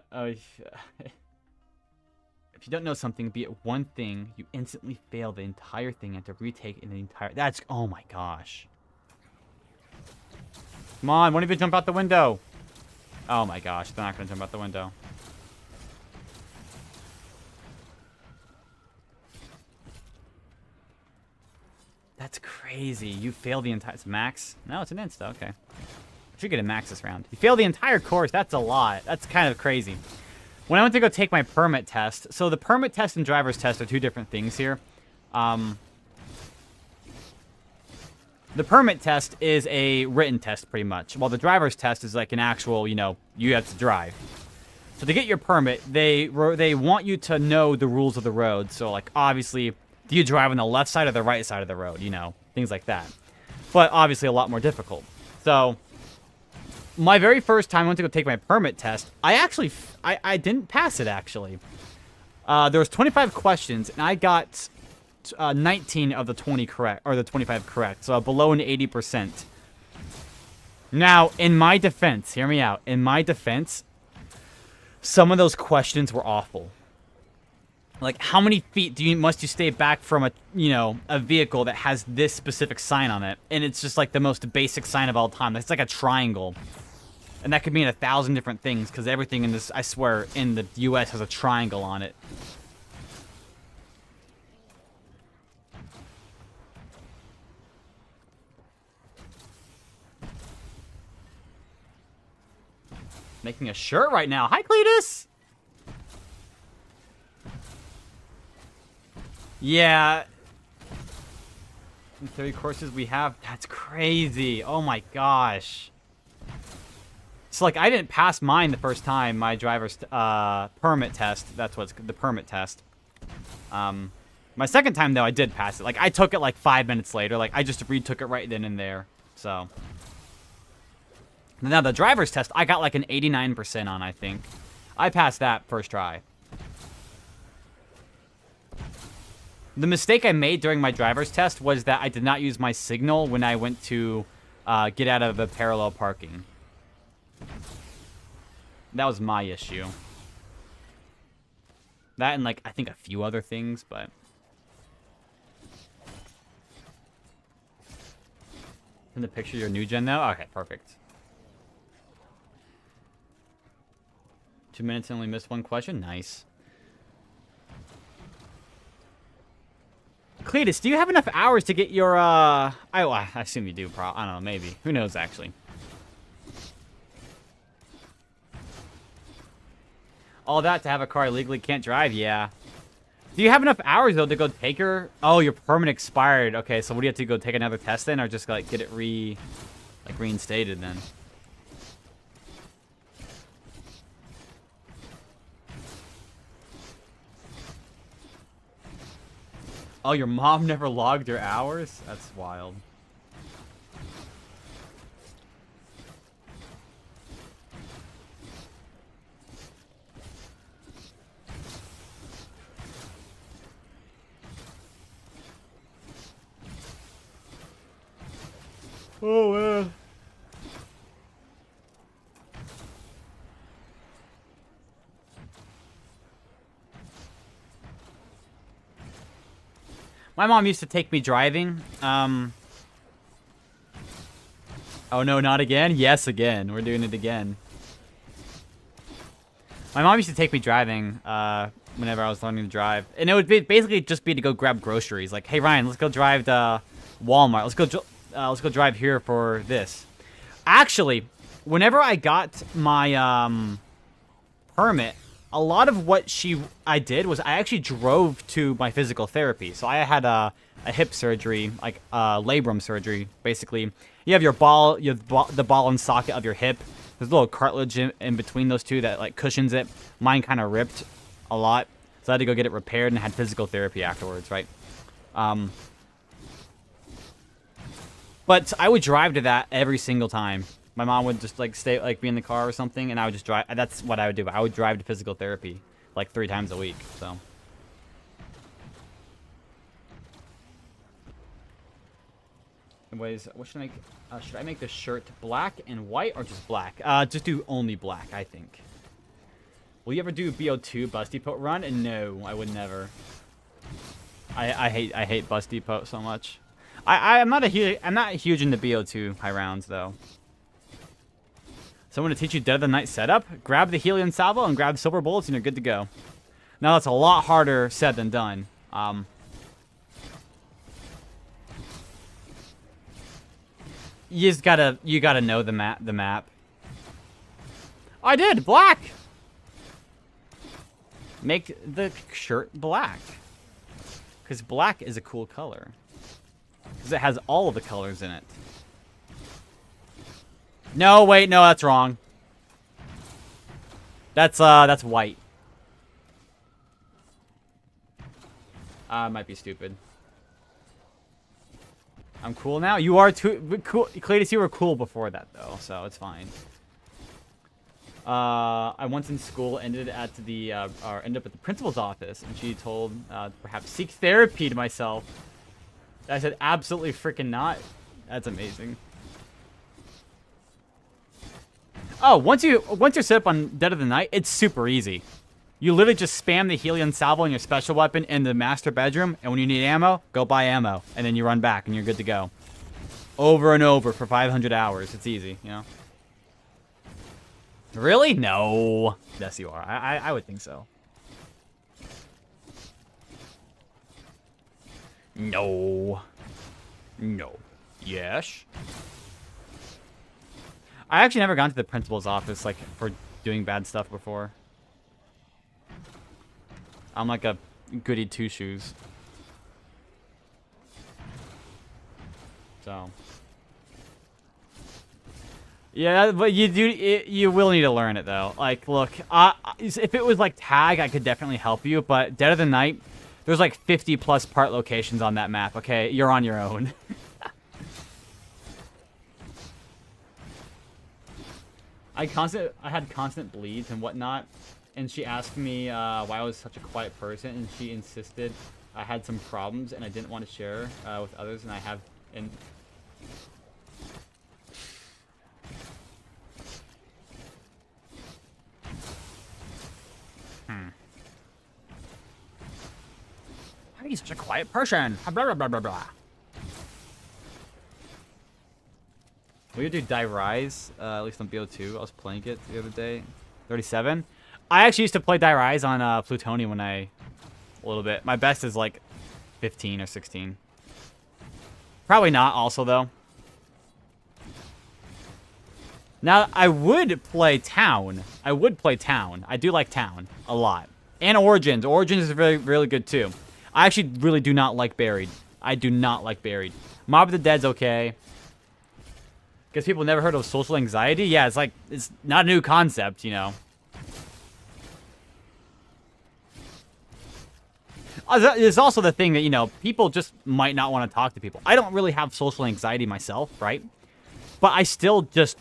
If you don't know something, be it one thing, you instantly fail the entire thing and to retake in the entire. That's. Oh my gosh. Come on, one of you jump out the window. Oh my gosh, they're not gonna jump out the window. That's crazy. You failed the entire. It's max? No, it's an insta. Okay. I should get a max this round. You failed the entire course. That's a lot. That's kind of crazy. When I went to go take my permit test, so the permit test and driver's test are two different things here. The permit test is a written test, pretty much, while the driver's test is like an actual, you know, you have to drive. So to get your permit, they want you to know the rules of the road. So, like, obviously, do you drive on the left side or the right side of the road? You know, things like that. But obviously a lot more difficult. So my very first time I went to go take my permit test, I didn't pass it, actually. There was 25 questions, and I got 19 of the 20 correct, or the 25 correct, so below an 80%. Now, in my defense, hear me out. In my defense, some of those questions were awful. Like, how many feet must you stay back from a vehicle that has this specific sign on it? And it's just like the most basic sign of all time. It's like a triangle. And that could mean 1,000 different things, because everything in this, I swear, in the US has a triangle on it. Making a shirt right now. Hi, Cletus! Yeah. In 30 courses we have. That's crazy. Oh my gosh. So, like, I didn't pass mine the first time, my driver's permit test. That's what's the permit test. My second time, though, I did pass it. Like, I took it, like, 5 minutes later. Like, I just retook it right then and there. So. Now, the driver's test, I got, like, an 89% on, I think. I passed that first try. The mistake I made during my driver's test was that I did not use my signal when I went to get out of the parallel parking. That was my issue. That and, like, I think a few other things, but... In the picture, your new gen, though? Okay, perfect. 2 minutes and only missed one question? Nice. Cletus, do you have enough hours to get your, I assume you do, I don't know, maybe. Who knows, actually. All that to have a car I legally can't drive? Yeah. Do you have enough hours, though, to go take her? Oh, your permit expired. Okay, so what do you have to go take another test then? Or just, like, get it reinstated then? Oh, your mom never logged your hours? That's wild. Oh, man. My mom used to take me driving. Oh no, not again? Yes, again. We're doing it again. My mom used to take me driving whenever I was learning to drive. And it would basically just be to go grab groceries. Like, hey, Ryan, let's go drive to Walmart. Let's go drive here for this. Actually, whenever I got my permit, a lot of what I did was I actually drove to my physical therapy. So I had a hip surgery, like labrum surgery, basically. You have your ball, the ball and socket of your hip. There's a little cartilage in between those two that like cushions it. Mine kind of ripped a lot. So I had to go get it repaired and had physical therapy afterwards, right? But I would drive to that every single time. My mom would just like stay, like be in the car or something, and I would just drive. That's what I would do. I would drive to physical therapy like 3 times a week. So. Anyways, what should I make? Should I make the shirt black and white or just black? Just do only black, I think. Will you ever do BO2 Bus Depot run? And no, I would never. I hate Bus Depot so much. I'm not huge into BO2 high rounds though. Someone to teach you Dead of the Night setup? Grab the Helion Salvo and grab silver bullets and you're good to go. Now that's a lot harder said than done. You gotta know the map. I did black. Make the shirt black, because black is a cool color. Because it has all of the colors in it. No, wait, no, that's wrong. That's white. Might be stupid. I'm cool now. You are too cool, Cletus. You were cool before that though, so it's fine. I once in school ended up at the principal's office, and she told perhaps seek therapy to myself. I said absolutely freaking not. That's amazing. Oh, once you're set up on Dead of the Night, it's super easy. You literally just spam the Helion Salvo and your special weapon in the master bedroom, and when you need ammo, go buy ammo, and then you run back, and you're good to go. Over and over for 500 hours. It's easy, you know? Really? No. Yes, you are. I would think so. No. No. Yes. I actually never gone to the principal's office, like, for doing bad stuff before. I'm like a goody two-shoes. So. Yeah, but you will need to learn it, though. Like, look, if it was like tag, I could definitely help you, but Dead of the Night, there's like 50+ part locations on that map, okay? You're on your own. I had constant bleeds and whatnot, and she asked me why I was such a quiet person, and she insisted I had some problems and I didn't want to share with others, and I have. And why are you such a quiet person? Blah blah blah blah blah. We would do Die Rise, at least on BO2. I was playing it the other day. 37. I actually used to play Die Rise on Plutonium when a little bit. My best is like 15 or 16. Probably not also, though. Now, I would play Town. I do like Town a lot. And Origins. Origins is really, really good, too. I actually really do not like Buried. I do not like Buried. Mob of the Dead's okay. Because people never heard of social anxiety? Yeah, it's like, it's not a new concept, you know. There's also the thing that, you know, people just might not want to talk to people. I don't really have social anxiety myself, right? But I still just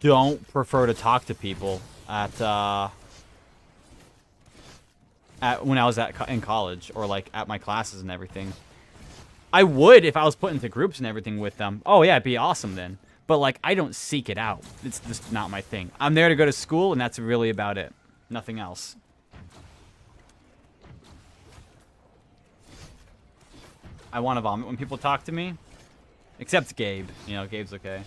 don't prefer to talk to people at when I was in college, or like at my classes and everything. I would if I was put into groups and everything with them. Oh yeah, it'd be awesome then. But, like, I don't seek it out. It's just not my thing. I'm there to go to school, and that's really about it. Nothing else. I want to vomit when people talk to me. Except Gabe. You know, Gabe's okay.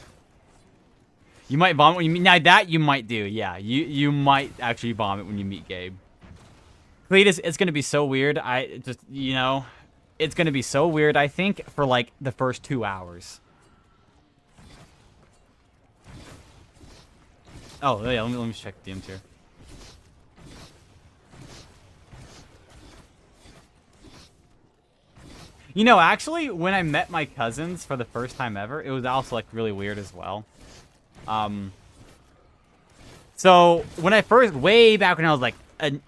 You might vomit when you meet... Now, that you might do. Yeah, you might actually vomit when you meet Gabe. Cletus, it's going to be so weird. You know... It's going to be so weird, I think, for, like, the first 2 hours. Oh, yeah, let me check DMs here. You know, actually, when I met my cousins for the first time ever, it was also, like, really weird as well. So, when I first, way back when I was, like, an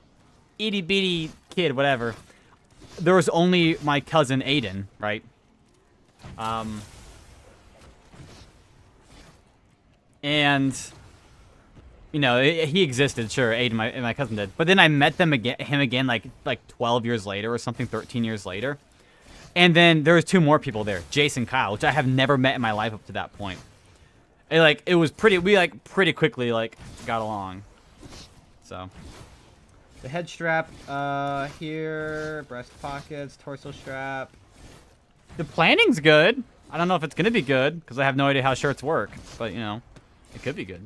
itty-bitty kid, whatever, there was only my cousin Aiden, right? And you know, he existed, sure. Aiden, my cousin did, but then I met him again, like 12 years later or something, 13 years later, and then there was 2 more people there, Jason, Kyle, which I have never met in my life up to that point. And, it was pretty. We pretty quickly got along. So, the head strap here, breast pockets, torso strap. The planning's good. I don't know if it's gonna be good because I have no idea how shirts work, but you know, it could be good.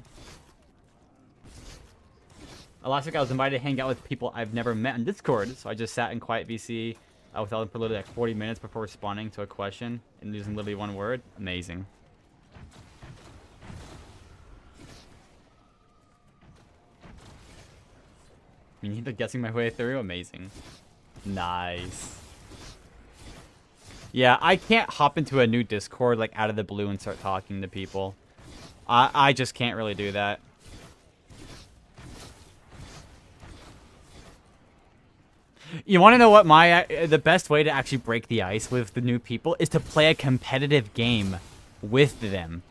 Last week I was invited to hang out with people I've never met on Discord, so I just sat in quiet VC without them for literally 40 minutes before responding to a question and using literally 1 word. Amazing. You need the guessing my way through? Amazing. Nice. Yeah, I can't hop into a new Discord out of the blue and start talking to people. I just can't really do that. You want to know what the best way to actually break the ice with the new people is to play a competitive game with them.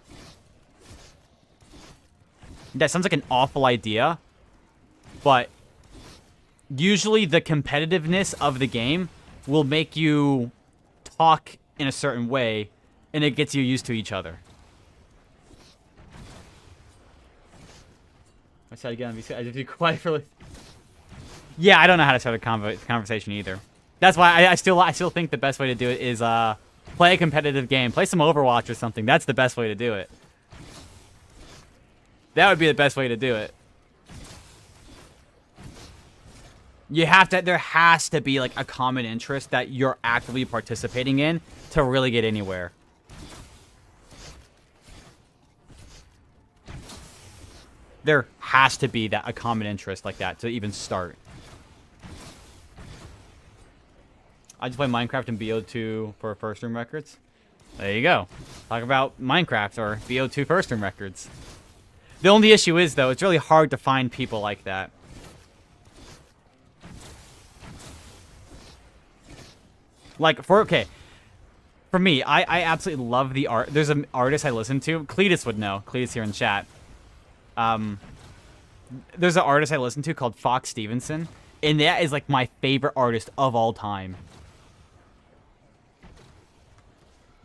That sounds like an awful idea, but usually the competitiveness of the game will make you talk in a certain way, and it gets you used to each other. I said again, I just be quiet for Yeah, I don't know how to start a conversation either. That's why I still think the best way to do it is play a competitive game, play some Overwatch or something. That's the best way to do it. That would be the best way to do it. You have to. There has to be a common interest that you're actively participating in to really get anywhere. There has to be a common interest like that to even start. I just play Minecraft and BO2 for first room records. There you go. Talk about Minecraft or BO2 first room records. The only issue is, though, it's really hard to find people like that. For me, I absolutely love the art. There's an artist I listen to. Cletus would know. Cletus here in chat. There's an artist I listen to called Fox Stevenson, and that is my favorite artist of all time.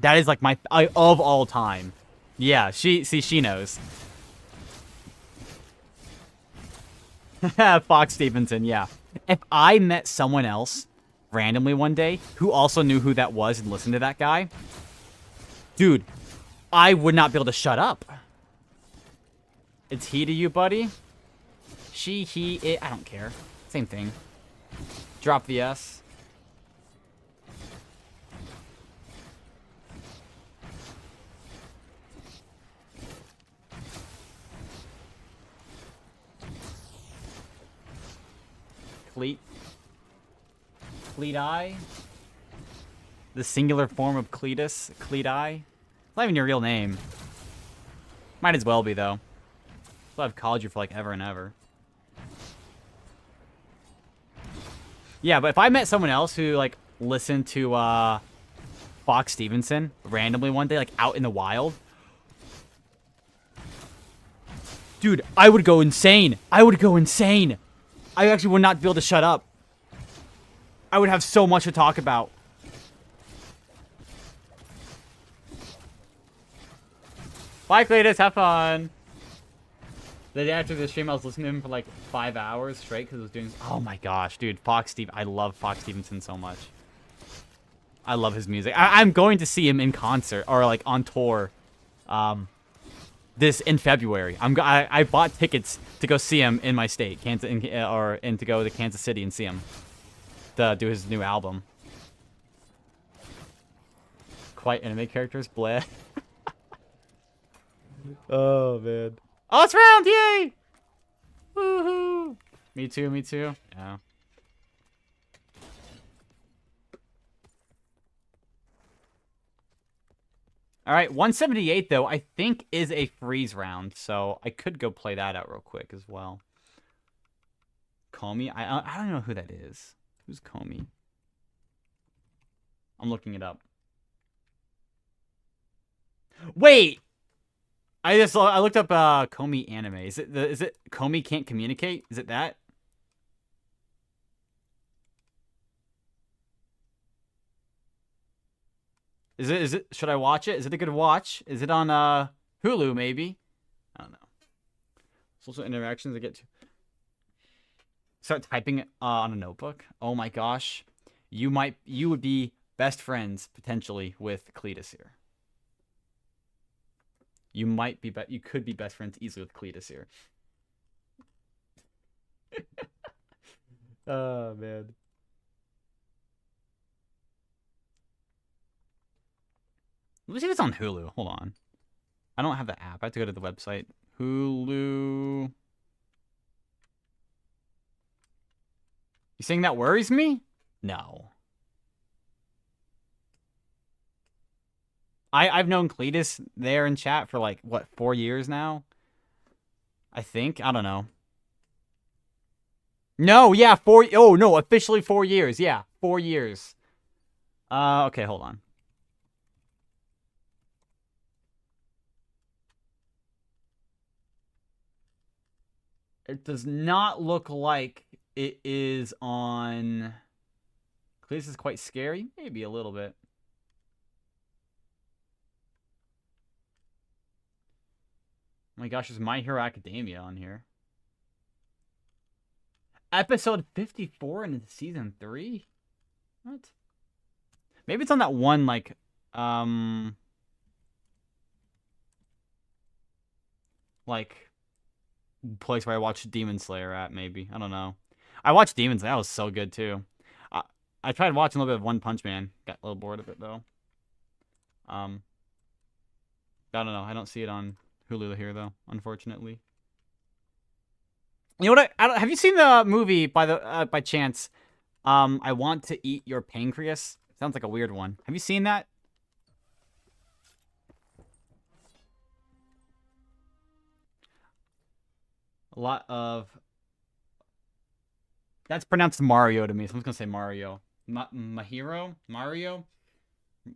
That is my of all time. Yeah, she knows. Fox Stevenson, yeah. If I met someone else randomly one day who also knew who that was and listened to that guy, dude, I would not be able to shut up. It's he to you, buddy? She, he, it, I don't care. Same thing. Drop the S. Cleeti? The singular form of Cletus? Cleeti? It's not even your real name. Might as well be, though. So I've called you for ever and ever. Yeah, but if I met someone else who listened to Fox Stevenson randomly one day, out in the wild, dude, I would go insane. I actually would not be able to shut up. I would have so much to talk about. Bye, Cletus. Have fun. The day after the stream, I was listening to him for 5 hours straight because I was doing... Oh my gosh, dude. I love Fox Stevenson so much. I love his music. I'm going to see him in concert or on tour in February. I bought tickets to go see him in my state, Kansas, and to go to Kansas City and see him to do his new album. Quite anime characters, bleh. Oh man. Oh, it's round! Yay! Woohoo! Me too. Yeah. All right, 178 though I think is a freeze round, so I could go play that out real quick as well. Call me. I don't know who that is. Who's Comey? I'm looking it up. Wait! I looked up Comey anime. Is it Comey Can't Communicate? Is it that? Is it should I watch it? Is it a good watch? Is it on Hulu maybe? I don't know. Social interactions I get to start typing on a notebook. Oh my gosh. You would be best friends potentially with Cletus here. You could be best friends easily with Cletus here. Oh man. Let me see if it's on Hulu. Hold on. I don't have the app. I have to go to the website. Hulu. You saying that worries me? No. I've known Cletus there in chat for like, what, 4 years now? I think. I don't know. No, yeah, oh, no, officially 4 years. Yeah, 4 years. Okay, hold on. It does not look like it is on... Cletus is quite scary? Maybe a little bit. Oh my gosh, there's My Hero Academia on here. Episode 54 in season 3? What? Maybe it's on that one, like, place where I watched Demon Slayer at, maybe. I don't know. I watched Demon Slayer. That was so good, too. I tried watching a little bit of One Punch Man. Got a little bored of it, though. I don't know. I don't see it on Hulu here, though, unfortunately. You know what? Have you seen the movie by chance? I Want to Eat Your Pancreas. Sounds like a weird one. Have you seen that? A lot of... That's pronounced Mario to me, so I'm just gonna say Mario. Mahiro? Mario?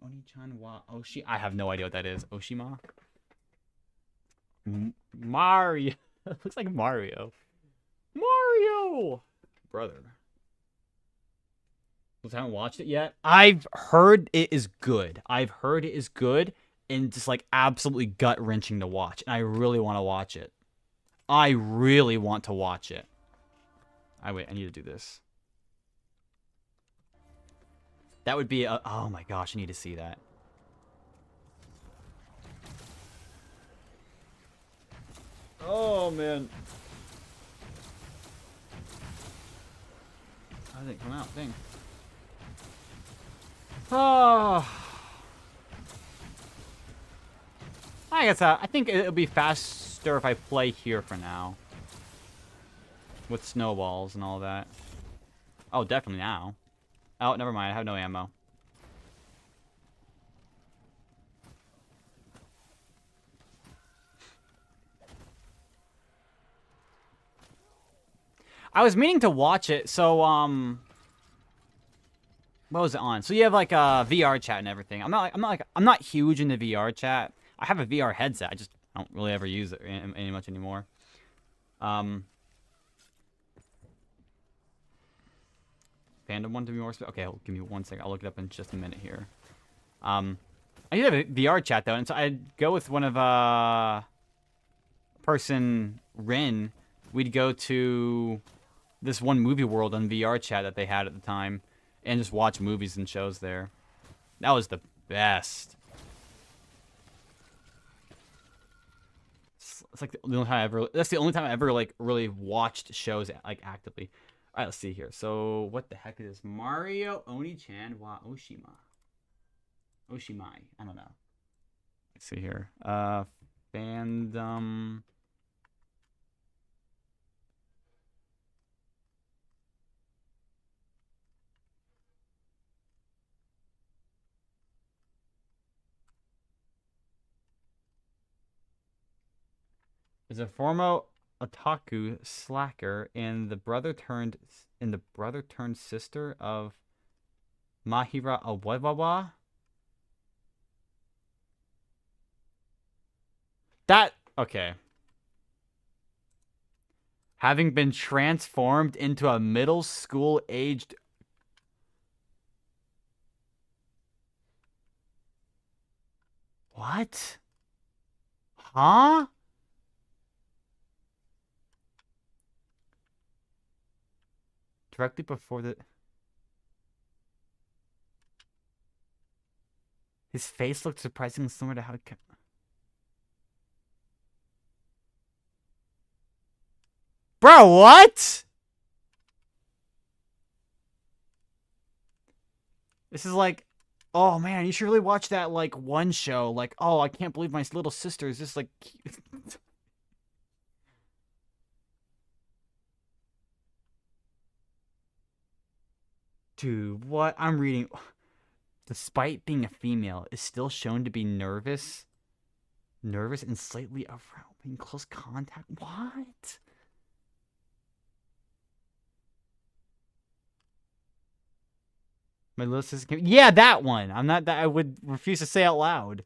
Oni-chan wa Oshi? I have no idea what that is. Oshima? Mario. It looks like Mario. Mario! Brother. I haven't watched it yet. I've heard it is good. And just like absolutely gut-wrenching to watch. And I really want to watch it. I really want to watch it. Wait, I need to do this. That would be oh my gosh, I need to see that. Oh man. How did it come out? Dang. Oh. I guess I think it'll be faster if I play here for now. With snowballs and all that. Oh, definitely now. Oh, never mind. I have no ammo. I was meaning to watch it, so, what was it on? So you have, like, a VR chat and everything. I'm not huge into VR chat. I have a VR headset. I don't really ever use it any much anymore. Fandom one to be more okay, give me 1 second. I'll look it up in just a minute here. I do have a VR chat though, and so I'd go with one of person Rin. We'd go to this one movie world on VR chat that they had at the time, and just watch movies and shows there. That was the best. It's like the only time I ever. That's the only time I ever like really watched shows like actively. All right, let's see here. So, what the heck is this? Mario Oni-chan wa Oshima. Oshimai. I don't know. Let's see here. Fandom. Is a former otaku slacker and the brother turned and the brother turned sister of Mahira Awawawa. That, okay. Having been transformed into a middle school aged. What? Huh? Directly before the... His face looked surprisingly similar to how... Bro, what? This is like... Oh, man, you should really watch that, like, one show. Like, oh, I can't believe my little sister is just, like... Dude, what? I'm reading... Despite being a female, is still shown to be nervous. Nervous and slightly aroused in close contact. What? My little sister came... Yeah, that one. I'm not that I would refuse to say out loud.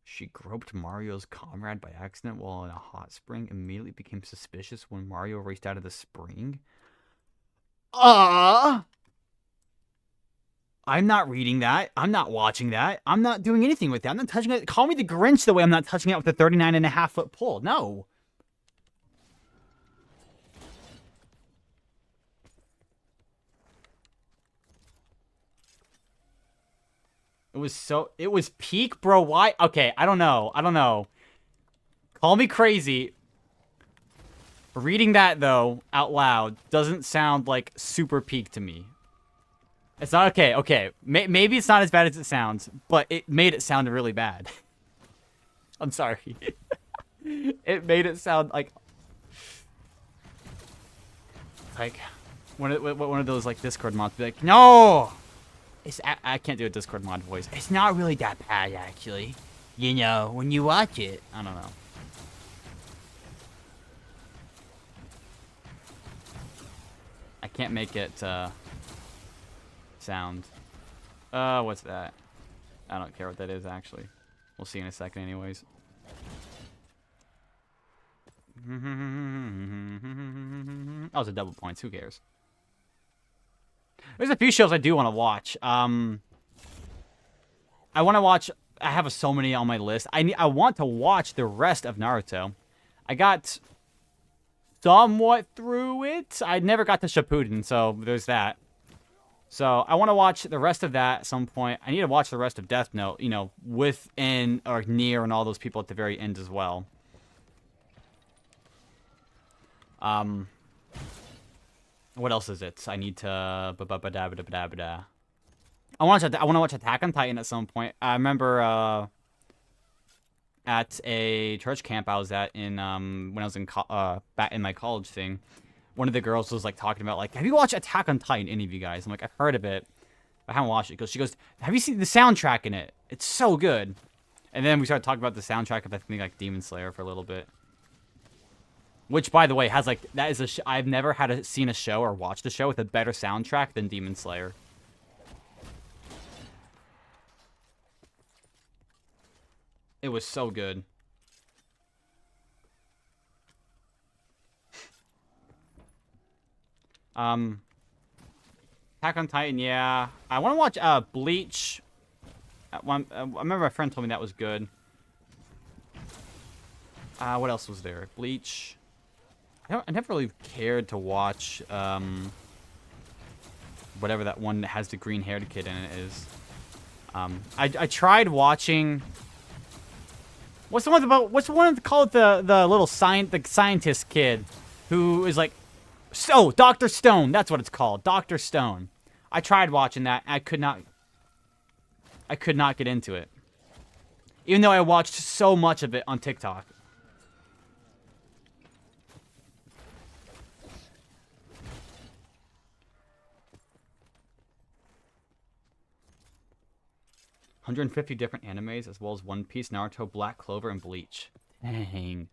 She groped Mario's comrade by accident while in a hot spring, immediately became suspicious when Mario raced out of the spring. I'm not reading that. I'm not watching that. I'm not doing anything with that. I'm not touching it. Call me the Grinch the way I'm not touching it with the 39.5-foot pole. No. It was peak, bro. Why? Okay, I don't know. Call me crazy. Reading that, though, out loud doesn't sound like super peak to me. It's not okay. Okay, maybe it's not as bad as it sounds, but it made it sound really bad. I'm sorry. It made it sound like one of those like Discord mods be like, no. I can't do a Discord mod voice. It's not really that bad, actually. You know, when you watch it. I don't know. I can't make it sound. What's that? I don't care what that is, actually. We'll see in a second anyways. Oh, it's a double points. Who cares? There's a few shows I do want to watch. I want to watch... I have so many on my list. I want to watch the rest of Naruto. I got somewhat through it. I never got to Shippuden, so there's that. So I want to watch the rest of that at some point. I need to watch the rest of Death Note, you know, within or near and all those people at the very end as well. What else is it? I need to... I want to watch Attack on Titan at some point. I remember at a church camp I was at in when I was in back in my college thing. One of the girls was like talking about like, have you watched Attack on Titan? Any of you guys? I'm like, I've heard of it, but I haven't watched it. She goes, have you seen the soundtrack in it? It's so good. And then we started talking about the soundtrack of I think like Demon Slayer for a little bit. Which, by the way, has like that is a I've never seen a show or watched a show with a better soundtrack than Demon Slayer. It was so good. Attack on Titan, yeah. I want to watch Bleach. I remember my friend told me that was good. What else was there? Bleach. I never really cared to watch whatever that one that has the green-haired kid in it is. I tried watching. What's the one called the little scientist kid who is like, oh, Dr. Stone. That's what it's called, Dr. Stone. I tried watching that. I could not get into it, even though I watched so much of it on TikTok. 150 different animes, as well as One Piece, Naruto, Black Clover, and Bleach. Dang.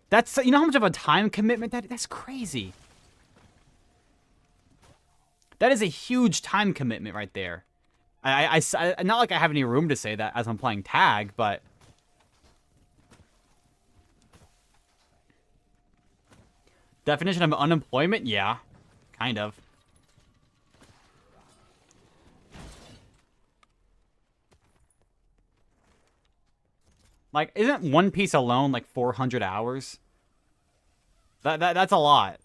That's, you know how much of a time commitment that's crazy. That is a huge time commitment right there. I not like I have any room to say that as I'm playing tag, but definition of unemployment, yeah, kind of. Like, isn't One Piece alone like 400 hours? That's a lot.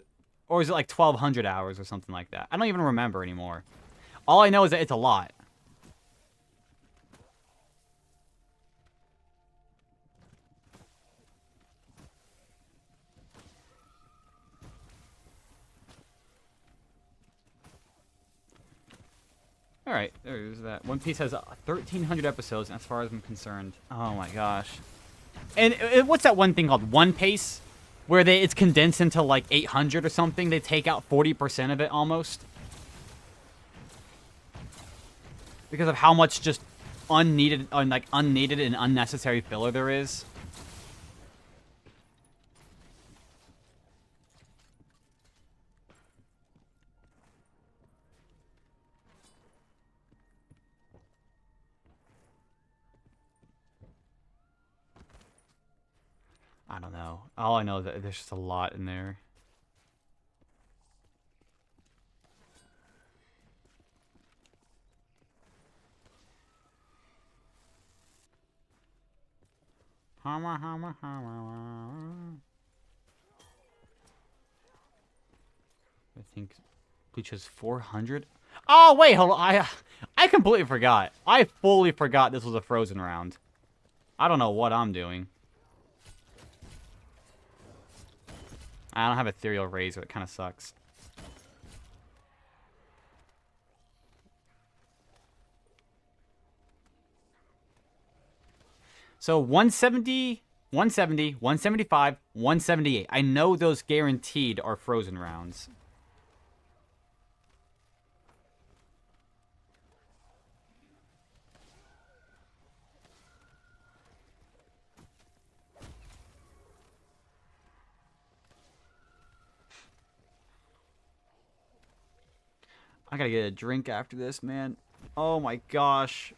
Or is it like 1,200 hours or something like that? I don't even remember anymore. All I know is that it's a lot. Alright, there's that. One Piece has 1,300 episodes, as far as I'm concerned. Oh my gosh. And what's that one thing called? One Piece? Where it's condensed into like 800 or something. They take out 40% of it almost. Because of how much just unneeded and unnecessary filler there is. I don't know. All I know is that there's just a lot in there. I think Bleach has 400. Oh wait, hold on. I completely forgot. I fully forgot this was a Frozen round. I don't know what I'm doing. I don't have Ethereal Razor. It kind of sucks. So 170, 170, 175, 178. I know those guaranteed are Frozen rounds. I gotta get a drink after this, man. Oh my gosh.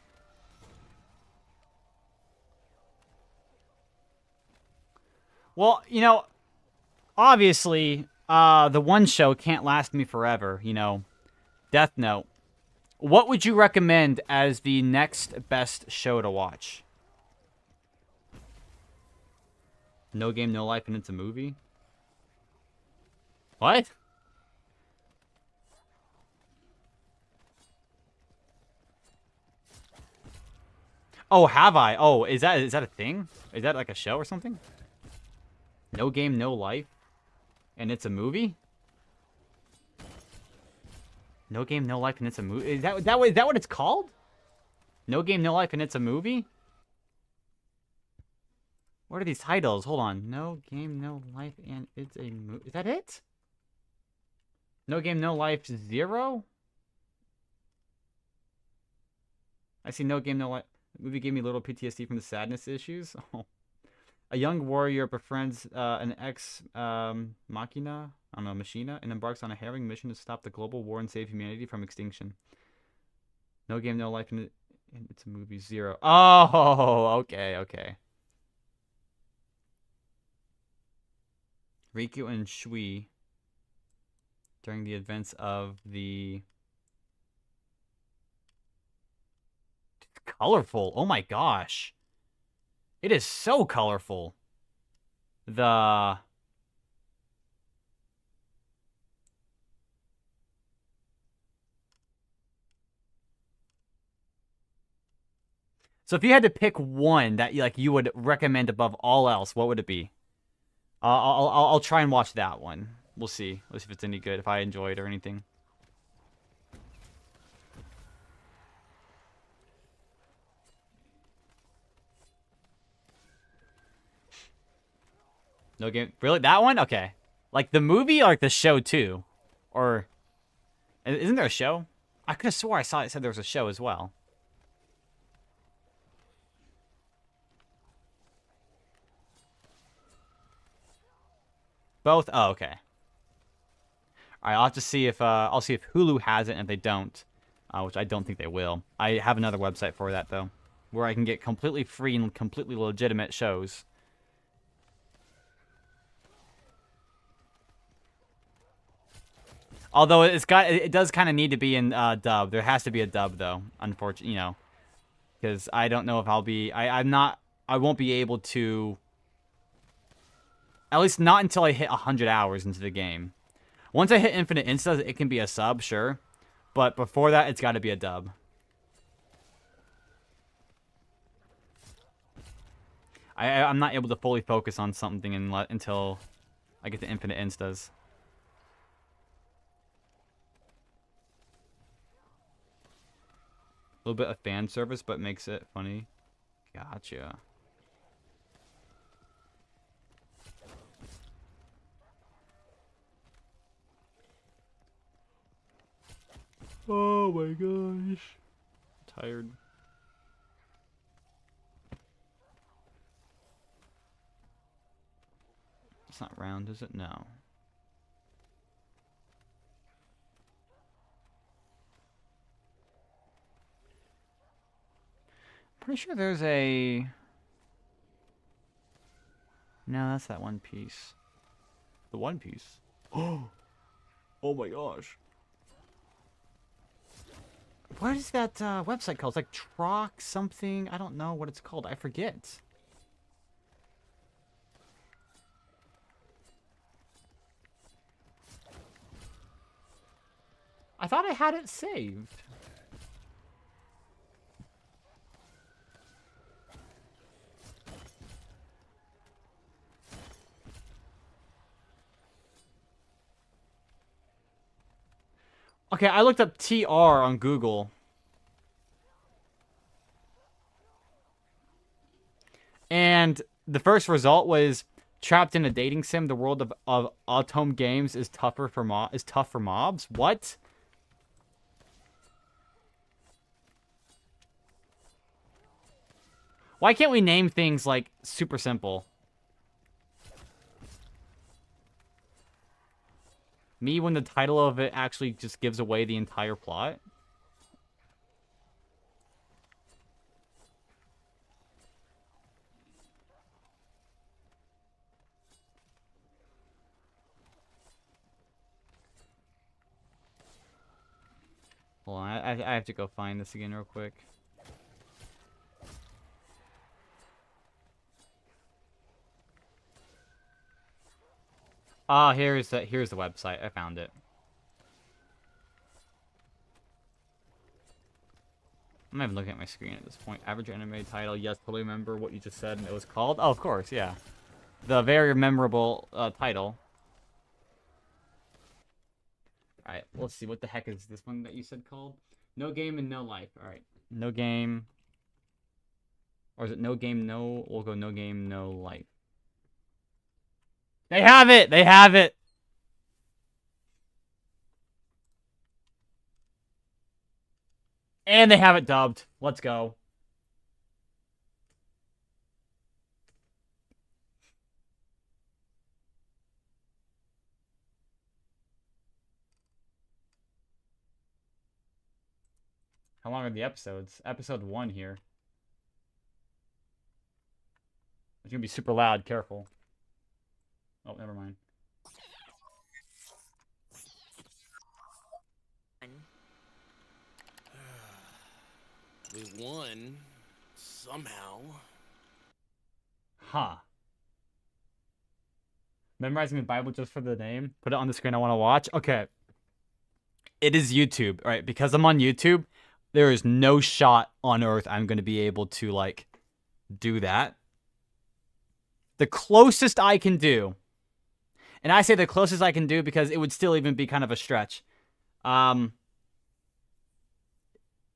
Well, you know, obviously, the one show can't last me forever, you know. Death Note. What would you recommend as the next best show to watch? No Game, No Life, and it's a movie? What? Oh, have I? Oh, is that a thing? Is that like a show or something? No Game, No Life, and it's a movie? No Game, No Life, and it's a movie? Is that what it's called? No Game, No Life, and it's a movie? What are these titles? Hold on. No Game, No Life, and it's a movie. Is that it? No Game, No Life 0? I see No Game, No Life. The movie gave me a little PTSD from the sadness issues. Oh. A young warrior befriends an ex-machina, I don't know, machina, and embarks on a harrowing mission to stop the global war and save humanity from extinction. No Game, No Life, and it's a movie 0. Oh, okay, okay. Riku and Shui during the events of the... Colorful. Oh my gosh. It is so colorful. The... So if you had to pick one that you would recommend above all else, what would it be? I'll try and watch that one. We'll see. Let's see if it's any good, if I enjoy it or anything. No Game. Really? That one? Okay. Like the movie or like the show too? Or isn't there a show? I could have swore I saw it said there was a show as well. Both? Oh, okay. Alright, I'll have to see if I'll see if Hulu has it, and if they don't, which I don't think they will. I have another website for that though, where I can get completely free and completely legitimate shows. Although it does kind of need to be in dub. There has to be a dub though, unfortunately, you know, because I don't know if I won't be able to. At least not until I hit 100 hours into the game. Once I hit Infinite Instas, it can be a sub, sure. But before that, it's got to be a dub. I'm not able to fully focus on something until I get to Infinite Instas. A little bit of fan service, but makes it funny. Gotcha. Oh my gosh. I'm tired. It's not round, is it? No. Pretty sure there's a... No, that's that One Piece. The One Piece? Oh my gosh. What is that website called? It's like Troc something. I don't know what it's called. I forget. I thought I had it saved. Okay, I looked up TR on Google. And the first result was trapped in a dating sim. The world of Automn games is tough for mobs. What? Why can't we name things like super simple? Me when the title of it actually just gives away the entire plot? Hold on, I have to go find this again real quick. Ah, here's the website. I found it. I'm not even looking at my screen at this point. Average anime title. Yes, totally remember what you just said and it was called. Oh, of course, yeah. The very memorable title. Alright, let's see. What the heck is this one that you said called? No Game and No Life. Alright. No Game. Or is it No Game, No... We'll go No Game, No Life. They have it! They have it! And they have it dubbed. Let's go. How long are the episodes? Episode 1 here. It's gonna be super loud. Careful. Oh, never mind. We won. Somehow. Huh. Memorizing the Bible just for the name? Put it on the screen I want to watch? Okay. It is YouTube, right? Because I'm on YouTube, there is no shot on earth I'm going to be able to, like, do that. The closest I can do, and I say the closest I can do because it would still even be kind of a stretch,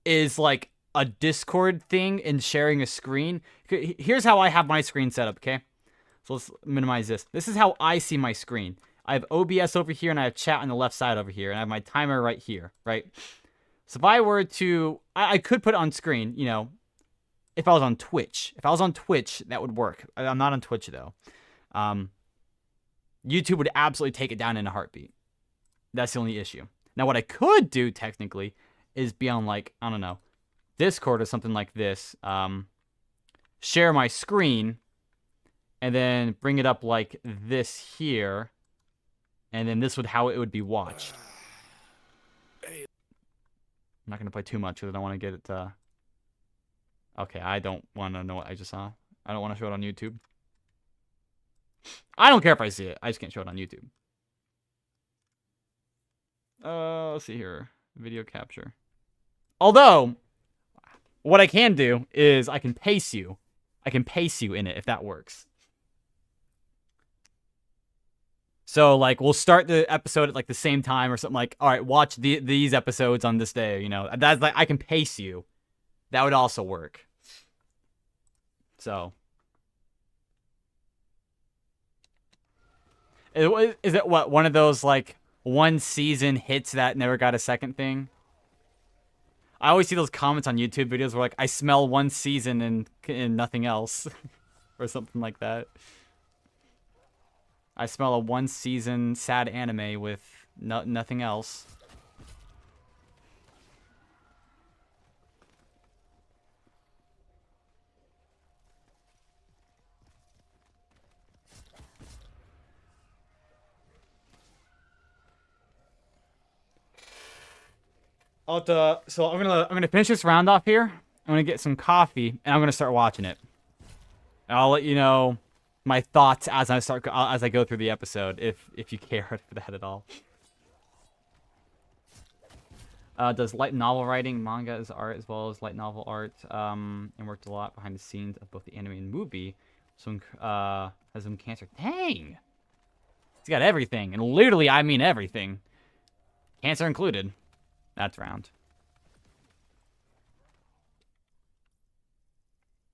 is like a Discord thing and sharing a screen. Here's how I have my screen set up, okay? So let's minimize this. This is how I see my screen. I have OBS over here and I have chat on the left side over here and I have my timer right here, right? So if I were to, I could put it on screen, you know, if I was on Twitch. If I was on Twitch, that would work. I'm not on Twitch, though. YouTube would absolutely take it down in a heartbeat. That's the only issue. Now, what I could do, technically, is be on, like, I don't know, Discord or something like this. Share my screen, and then bring it up like this here. And then this would how it would be watched. I'm not going to play too much because I don't want to get it... Okay, I don't want to know what I just saw. I don't want to show it on YouTube. I don't care if I see it. I just can't show it on YouTube. Let's see here. Video capture. Although, what I can do is I can pace you. I can pace you in it if that works. So, like, we'll start the episode at, like, the same time or something like, all right, watch these episodes on this day, you know. That's, like, I can pace you. That would also work. So. Is it, what, one of those, like, one season hits that never got a second thing? I always see those comments on YouTube videos where, like, I smell one season and nothing else. Or something like that. I smell a one season sad anime with nothing else. So I'm gonna finish this round off here. I'm gonna get some coffee and I'm gonna start watching it. And I'll let you know my thoughts as I go through the episode, if you care for that at all. Does light novel writing, manga as art as well as light novel art, and worked a lot behind the scenes of both the anime and movie. So has some cancer. Dang, he's got everything, and literally I mean everything, cancer included. That's round.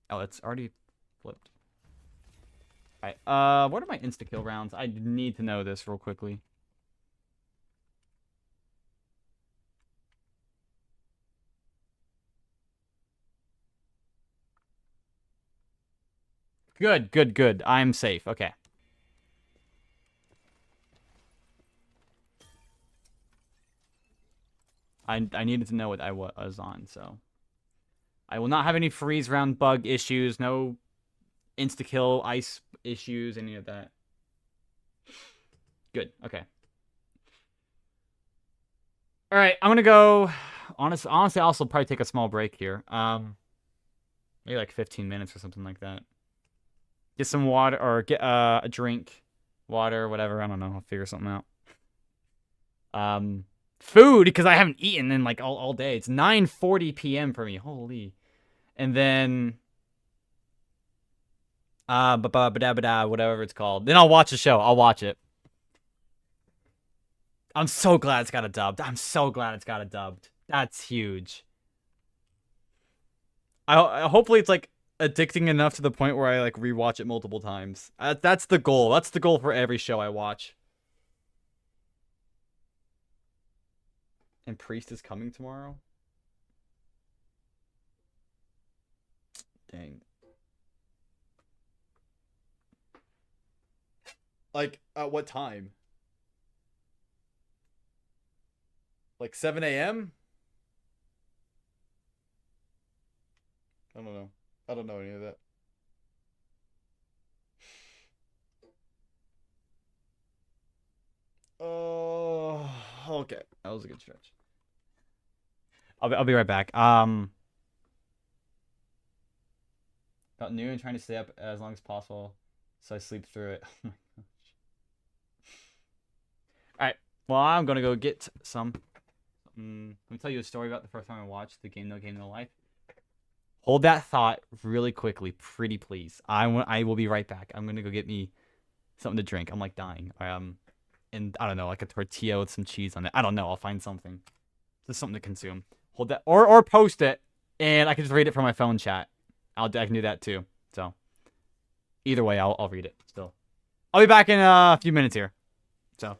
Oh, it's already flipped. Alright, what are my insta-kill rounds? I need to know this real quickly. Good. I'm safe. Okay. I needed to know what I was on, so. I will not have any freeze round bug issues, no insta-kill ice issues, any of that. Good, okay. Alright, I'm gonna go... Honestly, I'll also probably take a small break here. Maybe like 15 minutes or something like that. Get some water, or get a drink. Water, whatever, I don't know, I'll figure something out. Food, because I haven't eaten in like all day. It's 9:40 p.m. for me, holy. And then... whatever it's called. Then I'll watch the show. I'll watch it. I'm so glad it's got a dubbed. That's huge. Hopefully it's like addicting enough to the point where I like rewatch it multiple times. That's the goal. That's the goal for every show I watch. And Priest is coming tomorrow? Dang. Like, at what time? Like 7 a.m.? I don't know. I don't know any of that. Oh, okay. That was a good stretch. I'll be right back. About noon, trying to stay up as long as possible so I sleep through it. Oh my gosh. Alright, well, I'm gonna go get some. Let me tell you a story about the first time I watched the Game No Game No Life. Hold that thought really quickly, pretty please. I will be right back. I'm gonna go get me something to drink. I'm like dying. And I don't know, like a tortilla with some cheese on it. I don't know. I'll find something. Just something to consume. Hold that, or post it, and I can just read it from my phone chat. I can do that too. So either way, I'll read it still. I'll be back in a few minutes here. So.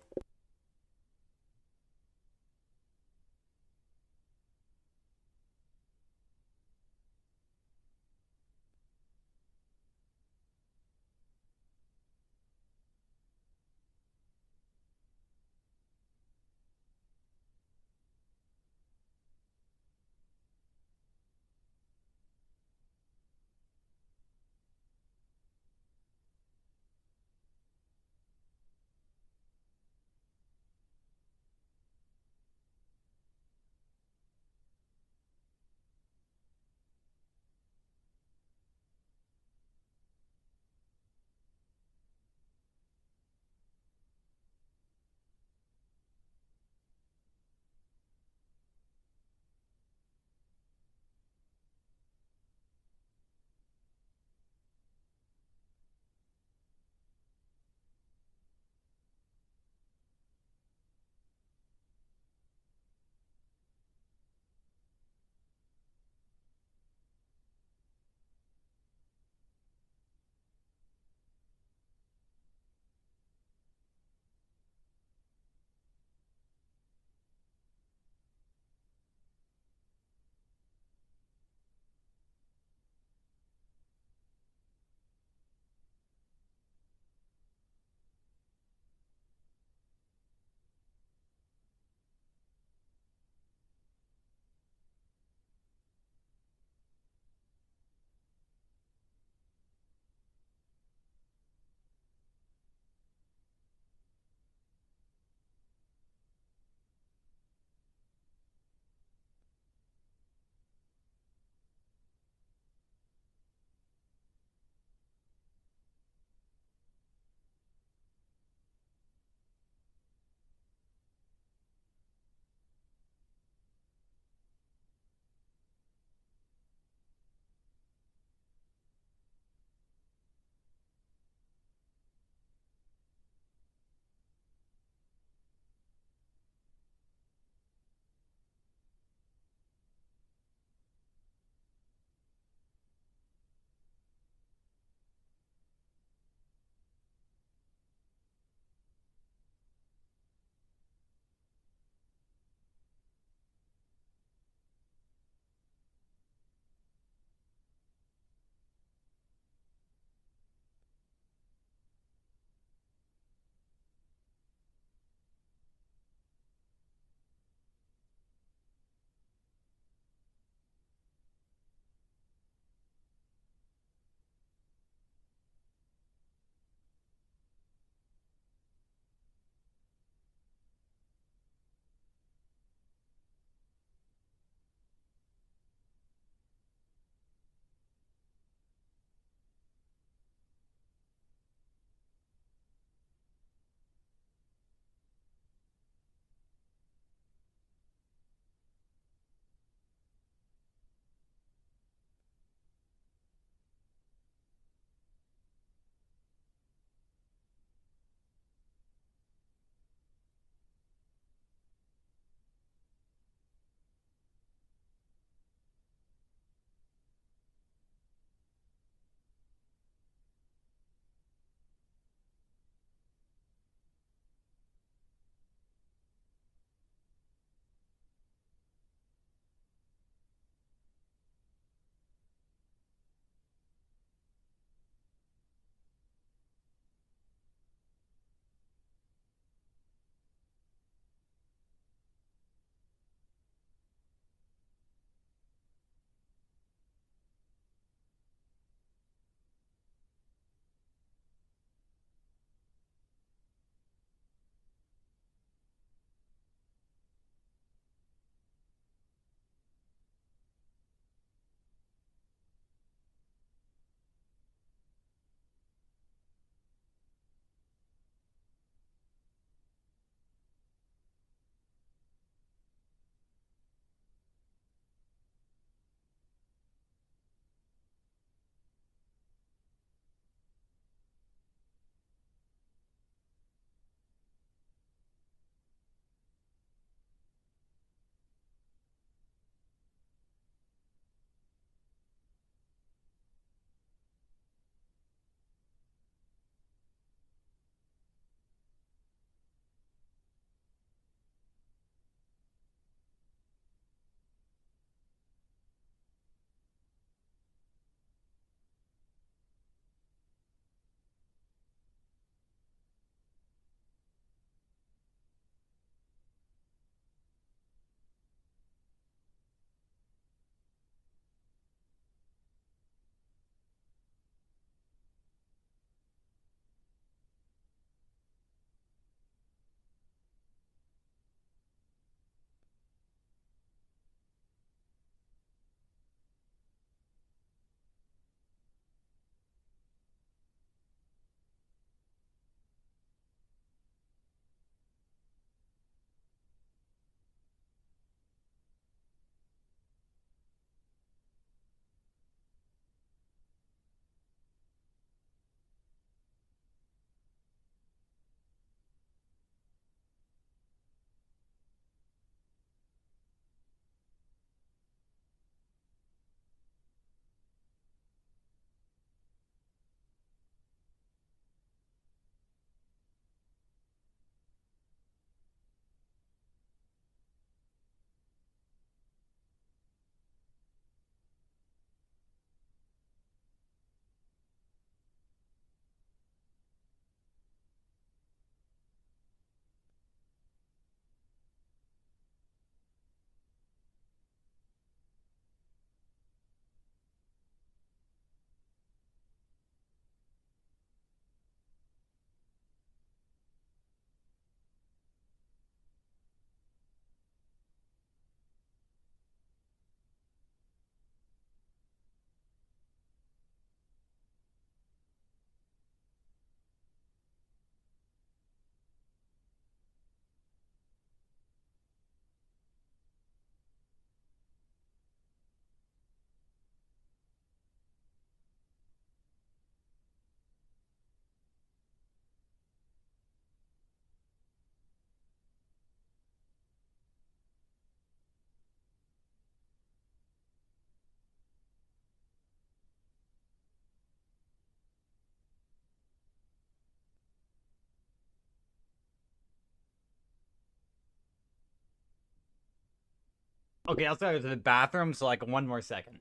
Okay, I'll go to the bathroom, so like 1 more second.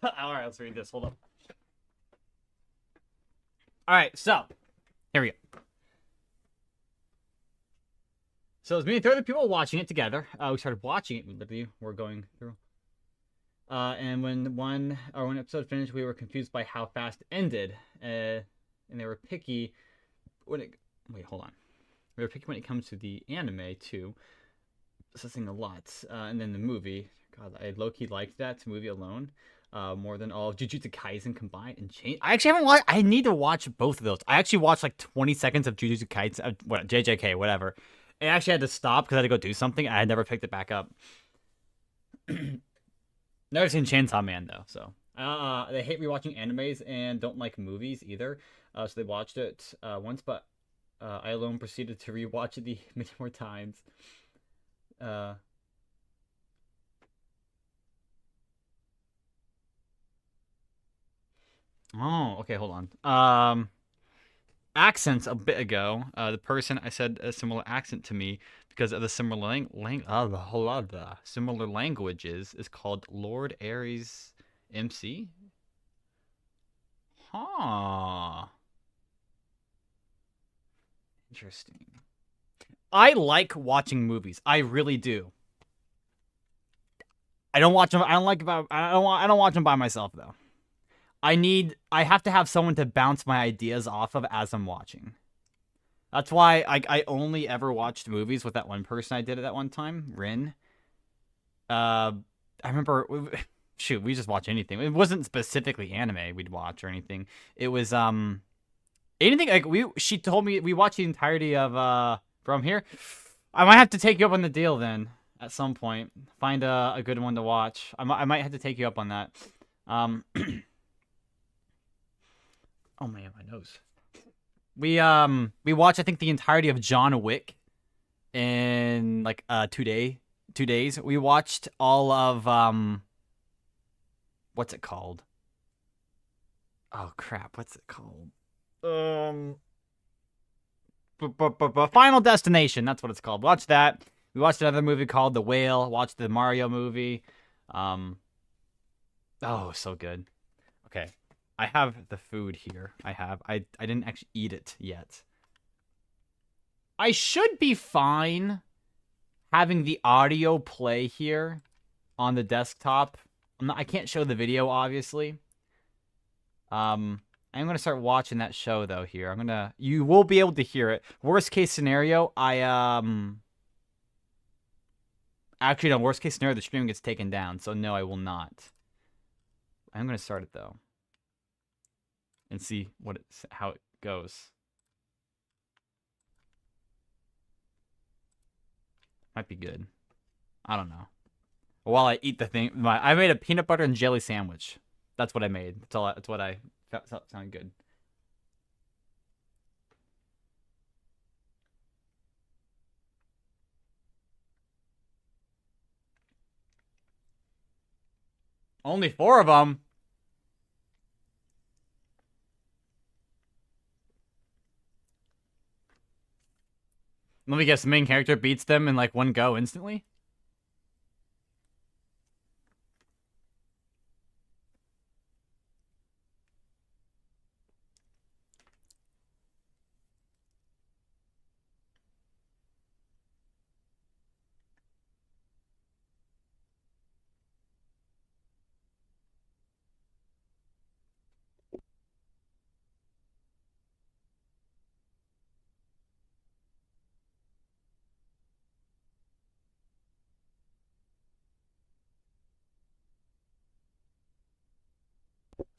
Alright, let's read this. Hold up. Alright, so. Here we go. So it's me and 3 other people watching it together. We started watching it. Literally, we're going through. And when one episode finished, we were confused by how fast it ended. And they were picky when it... Wait, hold on. They were picky when it comes to the anime, too. Assessing a lot. And then the movie. God, I low-key liked that movie alone. More than all of Jujutsu Kaisen combined and changed. I actually haven't watched... I need to watch both of those. I actually watched like 20 seconds of Jujutsu Kaisen... JJK, whatever. I actually had to stop because I had to go do something. I had never picked it back up. Never seen Chainsaw Man, though, so. They hate rewatching animes and don't like movies either. So they watched it once, but I alone proceeded to rewatch it many more times. Oh, okay, hold on. Accents a bit ago. The person I said a similar accent to me because of the similar similar languages is called Lord Ares MC. Huh. Interesting. I like watching movies. I really do. I don't watch them. I don't watch them by myself though. I have to have someone to bounce my ideas off of as I'm watching. That's why I only ever watched movies with that one person I did it at one time, Rin. I remember, shoot, we just watch anything. It wasn't specifically anime we'd watch or anything. It was anything like she told me we watched the entirety of From Here. I might have to take you up on the deal then at some point. Find a good one to watch. I might have to take you up on that. Oh man, my nose. We watched I think the entirety of John Wick in like 2 days. We watched all of what's it called? Oh crap, what's it called? Final Destination, that's what it's called. Watch that. We watched another movie called The Whale, watched the Mario movie. Oh, so good. Okay. I have the food here. I didn't actually eat it yet. I should be fine having the audio play here on the desktop. I can't show the video, obviously. I'm gonna start watching that show though here. You will be able to hear it. Worst case scenario, actually no, worst case scenario, the stream gets taken down, so no, I will not. I'm gonna start it though. And see how it goes. Might be good. I don't know. While I eat the thing, I made a peanut butter and jelly sandwich. That's what I made. That's what I felt sounded good. Only 4 of them. Let me guess, the main character beats them in like one go instantly?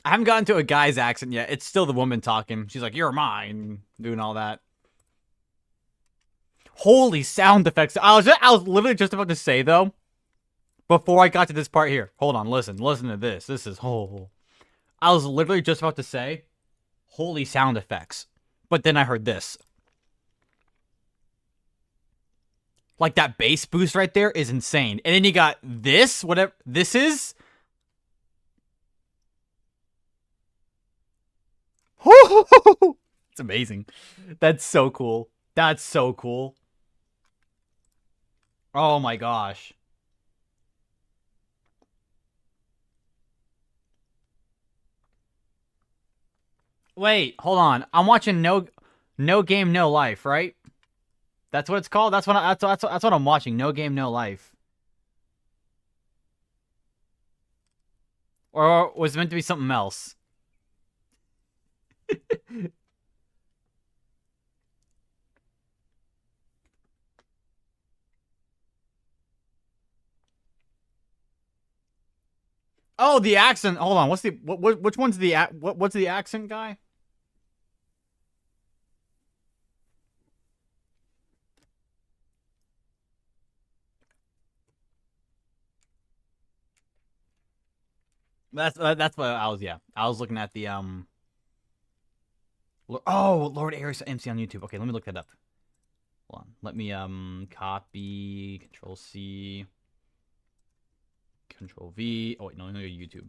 I haven't gotten to a guy's accent yet. It's still the woman talking. She's like, "You're mine," doing all that. Holy sound effects! I was literally just about to say though, before I got to this part here. Hold on, listen to this. This is I was literally just about to say, holy sound effects, but then I heard this. Like that bass boost right there is insane, and then you got this, whatever this is. It's amazing. That's so cool. That's so cool. Oh my gosh. Wait, hold on. I'm watching No Game No Life, right? That's what it's called. That's what I'm watching. No Game No Life. Or was it meant to be something else? Oh, the accent. Hold on. What's the which one's the what's the accent guy? That's what I was. Yeah, I was looking at the Oh, Lord Aries MC on YouTube. Okay, let me look that up. Hold on. Let me copy, Control C, Control V. Oh wait, no, YouTube.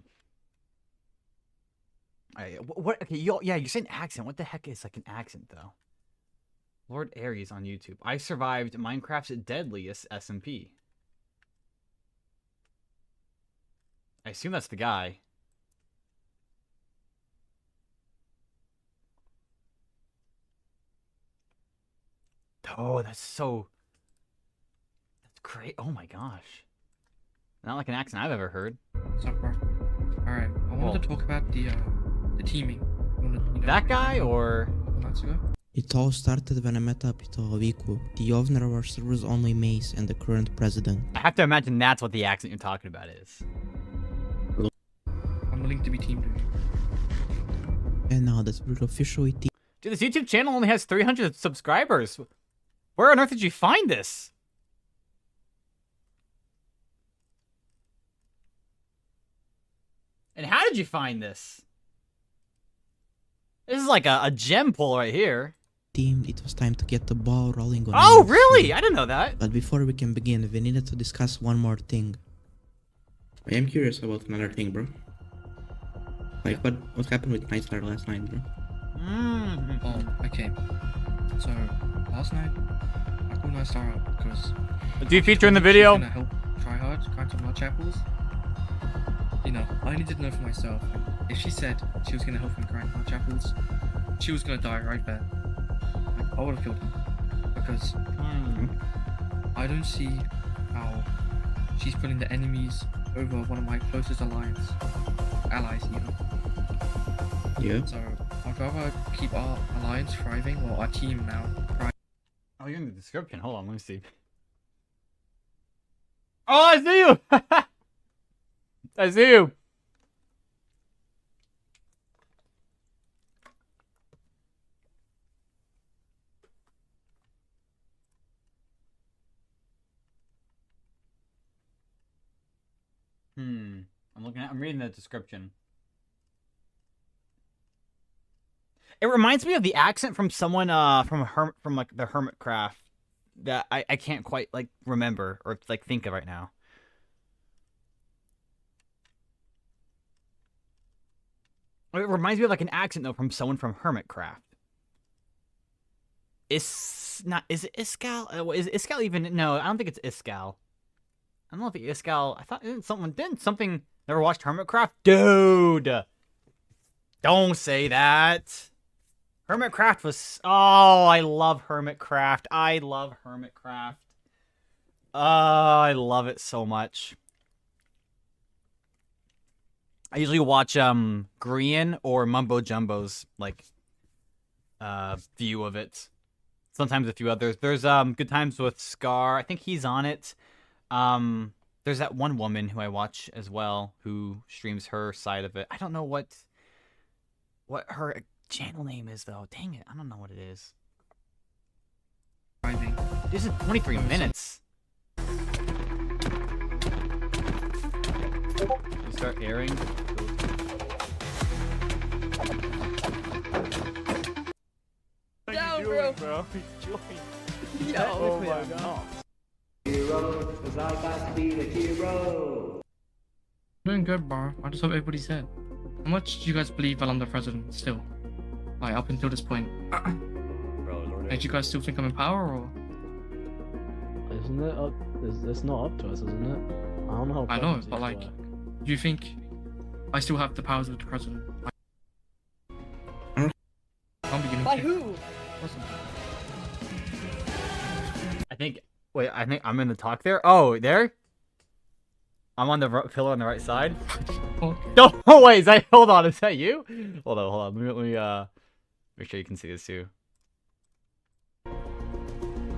Alright, what? Okay, yeah, you're saying accent. What the heck is like an accent though? Lord Aries on YouTube. I survived Minecraft's deadliest SMP. I assume that's the guy. Oh, that's great. Oh my gosh. Not like an accent I've ever heard. What's up, bro? Alright, I wanted to talk about the teaming. That guy or? It all started when I met up with Vico, the owner of our servers only Mace and the current president. I have to imagine that's what the accent you're talking about is. I'm willing to be teamed with you. And now that we're officially team. Dude, this YouTube channel only has 300 subscribers. Where on earth did you find this? And how did you find this? This is like a gem pull right here. Team, it was time to get the ball rolling on. Oh, really? I didn't know that. But before we can begin, we needed to discuss one more thing. I am curious about another thing, bro. Like, what happened with Nightstar last night, bro? Oh, okay. So, last night, I called Nightstar out because... Do you feature in the video? Gonna help try hard, grind some blood chapels. You know, I needed to know for myself. If she said she was gonna help him grind blood chapels, she was gonna die right there. Like, I would have killed him. Because I don't see how she's putting the enemies over one of my closest allies even. Yeah. So I'd rather keep our alliance thriving, or our team now thriving. Oh, you're in the description. Hold on, let me see. Oh, I see you! I see you! I'm reading the description. It reminds me of the accent from someone from like the Hermitcraft that I can't quite like remember or like think of right now. It reminds me of like an accent though from someone from Hermitcraft. Is it Iskal? Is Iskal even? No, I don't think it's Iskal. I don't know if it's Iskal. I thought didn't something never watched Hermitcraft? Dude! Don't say that. Hermitcraft was... Oh, I love Hermitcraft. I love Hermitcraft. Oh, I love it so much. I usually watch Grian or Mumbo Jumbo's like view of it. Sometimes a few others. There's Good Times with Scar. I think he's on it. There's that one woman who I watch as well who streams her side of it. I don't know what what her channel name is though. Dang it, I don't know what it is. Driving. This is 23 minutes. You start airing. Down, bro. Yo. Oh my god. Doing good, bro. I just hope everybody's dead. How much do you guys believe that I'm the president still? Like, up until this point. Like, do you guys still think I'm in power, or? Isn't it up? It's not up to us, isn't it? I don't know how. I know, but like, do you think I still have the powers of the president? By who? I think I'm in the talk there. Oh, there? I'm on the pillar on the right side. No, oh wait, hold on, is that you? Hold on. Let me make sure you can see this too.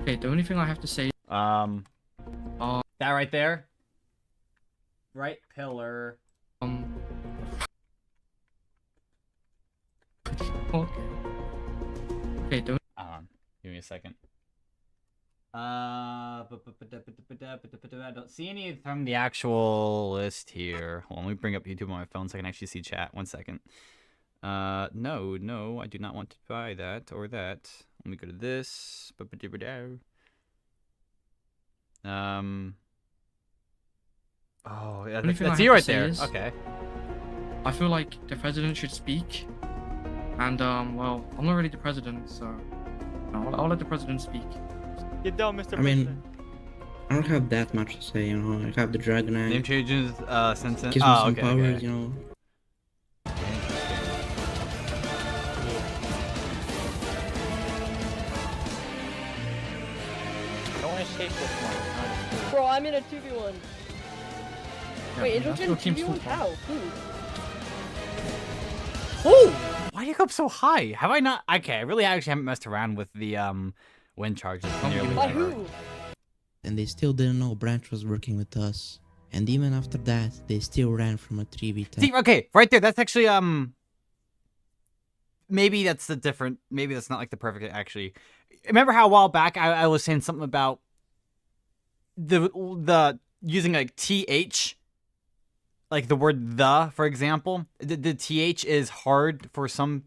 Okay, the only thing I have to say. That right there. Right pillar. Okay, don't. Give me a second. I don't see any from the actual list here. Hold on, let me bring up YouTube on my phone so I can actually see chat. 1 second. No, I do not want to buy that or that. Let me go to this. Oh, yeah, that's you right there. Okay. I feel like the president should speak. And, well, I'm not really the president, so I'll let the president speak. Get down, Mr. I mean, I don't have that much to say, you know. I have the Dragon Eye. Name changes, sentence. Gives me some powers, you know. I want to shake this one. Bro, I'm in a 2v1. Wait, that's Introgen your team's 2v1? fault. How? Who? Oh! Why do you go up so high? Have I not? Okay, I really actually haven't messed around with the wind charges nearly By ever. who? And they still didn't know Branch was working with us. And even after that, they still ran from a 3v10. See, okay, right there. That's actually maybe that's the different. Maybe that's not like the perfect. Actually, remember how a while back I was saying something about the using like th, like the word the, for example. The th is hard for some.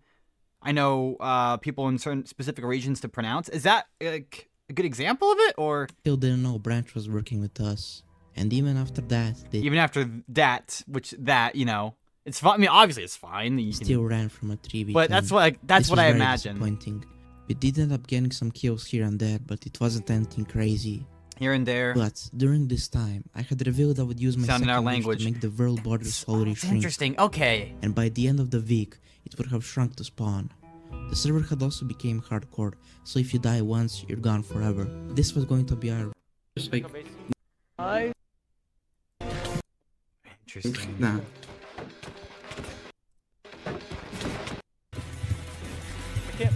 I know people in certain specific regions to pronounce. Is that like a good example of it, or Still didn't know Branch was working with us. And even after that, they even after that, you know, it's fine. I mean, obviously it's fine. You still can, ran from a 3v10. but that's what This was I very imagine. disappointing. We did end up getting some kills here and there, but it wasn't anything crazy. Here and there. But during this time, I had revealed I would use my Sound in our second wish language. to make the world border slowly shrink. Interesting. Okay. And by the end of the week, it would have shrunk to spawn. The server had also become hardcore, so if you die once, you're gone forever. This was going to be our... Just like... Interesting. Nah.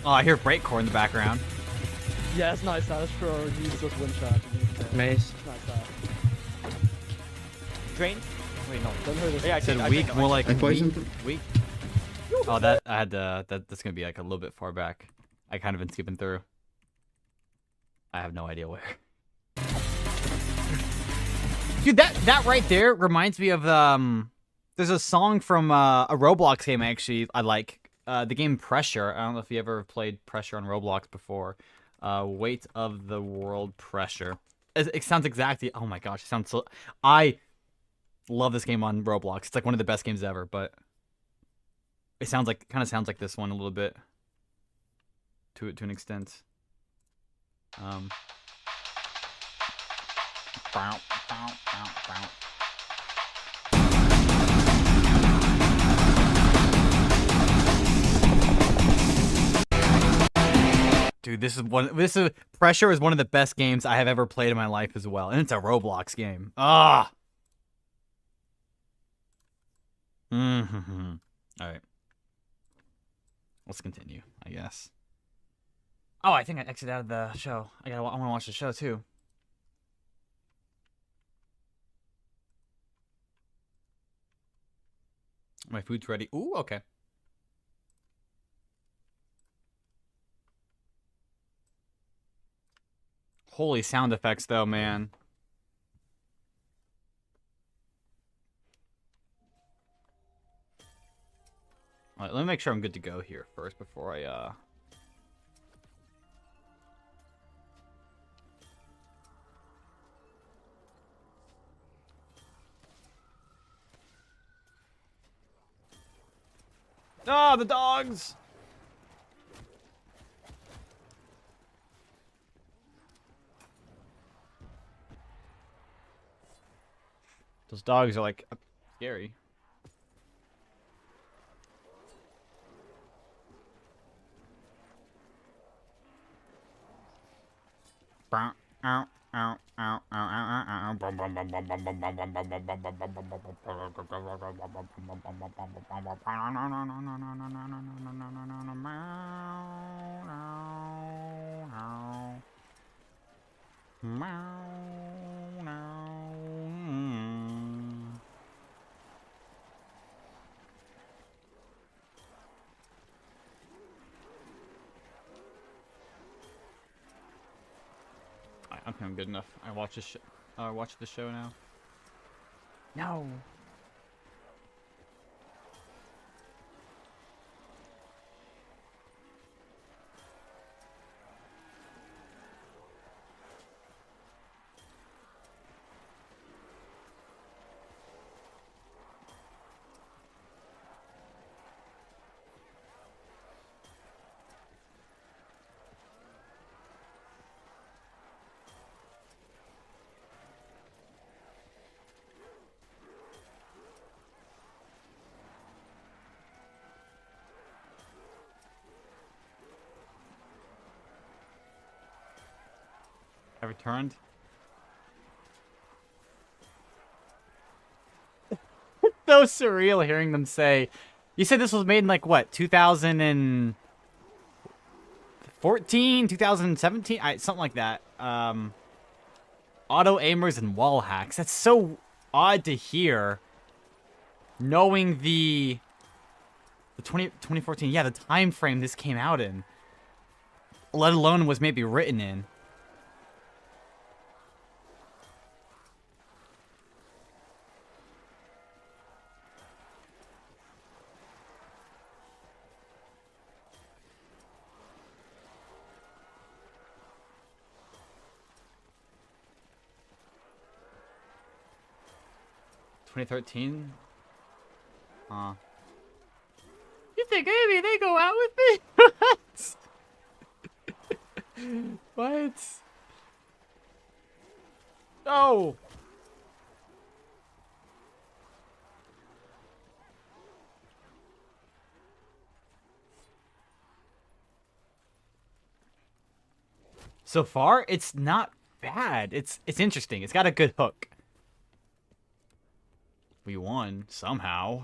Oh, I hear breakcore in the background. Yeah, it's nice. That's for use this wind charge. Mace. Nice that. Drain? Wait, no. Don't hurt us. Yeah, I Said did, weak, more like I poisoned weak. Oh, that I had to. That's gonna be like a little bit far back. I kind of been skipping through. I have no idea where. Dude, that right there reminds me of there's a song from a Roblox game actually I like. The game Pressure. I don't know if you ever played Pressure on Roblox before. Weight of the World Pressure. It sounds exactly. Oh my gosh, it sounds so. I love this game on Roblox. It's like one of the best games ever. But it sounds like sounds like this one a little bit. To an extent. Bow, bow, bow, bow. Dude, this is Pressure is one of the best games I have ever played in my life as well, and it's a Roblox game. Ah. All right. Let's continue, I guess. Oh, I think I exited out of the show. I want to watch the show too. My food's ready. Ooh, okay. Holy sound effects, though, man. Alright, let me make sure I'm good to go here first before I, Ah, the dogs! Those dogs are, like, scary. I think I'm good enough. I watch this. Watch the show now. No. I returned. So surreal hearing them say, you said this was made in like what, 2014, 2017, something like that. Auto aimers and wall hacks. That's so odd to hear, knowing the 2014, yeah, the time frame this came out in, let alone was maybe written in. (2013) You think maybe they go out with me? What? No. So far, it's not bad. It's interesting. It's got a good hook. We won somehow.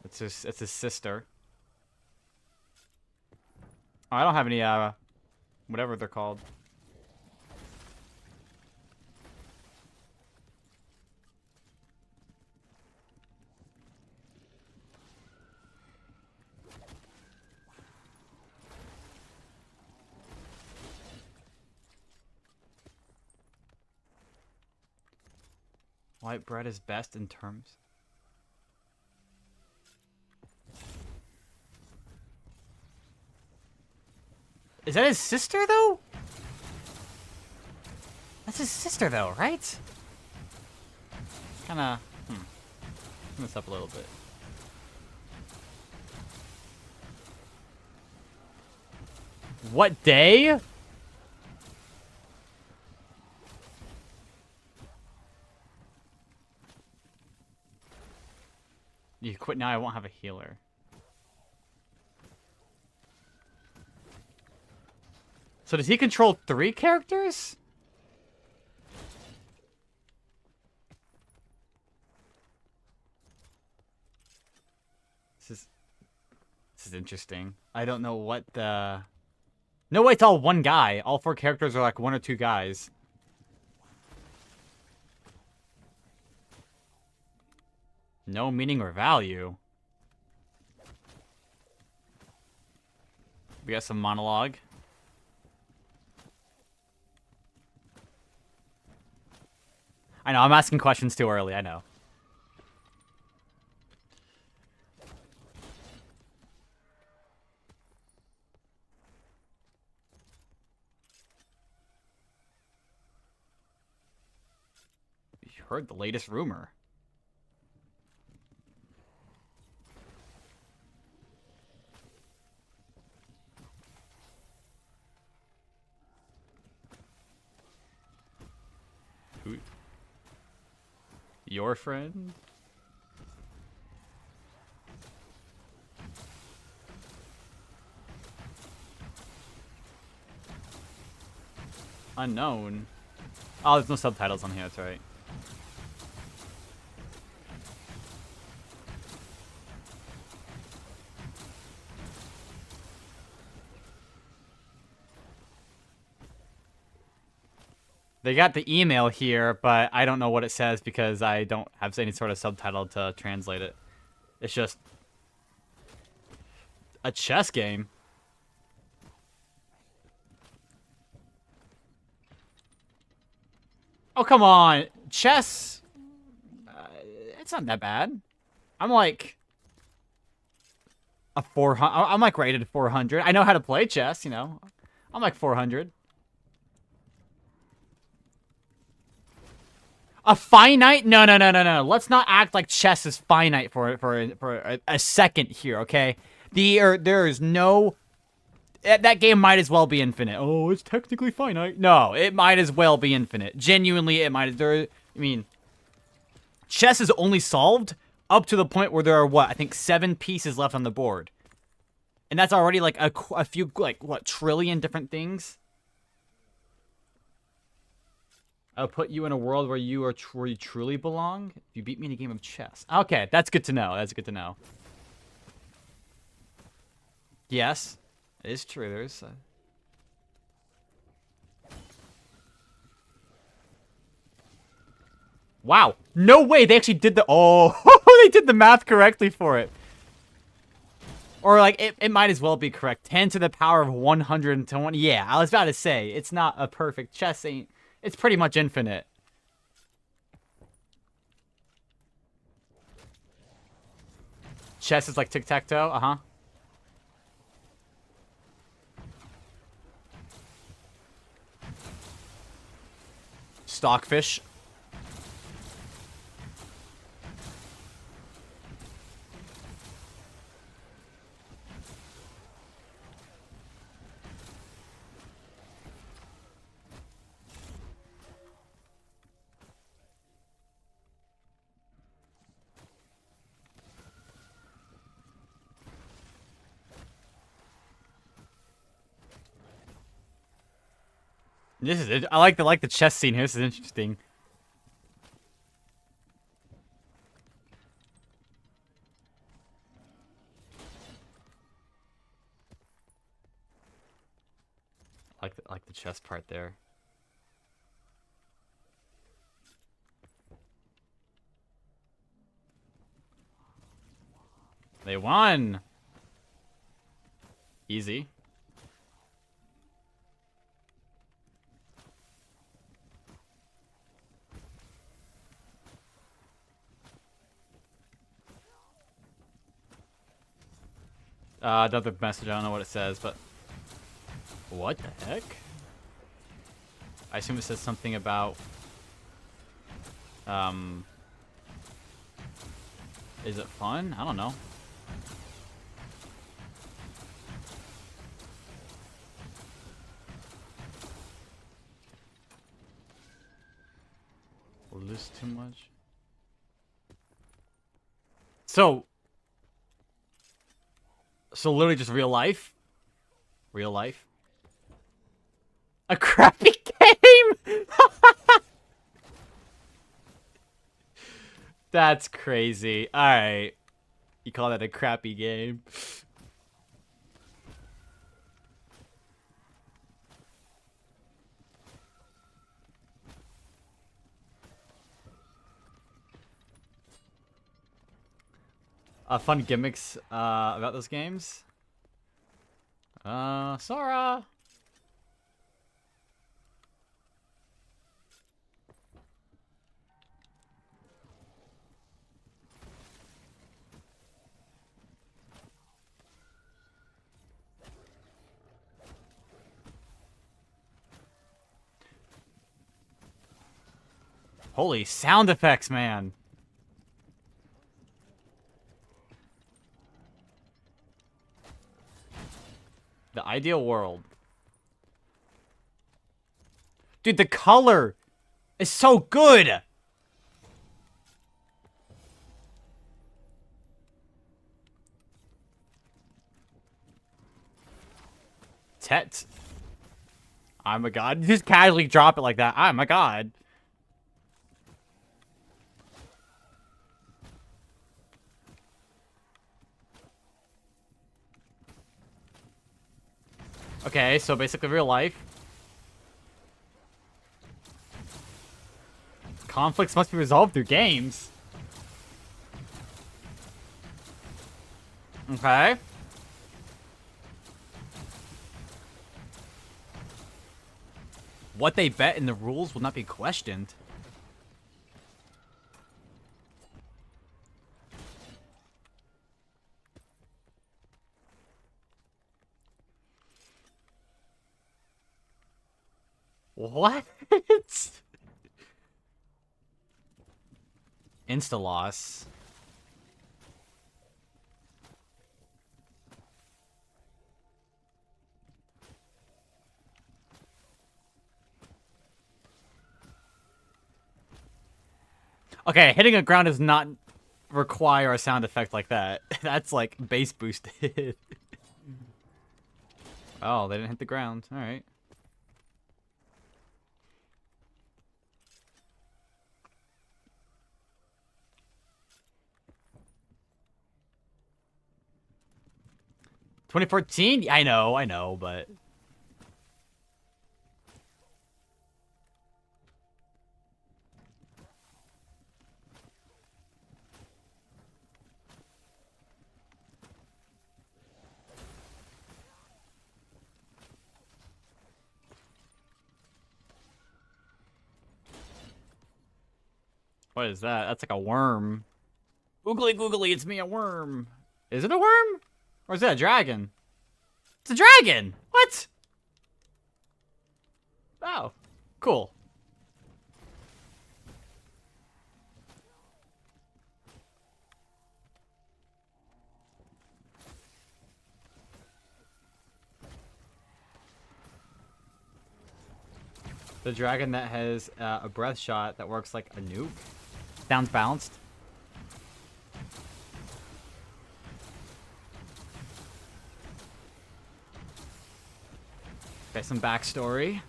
It's his sister. Oh, I don't have any whatever they're called. White bread is best in terms. Is that his sister, though? That's his sister, though, right? Kinda, Turn this up a little bit. What day? You quit now, I won't have a healer. So does he control 3 characters? This is interesting. I don't know what the... No way, it's all one guy. All 4 characters are like 1 or 2 guys. No meaning or value. We got some monologue. I know, I'm asking questions too early, I know. You heard the latest rumor. Who? Your friend? Unknown. Oh, there's no subtitles on here, that's right. They got the email here, but I don't know what it says because I don't have any sort of subtitle to translate it. It's just a chess game. Oh, come on. Chess, it's not that bad. I'm like a 400. I'm like rated 400. I know how to play chess, you know. I'm like 400. A finite? No. Let's not act like chess is finite for a second here, okay? There is no... That game might as well be infinite. Oh, it's technically finite. No, it might as well be infinite. Genuinely, it might... I mean, chess is only solved up to the point where there are, what, I think 7 pieces left on the board. And that's already like a few, like, what, trillion different things? I'll put you in a world where you truly belong. If you beat me in a game of chess. Okay, that's good to know. That's good to know. Yes, it is true. There's. Wow! No way! They actually did the. Oh, they did the math correctly for it. Or like it might as well be correct. 10 to the power of 120. Yeah, I was about to say it's not a perfect chess. It's pretty much infinite. Chess is like tic-tac-toe? Uh-huh. Stockfish. This is it. I like the chess scene here. This is interesting. I like the chess part there. They won. Easy. Another message, I don't know what it says, but... What the heck? I assume it says something about... Is it fun? I don't know. List too much? So literally just real life? Real life? A crappy game? That's crazy. Alright. You call that a crappy game? fun gimmicks about those games. Sora. Holy sound effects, man. The ideal world. Dude, the color is so good. Tet. Oh my god. Just casually drop it like that. Oh my god. Okay, so basically real life. Conflicts must be resolved through games. Okay. What they bet in the rules will not be questioned. What? Insta-loss. Okay, hitting a ground does not require a sound effect like that. That's like bass boosted. Oh, they didn't hit the ground. All right. "2014? I know, but... What is that? That's like a worm. Googly googly, it's me, a worm. Is it a worm? Or is that a dragon? It's a dragon! What? Oh, cool. The dragon that has a breath shot that works like a nuke. Sounds balanced. Okay, some backstory.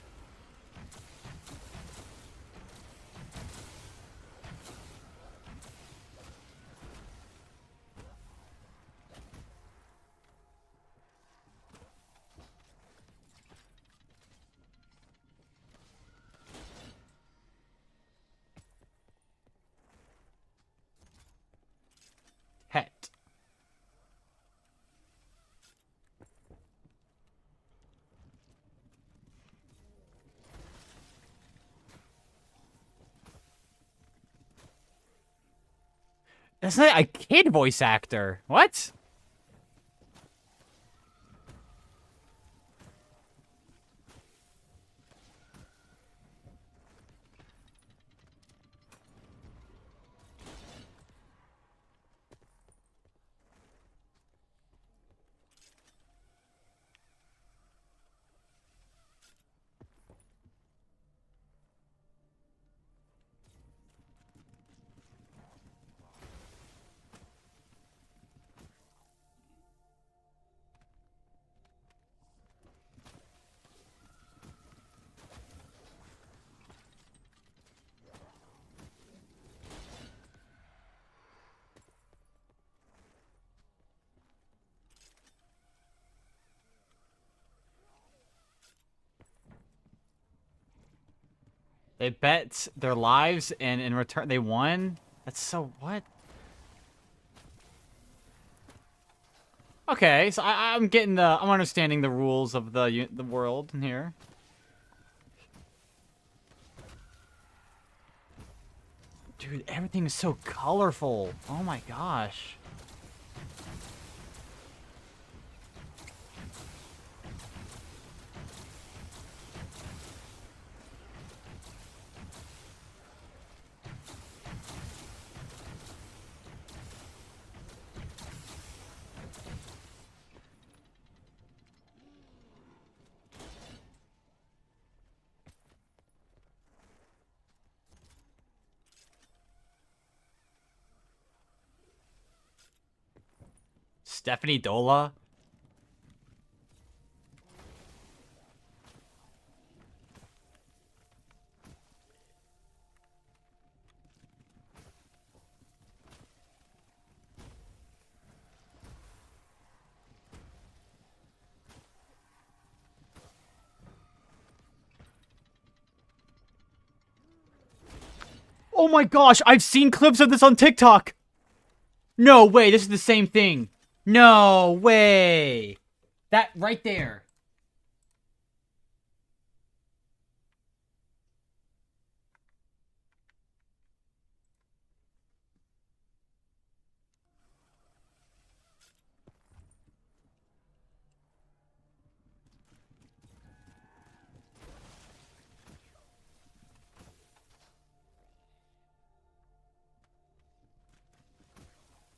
Het. That's not a kid voice actor. What? They bet their lives, and in return, they won? That's so... what? Okay, so I'm getting the... I'm understanding the rules of the world in here. Dude, everything is so colorful. Oh my gosh. Stephanie Dola? Oh my gosh, I've seen clips of this on TikTok! No way, this is the same thing. No way! That right there.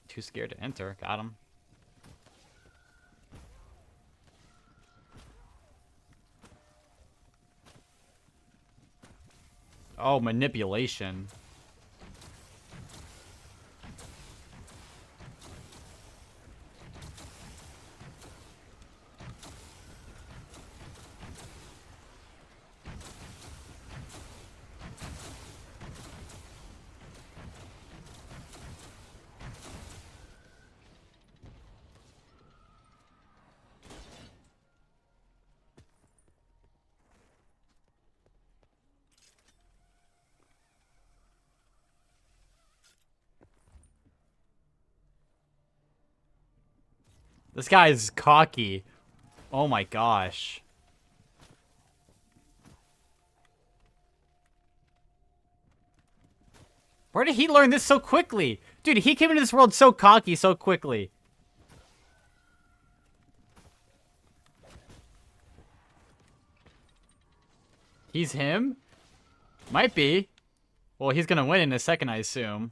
Too scared to enter. Got him. Oh, manipulation. This guy is cocky. Oh my gosh. Where did he learn this so quickly? Dude, he came into this world so cocky so quickly. He's him? Might be. Well, he's gonna win in a second, I assume.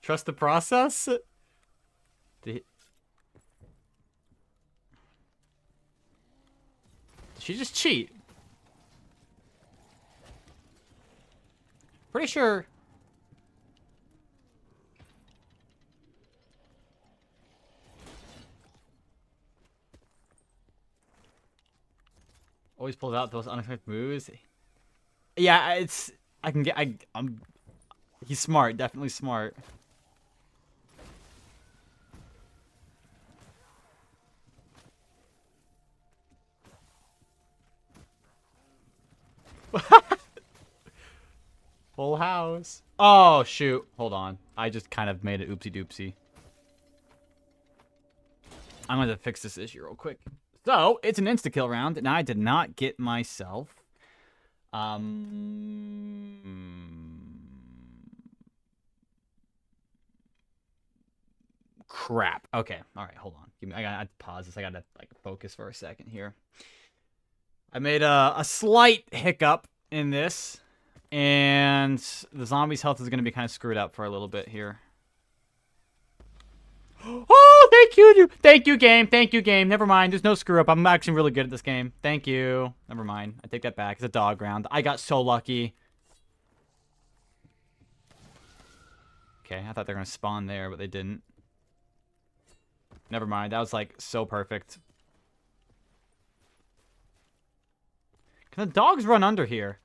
Trust the process? Did she just cheat? Pretty sure. Always pulls out those unexpected moves. Yeah, it's... I can get... I'm... He's smart. Definitely smart. Full house. Oh, shoot. Hold on. I just kind of made it oopsie-doopsie. I'm going to fix this issue real quick. So, it's an insta-kill round, and I did not get myself... Crap. Okay. All right, hold on. Give me, I gotta pause this. I gotta, like, focus for a second here. I made a slight hiccup in this. And the zombie's health is going to be kind of screwed up for a little bit here. Oh, thank you. Thank you, game. Thank you, game. Never mind. There's no screw up. I'm actually really good at this game. Thank you. Never mind. I take that back. It's a dog round. I got so lucky. Okay, I thought they were going to spawn there, but they didn't. Never mind. That was, like, so perfect. Can the dogs run under here?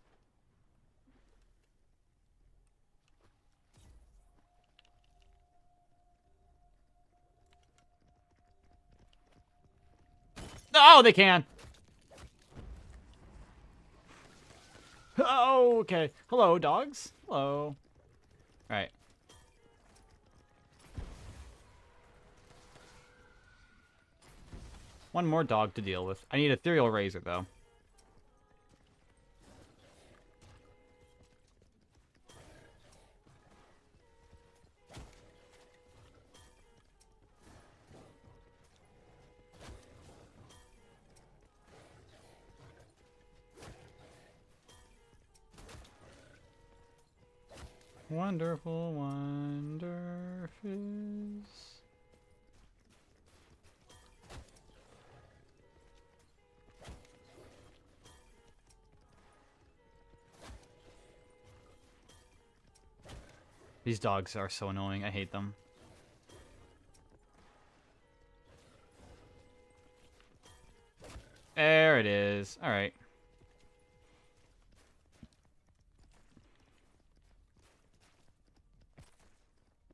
Oh, they can. Oh, okay. Hello, dogs. Hello. All right. One more dog to deal with. I need Ethereal Razor, though. Wonderful Wonder Fizz. These dogs are so annoying. I hate them. There it is. All right.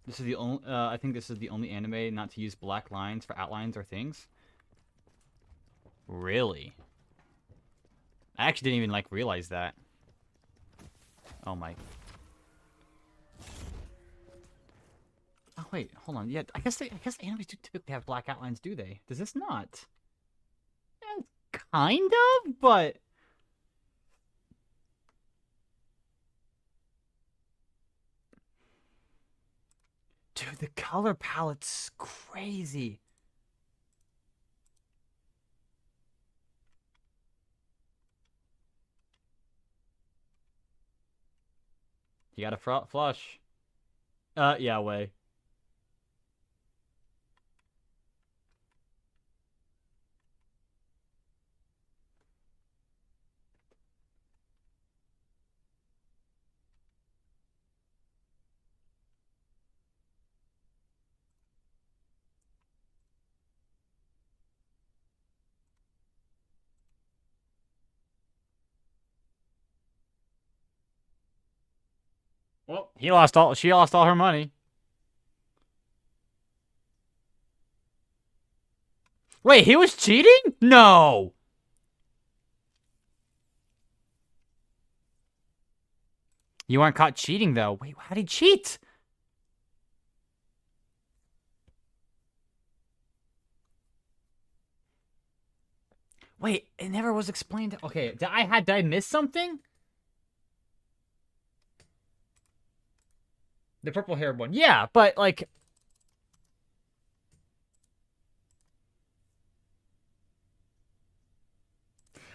This is the only. I think this is the only anime not to use black lines for outlines or things. Really? I actually didn't even like realize that. Oh my. Oh wait, hold on. Yeah, I guess animes do typically have black outlines, do they? Does this not? Kind of, but. Dude, the color palette's crazy. You got a flush. Yeah, way. Well, she lost all her money. Wait, he was cheating? No. You weren't caught cheating though. Wait, how did he cheat? Wait, it never was explained. Okay, did I miss something? The purple haired one. Yeah, but like.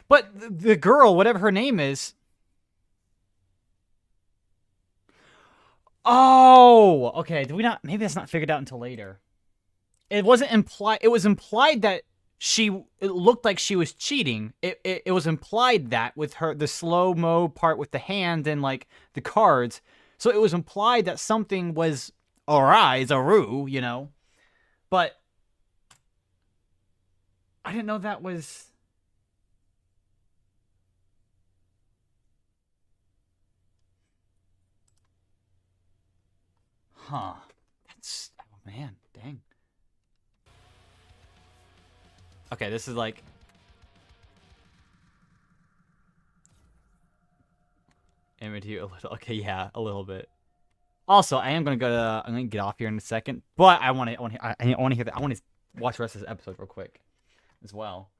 But the girl, whatever her name is. Oh, okay. Did we not? Maybe that's not figured out until later. It wasn't implied. It was implied that it looked like she was cheating. It was implied that with the slow-mo part with the hand and like the cards. So it was implied that something was awry, Zaru, you know. But I didn't know that was. Huh. That's. Oh, man. Dang. Okay, this is like. Imitate you a little. Okay, yeah, a little bit. Also, I'm gonna get off here in a second, but I want to hear that. I want to watch the rest of this episode real quick, as well.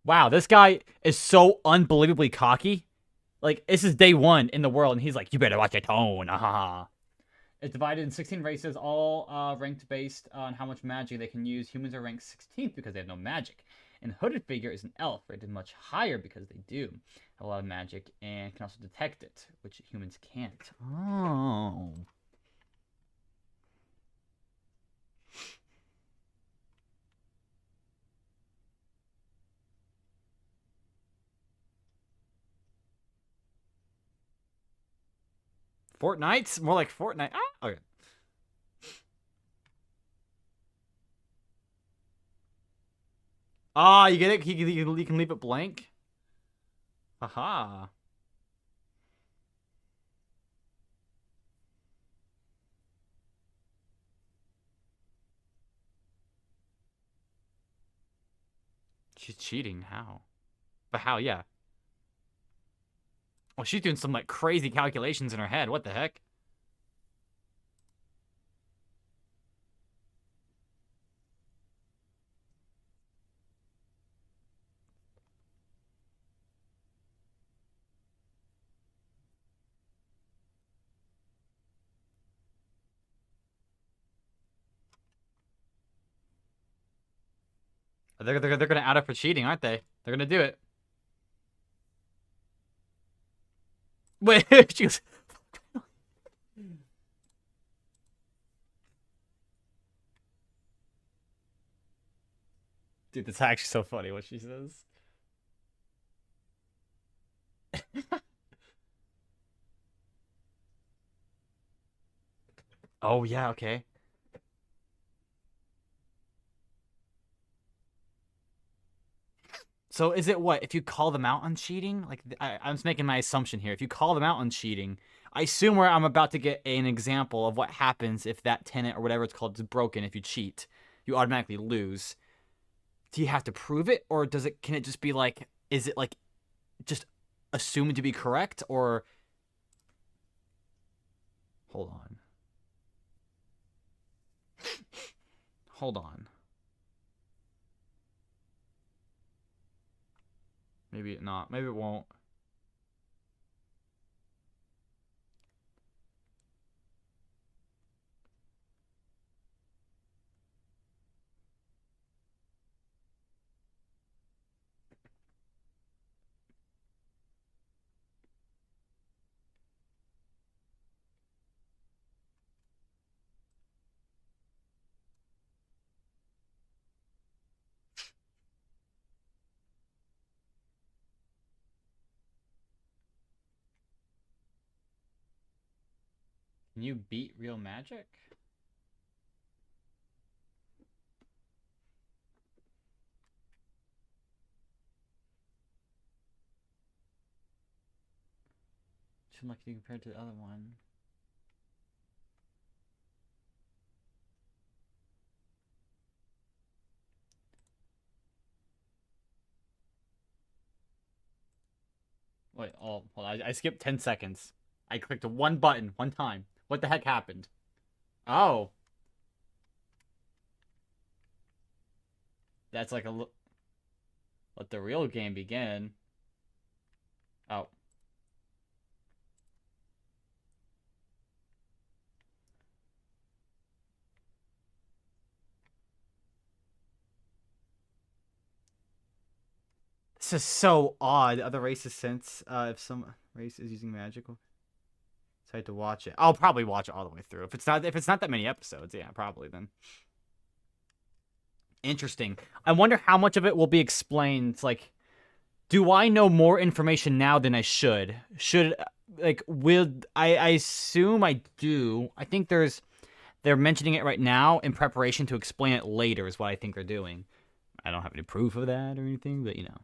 Wow, this guy is so unbelievably cocky. Like, this is day one in the world, and he's like, you better watch your tone. It's divided in 16 races, all ranked based on how much magic they can use. Humans are ranked 16th because they have no magic. And Hooded Figure is an elf, rated much higher because they do have a lot of magic and can also detect it, which humans can't. Oh. Fortnite's more like Fortnite. Ah, okay. Ah, you get it? You can leave it blank? Aha. She's cheating. How? But how? Yeah. Well, she's doing some like crazy calculations in her head. What the heck? They're gonna out her for cheating, aren't they? They're gonna do it. Wait, she was... Dude, that's actually so funny what she says. Oh, yeah, okay. So is it what? If you call them out on cheating? Like, I'm just making my assumption here. If you call them out on cheating, I assume where I'm about to get an example of what happens if that tenant or whatever it's called is broken. If you cheat, you automatically lose. Do you have to prove it? Or can it just be like, is it like just assumed to be correct? Or, hold on. Hold on. Maybe not. Maybe it won't. Can you beat real magic? Shouldn't like you compared to the other one. Wait, oh, hold on. I skipped 10 seconds. I clicked one button, one time. What the heck happened? Oh. That's like a... Let the real game begin. Oh. This is so odd. Other races since if some race is using magical, so I had to watch it. I'll probably watch it all the way through. If it's not that many episodes, yeah, probably then. Interesting. I wonder how much of it will be explained. Like, do I know more information now than I should? I assume I do. I think they're mentioning it right now in preparation to explain it later is what I think they're doing. I don't have any proof of that or anything, but you know.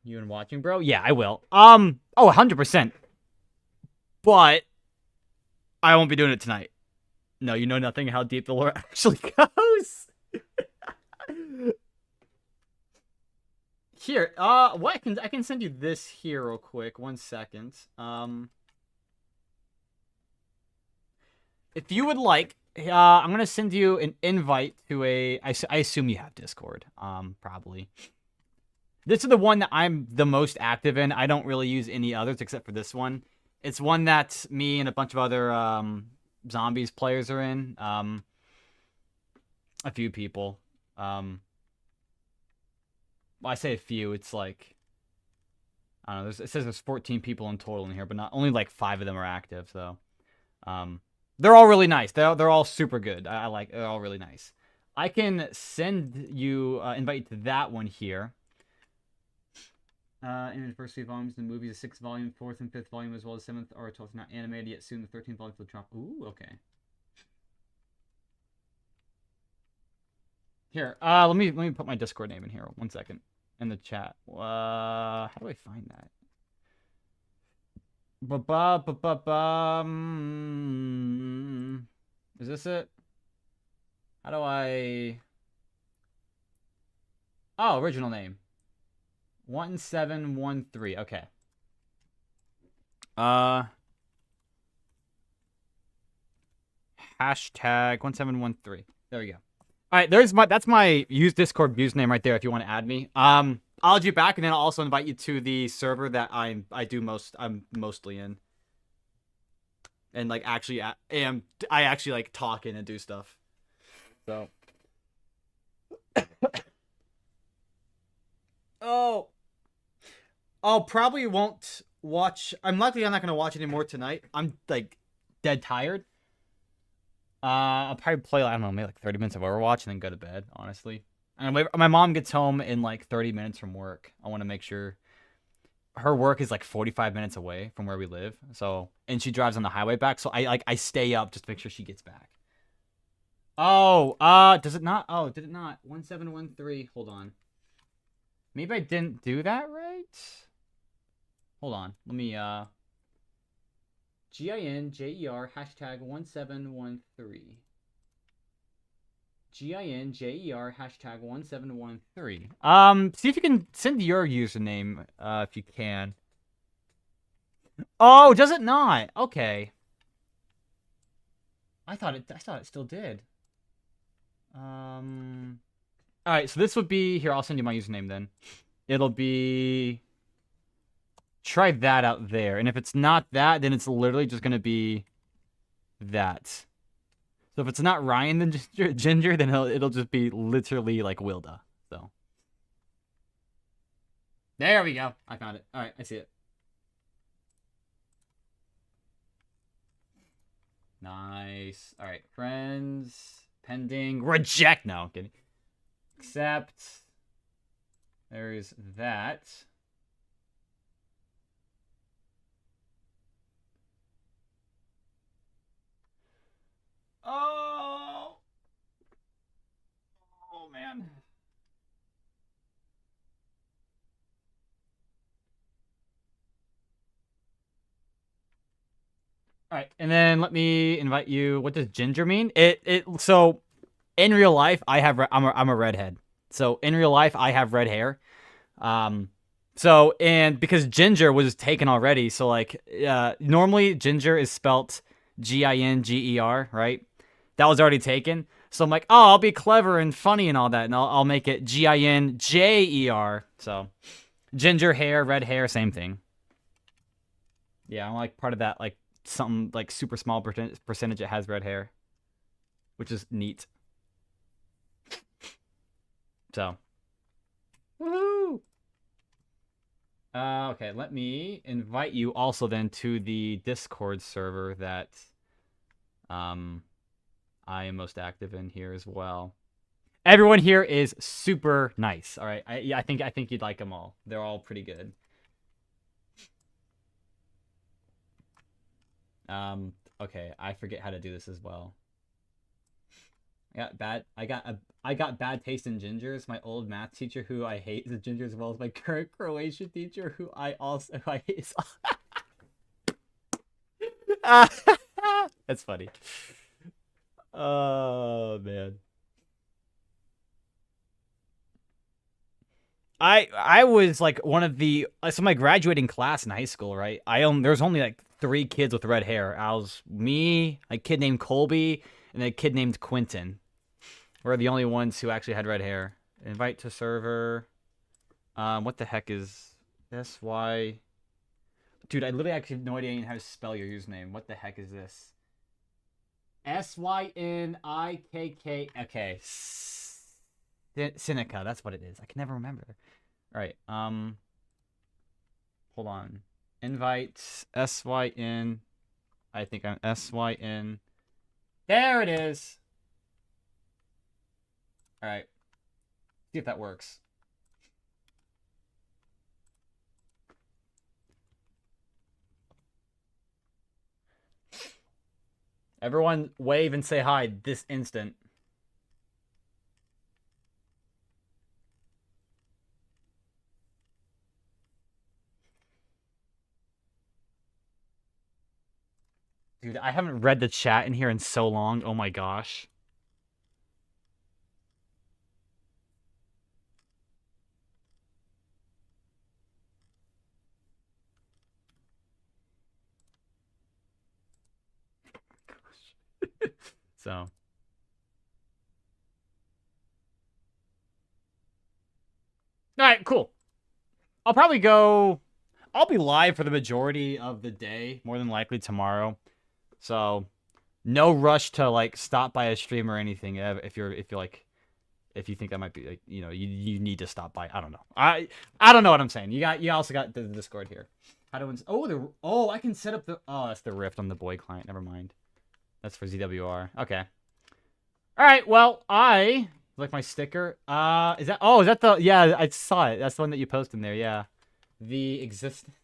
You and watching, bro? Yeah, I will. Oh, 100%. But I won't be doing it tonight. No, you know nothing how deep the lore actually goes. Here, what I can send you this here real quick. 1 second. If you would like, I'm gonna send you an invite to I assume you have Discord. Probably. This is the one that I'm the most active in. I don't really use any others except for this one. It's one that me and a bunch of other zombies players are in. A few people. Well, I say a few. It's like, I don't know. It says there's 14 people in total in here, but not only like 5 of them are active. So, they're all really nice. They're all super good. I like. They're all really nice. I can send you invite you to that one here. In the first 3 volumes, the movie is the 6th volume, 4th and 5th volume, as well as 7th or 12th, not animated yet. Soon the 13th volume will drop. Ooh, okay. Here, let me put my Discord name in here. 1 second, in the chat. How do I find that? Is this it? How do I? Oh, original name. 1713. Okay. Hashtag 1713. There we go. All right, that's my use Discord username right there if you want to add me. I'll add you back, and then I'll also invite you to the server that I'm mostly in. And like actually I actually like talk in and do stuff. So probably won't watch. I'm not gonna watch anymore tonight. I'm like dead tired. I'll probably play, I don't know, maybe like 30 minutes of Overwatch and then go to bed, honestly. And my mom gets home in like 30 minutes from work. I want to make sure her work is like 45 minutes away from where we live. So, and she drives on the highway back. So I stay up just to make sure she gets back. Oh, does it not? Oh, did it not? 1713. Hold on. Maybe I didn't do that right. Hold on. Let me, GINJER hashtag 1713. GINJER hashtag 1713. See if you can send your username, if you can. Oh, does it not? Okay. I thought it still did. Alright, so this would be, here, I'll send you my username then. It'll be, try that out there. And if it's not that, then it's literally just going to be that. So if it's not Ryan the Ginger, then it'll just be literally like Wilda. So there we go. I found it. All right, I see it. Nice. All right, friends, pending, reject. No, I'm kidding. Accept. There's that. Oh man. All right, and then let me invite you. What does ginger mean? So in real life, I'm a redhead. So in real life, I have red hair. So and because ginger was taken already, so like normally ginger is spelt GINGER, right? That was already taken. So I'm like, oh, I'll be clever and funny and all that, and I'll make it GINJER. So ginger hair, red hair, same thing. Yeah, I'm like part of that, like something like super small percentage that has red hair, which is neat. So, woohoo! Okay, let me invite you also then to the Discord server that I am most active in here as well. Everyone here is super nice. All right, I think you'd like them all. They're all pretty good. Okay, I forget how to do this as well. I got bad taste in gingers. My old math teacher, who I hate, is a ginger, as well as my current Croatian teacher, who I hate. That's funny. Oh man. I was like one of the my graduating class in high school, right? There was only like 3 kids with red hair. I was me, a kid named Colby, and a kid named Quentin. We're the only ones who actually had red hair. Invite to server. What the heck is SY? Dude, I literally actually have no idea how to spell your username. What the heck is this? SYNIKK. Okay. Seneca, that's what it is. I can never remember. All right. Hold on. Invite SYN. I think I'm SYN. There it is. All right. See if that works. Everyone wave and say hi this instant. Dude, I haven't read the chat in here in so long. Oh my gosh. So. All right, cool. I'll probably go. I'll be live for the majority of the day, more than likely tomorrow. So, no rush to like stop by a stream or anything. If you think that might be like, you know, you need to stop by. I don't know. I don't know what I'm saying. You also got the Discord here. How do I can set up that's the Rift on the Boy client. Never mind. That's for ZWR. Okay. All right. Well, I like my sticker. Is that the? Yeah, I saw it. That's the one that you posted in there. Yeah. The existence.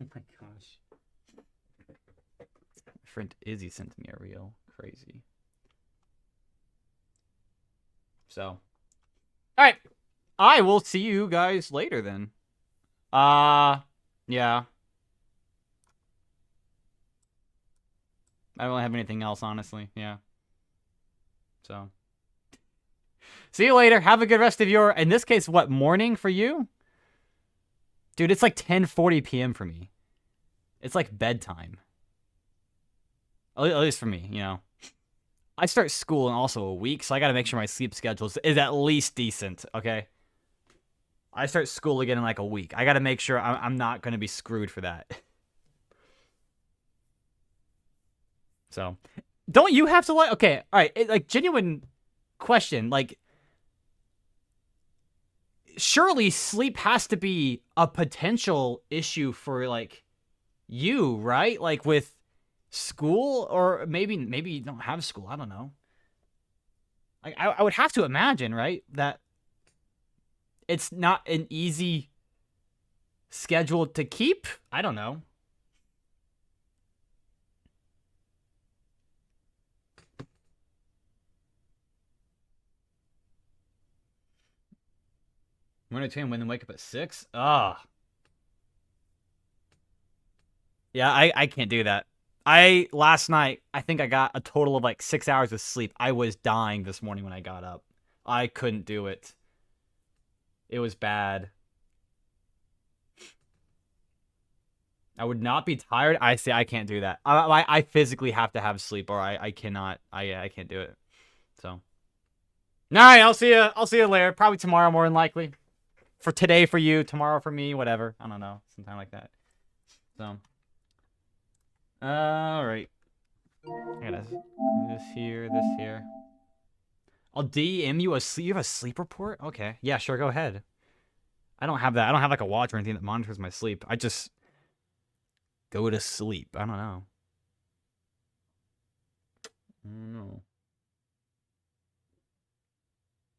Oh my gosh. My friend Izzy sent me a reel. Crazy. So. All right. I will see you guys later then. Yeah. I don't have anything else, honestly. Yeah. So. See you later. Have a good rest of your, in this case, what, morning for you? Dude, it's like 10:40 p.m. for me. It's like bedtime. At least for me, you know. I start school in also a week, so I gotta make sure my sleep schedule is at least decent, okay? I start school again in like a week. I gotta make sure I'm not gonna be screwed for that. So, don't you have to like, okay, alright, like, genuine question, like, surely sleep has to be a potential issue for, like, you, right? Like, with school, or maybe you don't have school, I don't know. Like, I would have to imagine, right, that it's not an easy schedule to keep? I don't know. Morning at 10, when then wake up at 6? Ah. Yeah, I can't do that. Last night, I think I got a total of like 6 hours of sleep. I was dying this morning when I got up. I couldn't do it. It was bad. I would not be tired. I can't do that. I physically have to have sleep, or I cannot. I can't do it. So. All right, I'll see you later. Probably tomorrow, more than likely. For today for you, tomorrow for me, whatever. I don't know, sometime like that. So. All right. I got this here. I'll DM you you have a sleep report? Okay. Yeah, sure, go ahead. I don't have that. I don't have like a watch or anything that monitors my sleep. I just go to sleep. I don't know.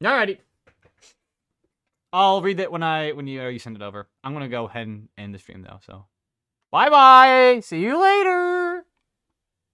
Alrighty. I'll read it when you send it over. I'm gonna go ahead and end the stream though, so. Bye-bye! See you later!